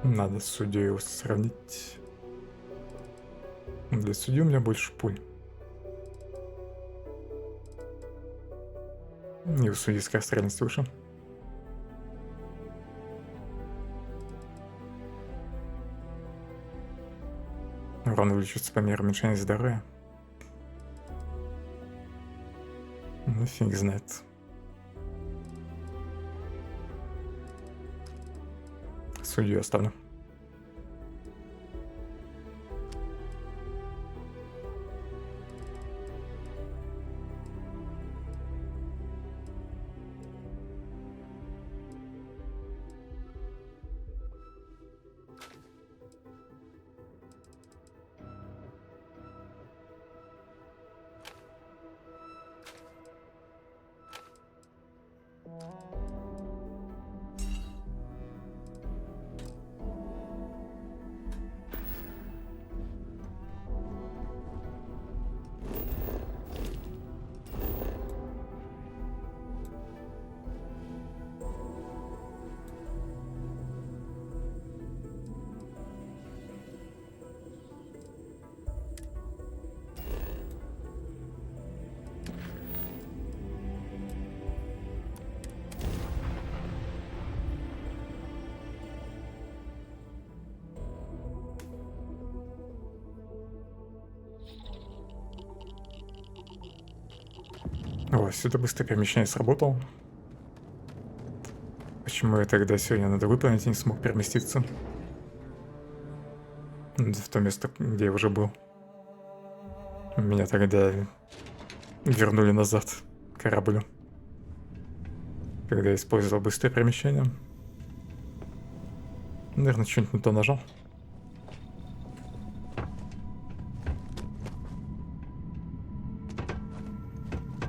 Надо с судьей его сравнить. Для судьи у меня больше пуль. И у судьи скорострельность выше. Урон увеличится по мере уменьшения здоровья. Ну фиг знает. судью оставлю. О, сюда быстрое перемещение сработало. Почему я тогда сегодня на другой планете не смог переместиться? В то место, где я уже был. Меня тогда вернули назад к кораблю. Когда я использовал быстрое перемещение. Наверное, что-нибудь не то нажал.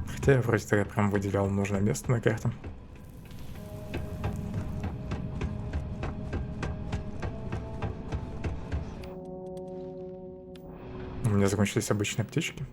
Хотя я вроде тогда прям выделял нужное место на карте. У меня закончились обычные аптечки.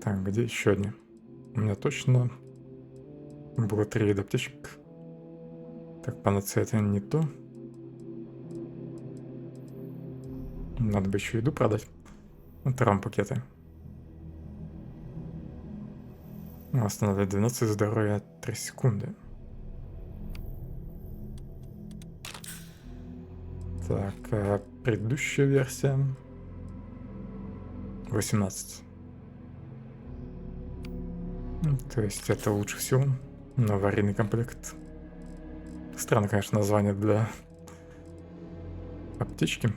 Так, где еще одни? У меня точно было 3 вида аптечек. Так, панацея это не то. Надо бы еще еду продать. Травм-пакеты. Восстанавливает 12 здоровья 3 секунды. Так, а предыдущая версия 18. То есть это лучше всего. Но аварийный комплект. Странно, конечно, название для аптечки.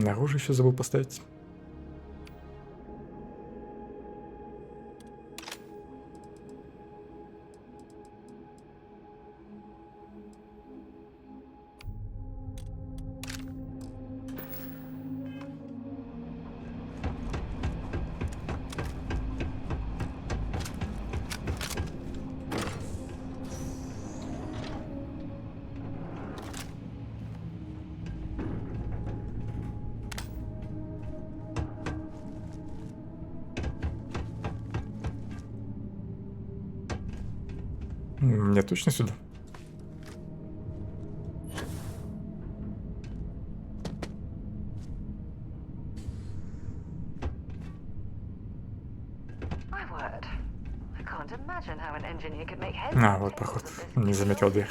Оружие еще забыл поставить. Мне точно сюда? А, вот проход. Не заметил дверь.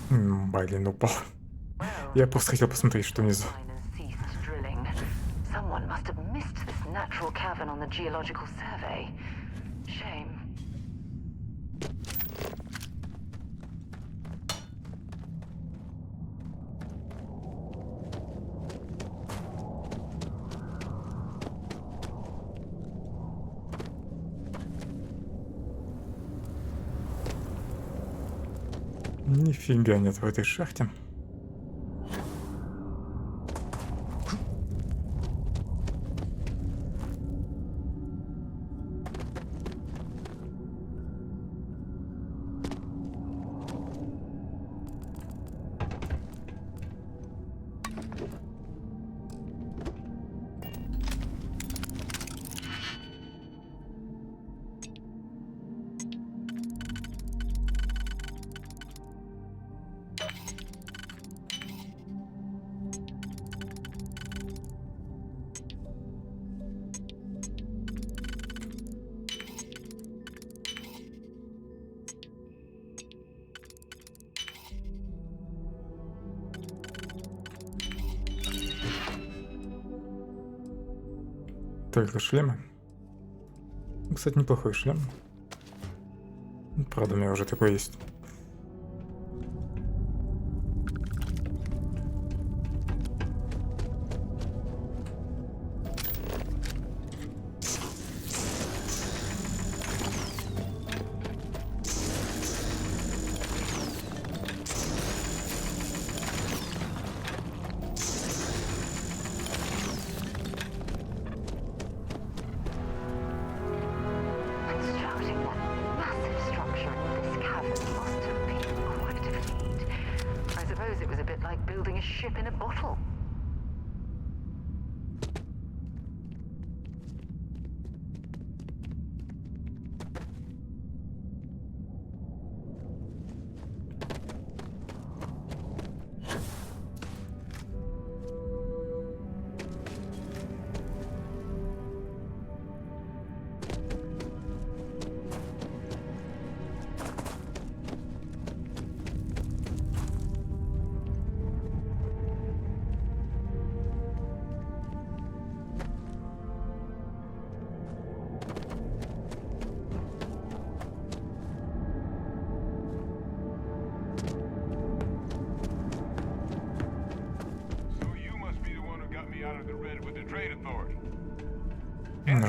Блин, упал. Я просто хотел посмотреть, что внизу. Нифига нет в этой шахте. Только шлемы. Кстати, неплохой шлем. Правда, у меня уже такой есть.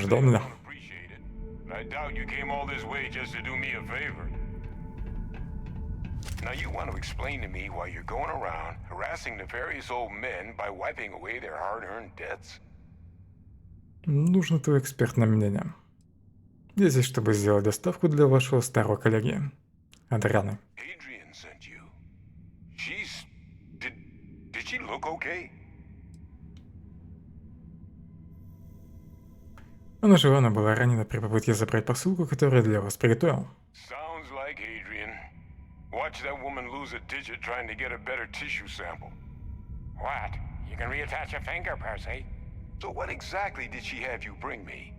Ждал меня. I doubt you came all this way just to do me a favor. Now you want to explain to me why you're going around harassing nefarious old men by wiping away their hard-earned debts? Нужно твое экспертное мнение. Я здесь, чтобы сделать доставку для вашего старого коллеги, Адрианы. Adrian sent you. Did she look okay? Она жива, она была ранена при попытке забрать посылку, которую я для вас приготовил. Sounds like Adrian. Watch that woman lose a digit trying to get a better tissue sample. What? You can reattach a finger, Percy. So what exactly did she have you bring me?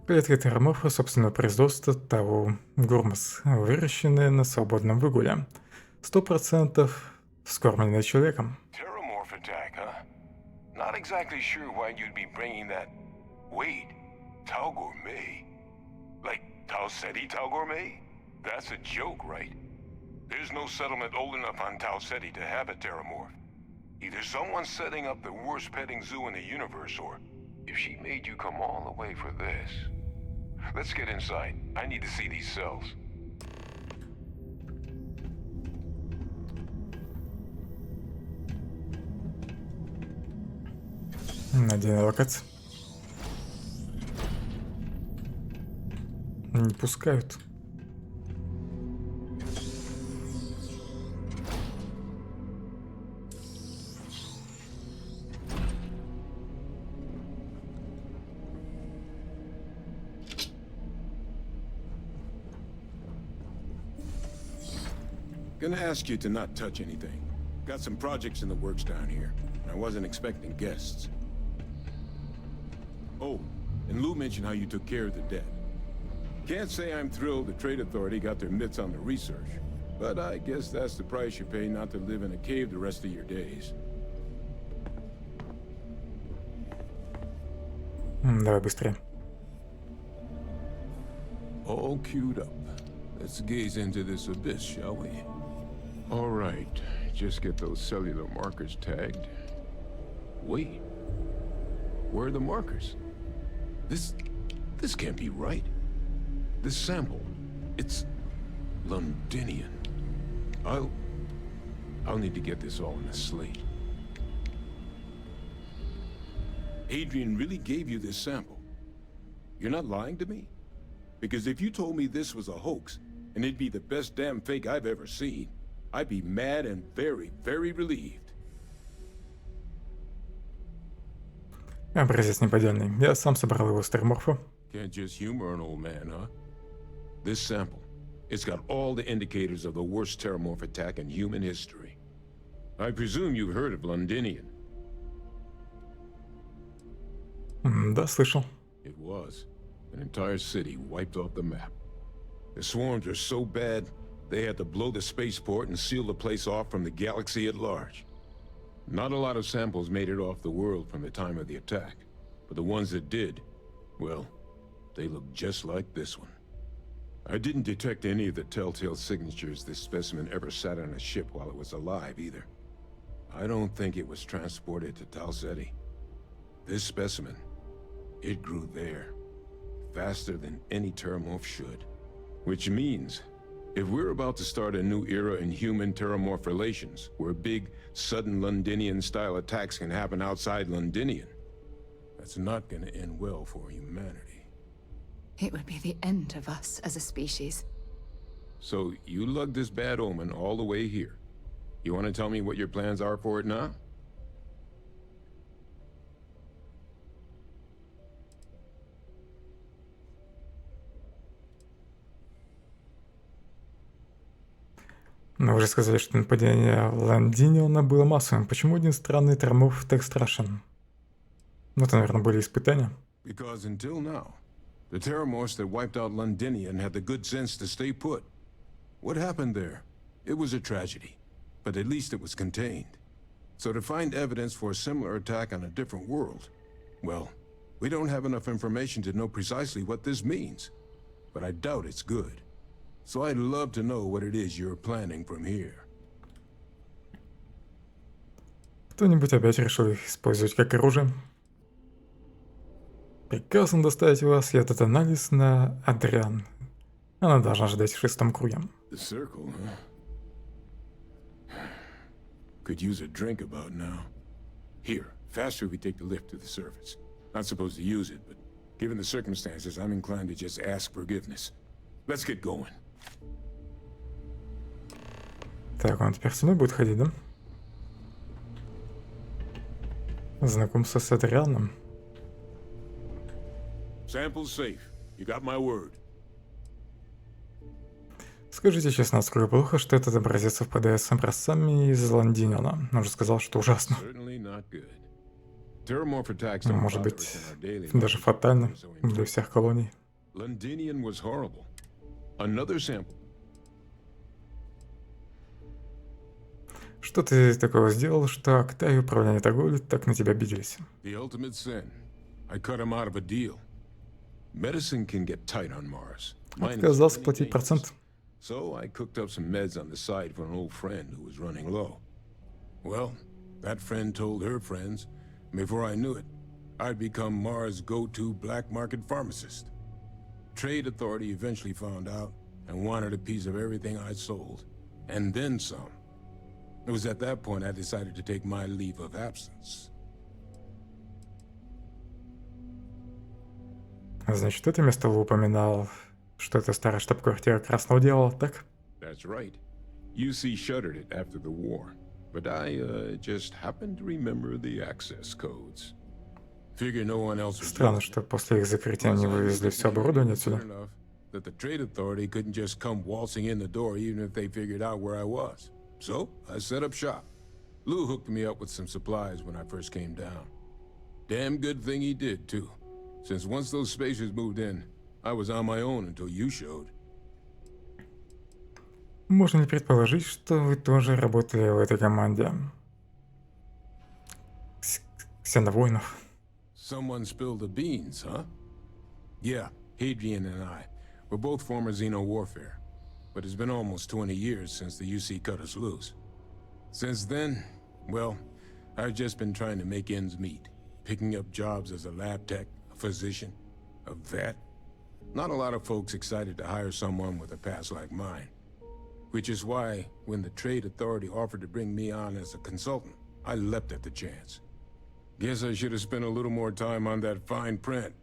Клетка тераморфа собственного производства Тау Гурмас, выращенная на свободном выгуле. 100% вскормленная человеком. Terramorph attack, huh? Not exactly sure why you'd be bringing that... Wait, Tau Gourmet? Like Tau Ceti Tau Gourmet? That's a joke, right? There's no settlement old enough on Tau Ceti to have a Terramorph. Either someone's setting up the worst petting zoo in the universe, or if she made you come all the way for this. Let's get inside. I need to see these cells. Надеюсь, локация. Не пускают. Gonna ask you to not touch anything. Got some projects in the works down here. I wasn't expecting guests. Oh, and Lou mentioned how you took care of the debt. Can't say I'm thrilled the Trade Authority got their mitts on the research, but I guess that's the price you pay not to live in a cave the rest of your days. Давай быстрее. All queued up. Let's gaze into this abyss, shall we? All right, just get those cellular markers tagged. Wait, where are the markers? This can't be right. This sample, it's Londinian. I'll need to get this all in a slate. Adrian really gave you this sample. You're not lying to me? Because if you told me this was a hoax, and it'd be the best damn fake I've ever seen, I'd be mad and very, very relieved. Образец неподдельный. Я сам собрал его с терморфа. Can't just humor an old man, huh? This sample, it's got all the indicators of the worst terramorph attack in human history. I presume you've heard of Londinian. Да, слышал. It was. An entire city wiped off the map. The swarms were so bad, they had to blow the spaceport and seal the place off from the galaxy at large. Not a lot of samples made it off the world from the time of the attack, but the ones that did, well, they look just like this one. I didn't detect any of the telltale signatures this specimen ever sat on a ship while it was alive, either. I don't think it was transported to Talseti. This specimen, it grew there, faster than any terramorph should. Which means, if we're about to start a new era in human-terramorph relations, where big, sudden Londinian-style attacks can happen outside Londinian, that's not gonna end well for humanity. It would be the end of us as a species. So, you lugged this bad omen all the way here. You want to tell me what your plans are for it now? Но вы же сказали, что нападение Лондиниона было массовым. Почему один странный терраморф так страшен? Ну, это, наверное, были испытания. Because until now, the terramorphs that wiped out Londinian had the good sense to stay put. What happened there? It was a tragedy, but at least it was contained. So to find evidence for a similar attack on a different world, well, we don't have enough information to know precisely what this means. But I doubt it's good. So I'd love to know what it is you're planning from here. Кто-нибудь опять решил их использовать как оружие? Приказано доставить вас этот анализ на Адриан. Она должна ждать в 6-м круге. The circle, huh? Could use a drink about now. Here, faster we take the lift to the surface. Not supposed to use it, but given the circumstances, I'm inclined to just ask forgiveness. Let's get going. Так, он теперь со мной будет ходить, да? Знакомство с Адрианом. Sample's safe. You got my word. Скажите честно, насколько плохо, что этот образец совпадает с образцами из Лондиниона? Он же сказал, что ужасно. Может быть, даже фатально для всех колоний. Londinian was horrible. Another sample. Что ты такого сделал, что Акта и управление торговли так на тебя обиделись? The ultimate sin. I cut him out of a deal. Medicine can get tight on Mars. Отказался платить процент. So I cooked up some meds on the side for an old friend who was running low. Well, that friend told her friends, and before I knew it, I'd become Mars' go-to black market pharmacist. Trade Authority eventually found out and wanted a piece of everything I sold, and then some. It was at that point I decided to take my leave of absence. Значит, это место вы упоминал, что это старая штаб-квартира Красного Дьявола, так? That's right. UC shuttered it after the war, but I just happened to remember the access codes. Figure no one else was. Странно, что после их закрытия они вывезли все оборудование отсюда. That the Trade Authority couldn't just come waltzing in the door even if they figured out where I was. So, I set up shop. Lou hooked me up with some supplies when I first came down. Damn good thing he did, too. Since once those spacers moved in, I was on my own until you showed. Можно ли предположить, что вы тоже работали в этой команде? Ксеновоинов. Someone spilled the beans, huh? Yeah, Hadrian and I. We're both former Xeno warfare. But it's been almost 20 years since the UC cut us loose. Since then, well, I've just been trying to make ends meet. Picking up jobs as a lab tech, a physician, a vet. Not a lot of folks excited to hire someone with a past like mine. Which is why, when the Trade Authority offered to bring me on as a consultant, I leapt at the chance. Guess I should have spent a little more time on that fine print.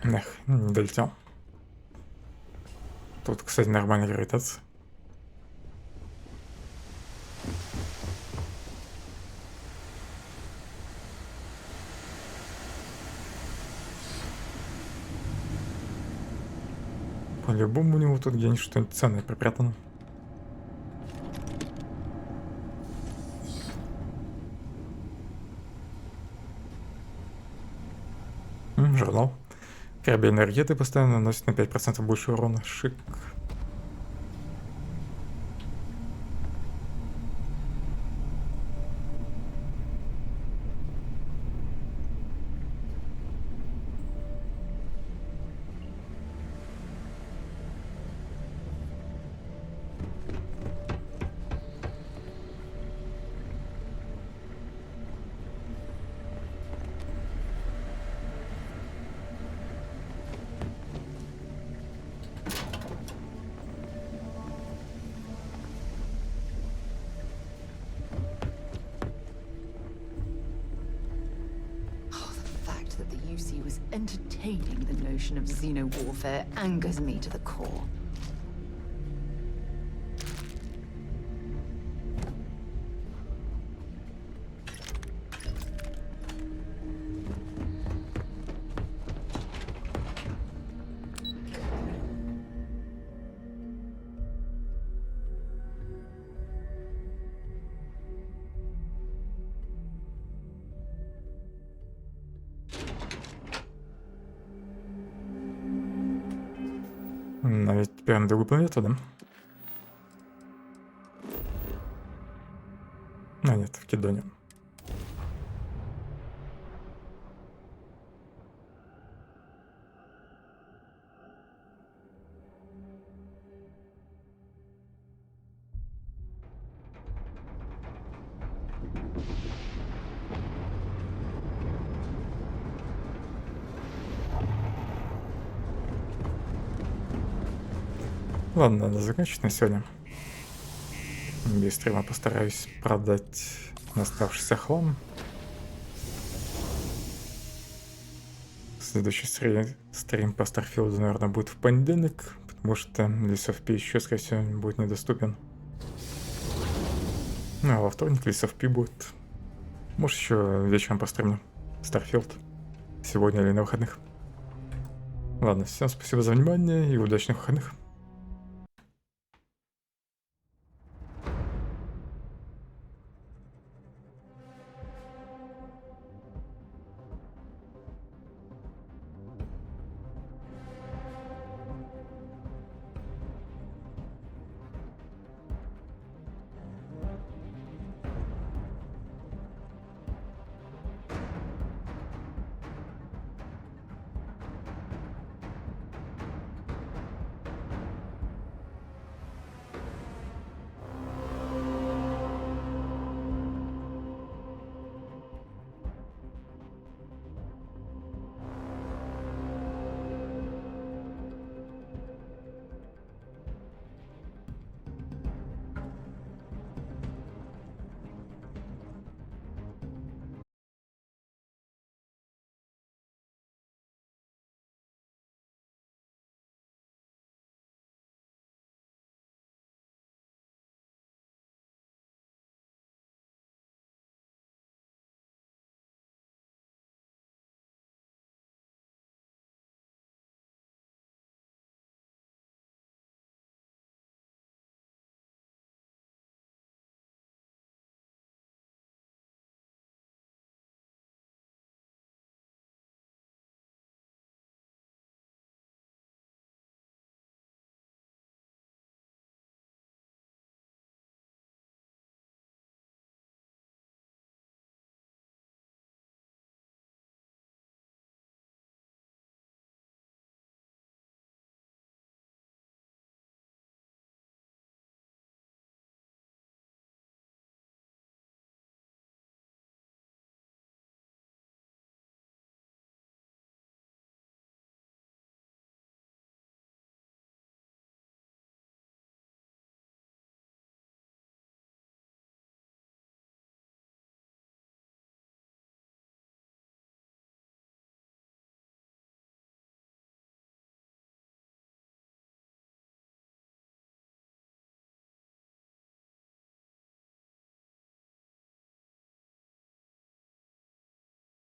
Эх, не долетел. Тут, кстати, нормальная гравитация. По-любому у него тут где-нибудь что-нибудь ценное припрятано. Журнал. Корабельные ракеты постоянно наносят на 5% больше урона. Шик. That the UC was entertaining the notion of xeno-warfare angers me to the core. Но ведь теперь на другую планету, да? А нет, в Кедоне. Ладно, надо заканчивать на сегодня. Без стрима постараюсь продать оставшийся хлам. Следующий стрим по Starfield, наверное, будет в понедельник, потому что Лесов Пи еще, скорее всего, будет недоступен. Ну, а во вторник Лесов Пи будет. Может, еще вечером постримлю Starfield. Сегодня или на выходных. Ладно, всем спасибо за внимание и удачных выходных.